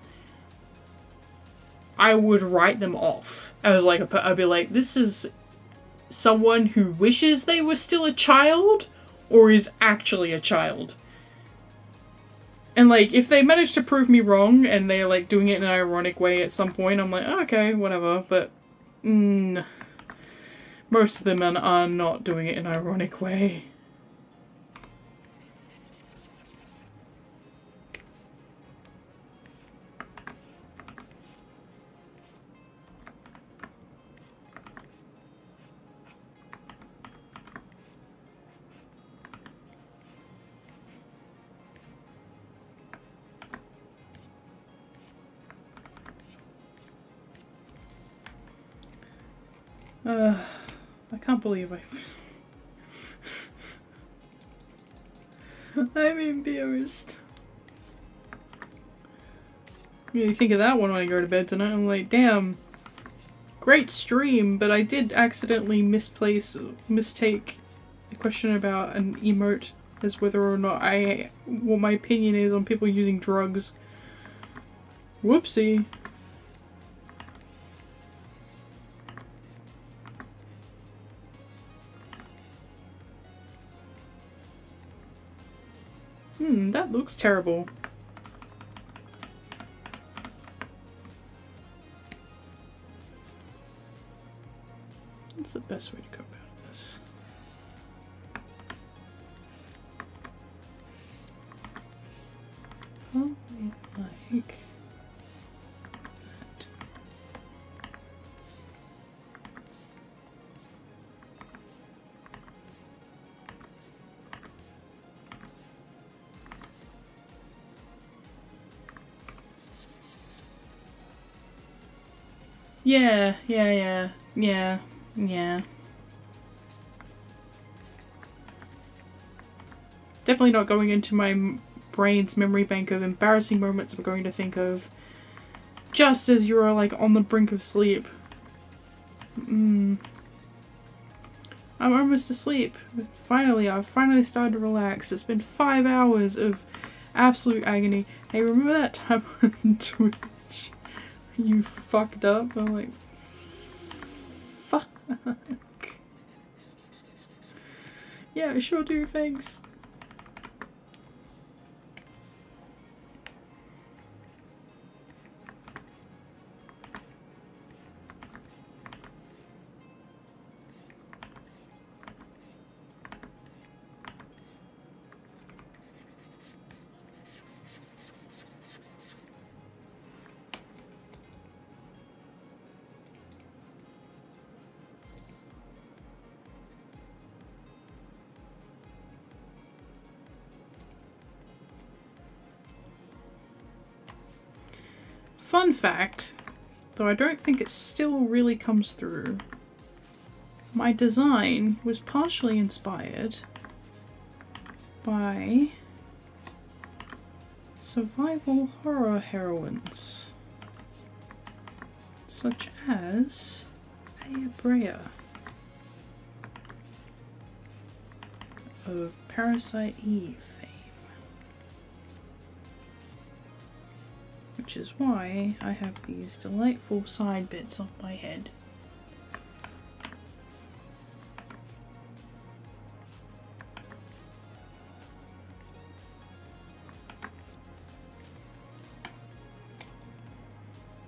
I would write them off. I'd be like, this is someone who wishes they were still a child, or is actually a child. And like, if they manage to prove me wrong, and they're like doing it in an ironic way at some point, I'm like, oh, okay, whatever, but most of them are not doing it in an ironic way. I can't believe I'm embarrassed. You think of that one when I go to bed tonight, I'm like, damn. Great stream, but I did accidentally mistake a question about an emote as whether or not what my opinion is on people using drugs. Whoopsie. That looks terrible. What's the best way to go about this? Oh, like that. Yeah. Definitely not going into my brain's memory bank of embarrassing moments I'm going to think of just as you're like on the brink of sleep. I'm almost asleep. I've finally started to relax. It's been 5 hours of absolute agony. Hey, remember that time on Twitch you fucked up? I'm like, fuck. Yeah, I sure do, thanks. Fun fact, though I don't think it still really comes through, my design was partially inspired by survival horror heroines, such as Aya Brea. of Parasite Eve fame. Which is why I have these delightful side bits on my head.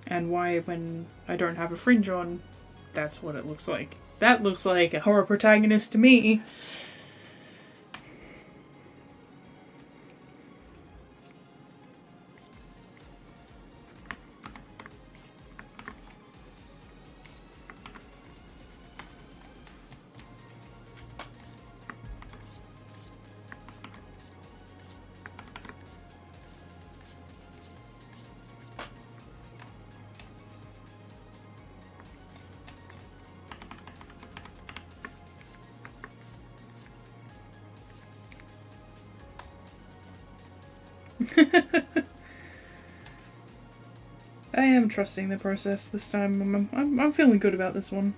And why, when I don't have a fringe on, that's what it looks like. That looks like a horror protagonist to me. I am trusting the process this time. I'm feeling good about this one.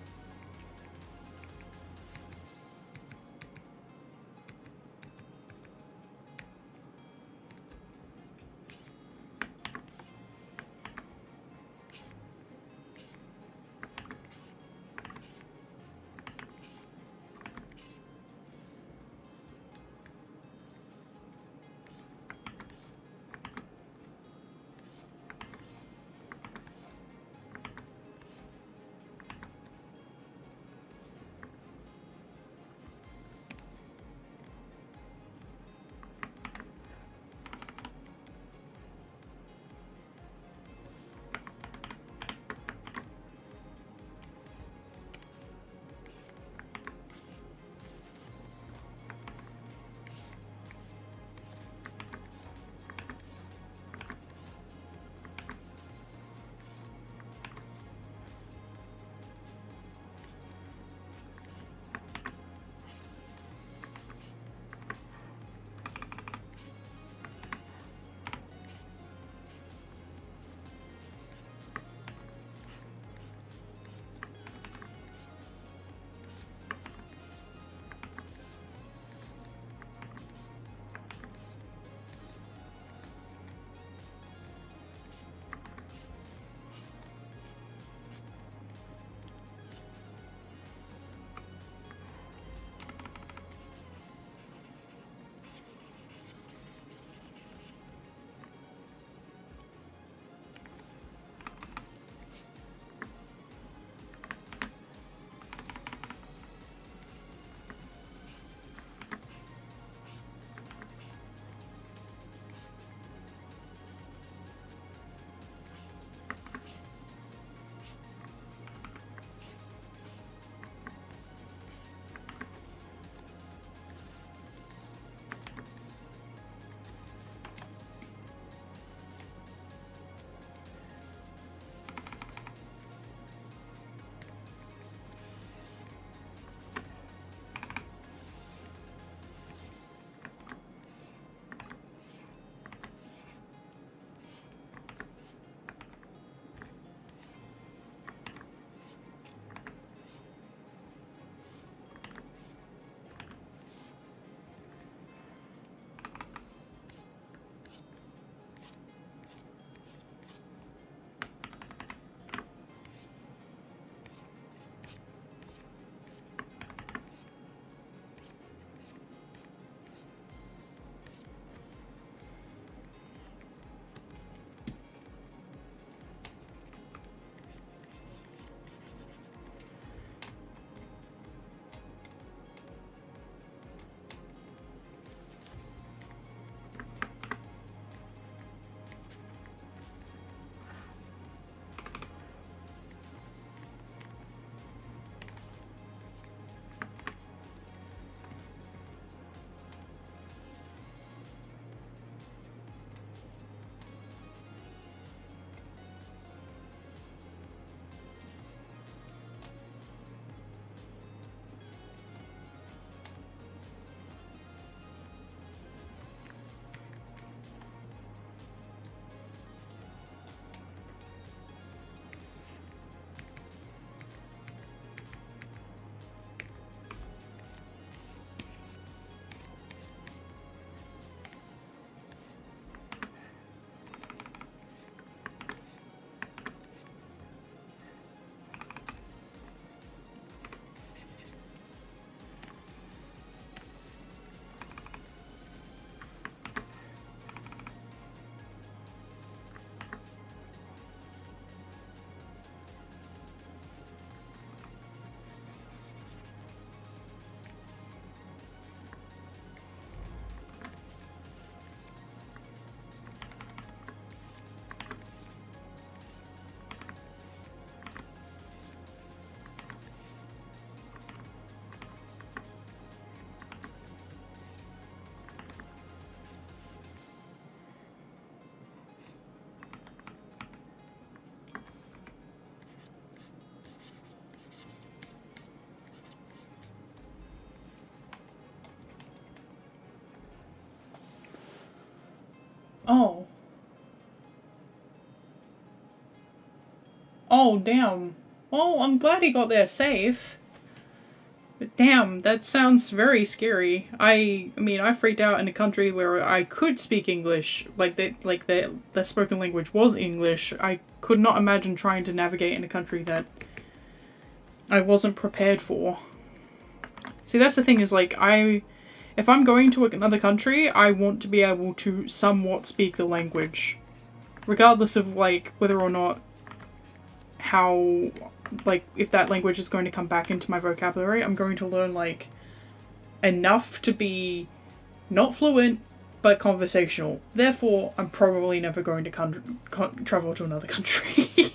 Oh. Oh, damn. Well, I'm glad he got there safe. But damn, that sounds very scary. I mean, I freaked out in a country where I could speak English, the spoken language was English. I could not imagine trying to navigate in a country that I wasn't prepared for. See, that's the thing is, like, if I'm going to another country, I want to be able to somewhat speak the language. Regardless of, like, whether or not how, like, if that language is going to come back into my vocabulary, I'm going to learn, like, enough to be not fluent, but conversational. Therefore, I'm probably never going to travel to another country.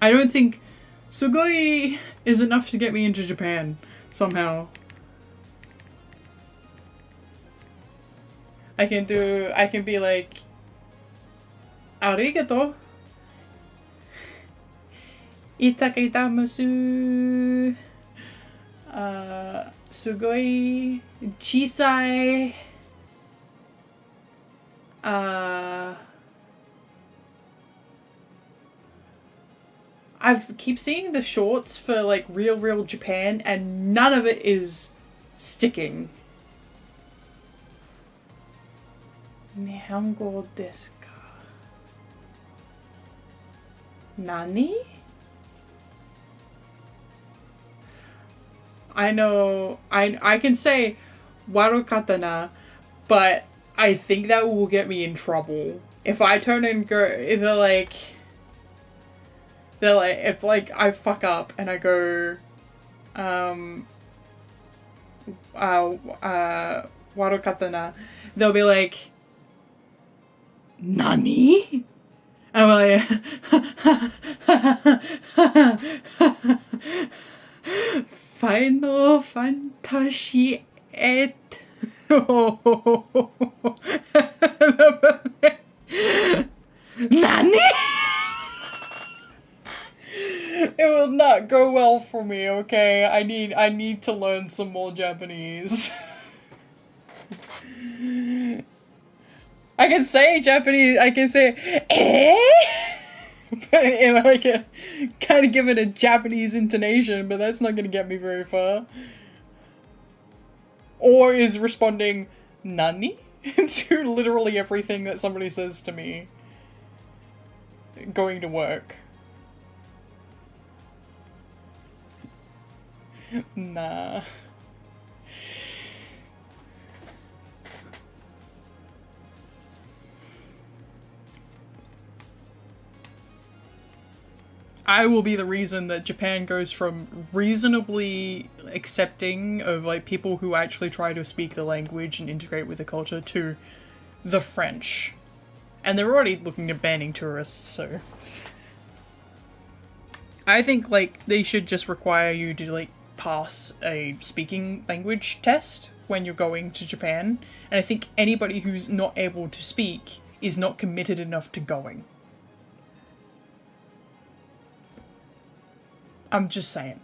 I don't think Sugoi is enough to get me into Japan, somehow. I can be like, arigato. Itakitamasu. Sugoi chisai. I keep seeing the shorts for, like, Real Japan, and none of it is sticking. Nihongo desu ka? Nani? I know, I can say warukatana, but I think that will get me in trouble. If I turn and go, if if, like, I fuck up and I go, warukatana, they'll be like, Nani? I'm like, Final Fantasy 8. Nani? It will not go well for me, okay? I need to learn some more Japanese. I can say Japanese, I can say, but in, like, a kind of give it a Japanese intonation, but that's not gonna get me very far. Or is responding nani to literally everything that somebody says to me going to work. Nah. I will be the reason that Japan goes from reasonably accepting of, like, people who actually try to speak the language and integrate with the culture to the French. And they're already looking at banning tourists, so. I think, like, they should just require you to, like, pass a speaking language test when you're going to Japan. And I think anybody who's not able to speak is not committed enough to going. I'm just saying.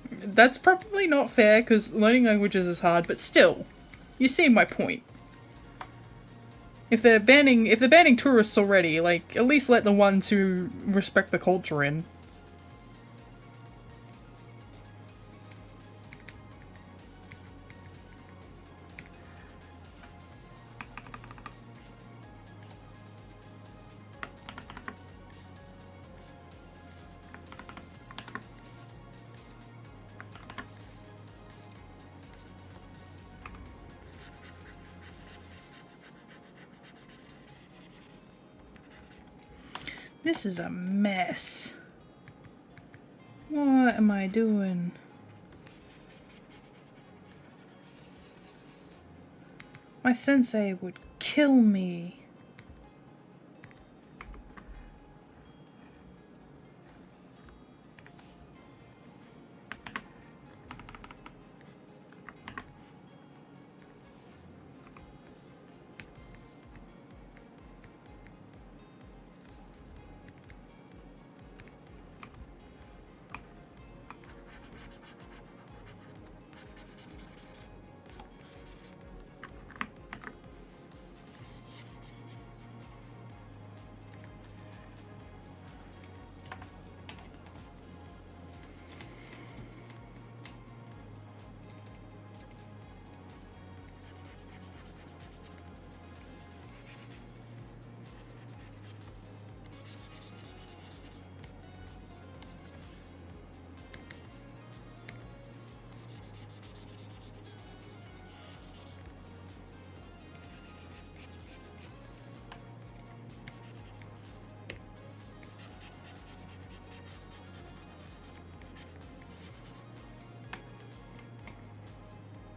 That's probably not fair, because learning languages is hard, but still, you see my point. If they're banning tourists already, like, at least let the ones who respect the culture in. This is a mess. What am I doing? My sensei would kill me.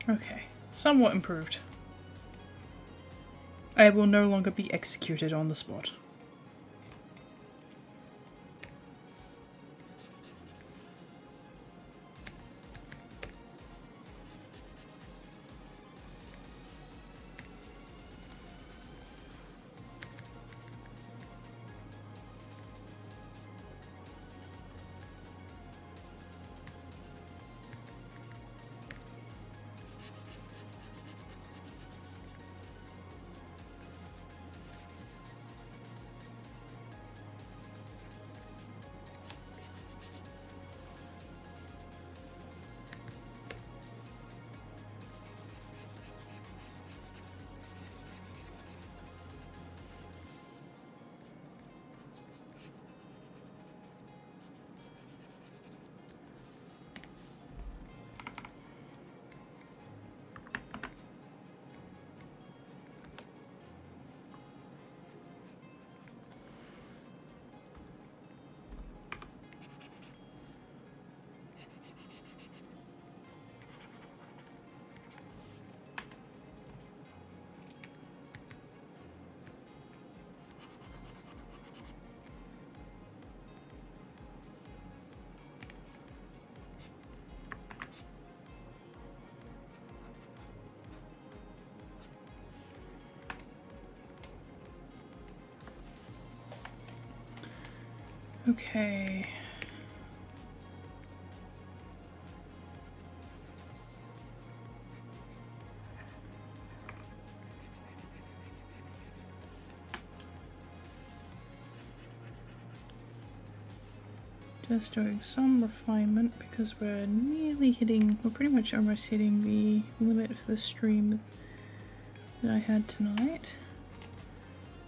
Okay, somewhat improved. I will no longer be executed on the spot. Okay. Just doing some refinement because we're pretty much almost hitting the limit for the stream that I had tonight.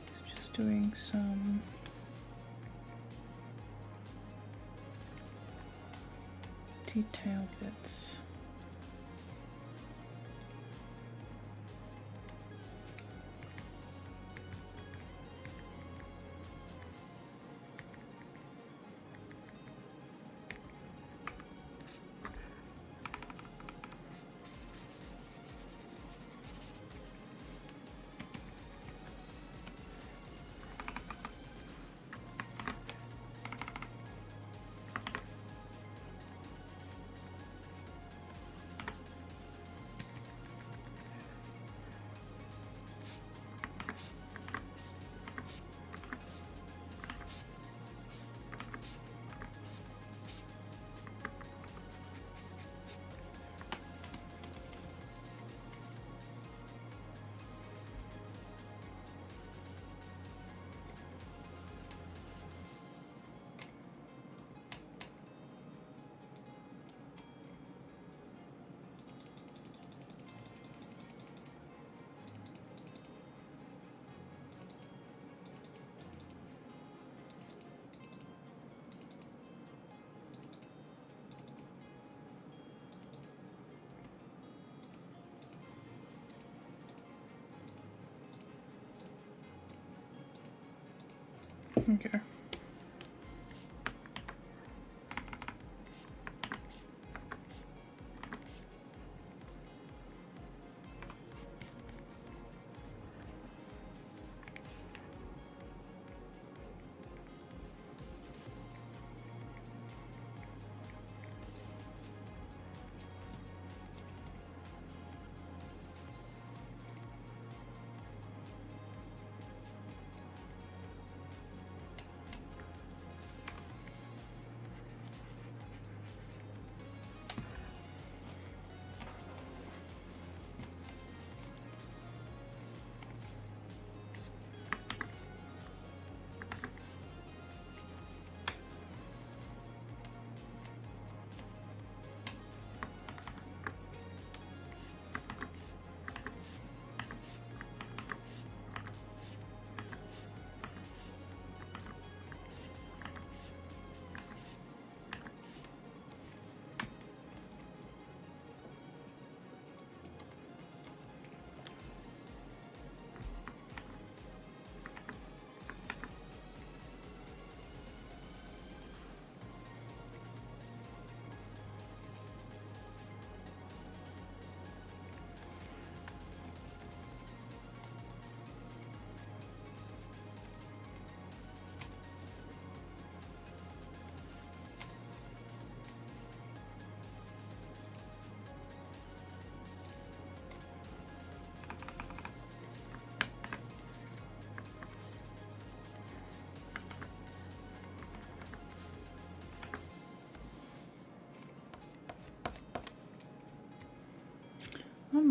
So just doing some detail bits. Okay.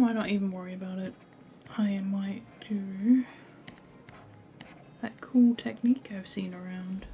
might not even worry about it. I might do that cool technique I've seen around.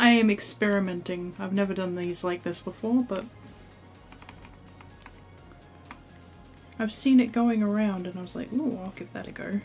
I am experimenting. I've never done these like this before, but I've seen it going around and I was like, ooh, I'll give that a go.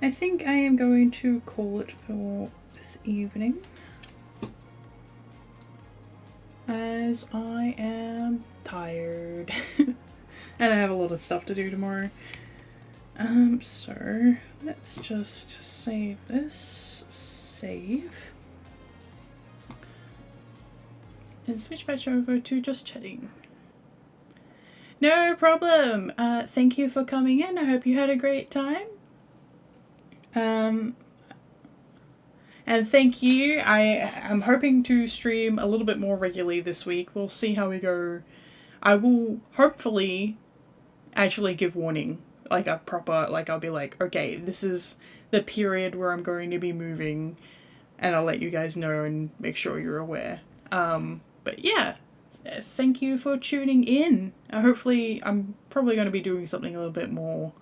I think I am going to call it for this evening, as I am tired and I have a lot of stuff to do tomorrow. So let's just save this, save, and switch back over to just chatting. No problem. Thank you for coming in. I hope you had a great time. And thank you. I am hoping to stream a little bit more regularly this week. We'll see how we go. I will hopefully actually give warning. Like a proper, like I'll be like, okay, this is the period where I'm going to be moving, and I'll let you guys know and make sure you're aware. But yeah, thank you for tuning in. Hopefully, I'm probably going to be doing something a little bit more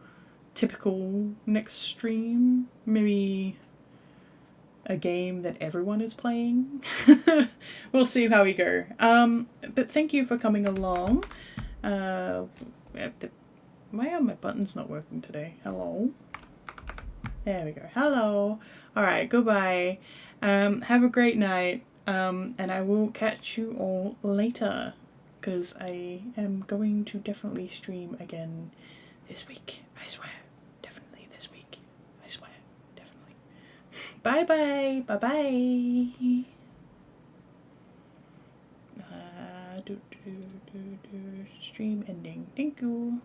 typical next stream. Maybe a game that everyone is playing. We'll see how we go. But thank you for coming along. Why are my buttons not working today? Hello? There we go. Hello. Alright, goodbye. Have a great night. And I will catch you all later, because I am going to definitely stream again this week. I swear. Definitely this week. I swear. Definitely. Bye bye. Bye bye. Stream ending. Thank you.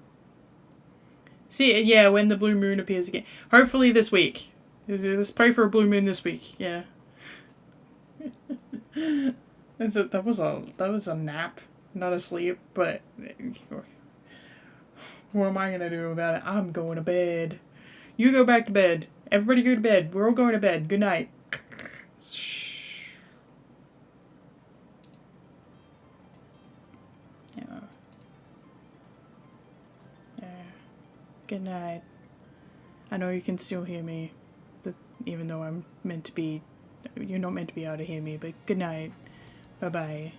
See, yeah, when the blue moon appears again. Hopefully this week. Let's pray for a blue moon this week. Yeah. That was a nap, not a sleep. But what am I gonna do about it? I'm going to bed. You go back to bed. Everybody go to bed. We're all going to bed. Good night. Good night. I know you can still hear me, even though I'm meant to be, you're not meant to be able to hear me, but good night. Bye-bye.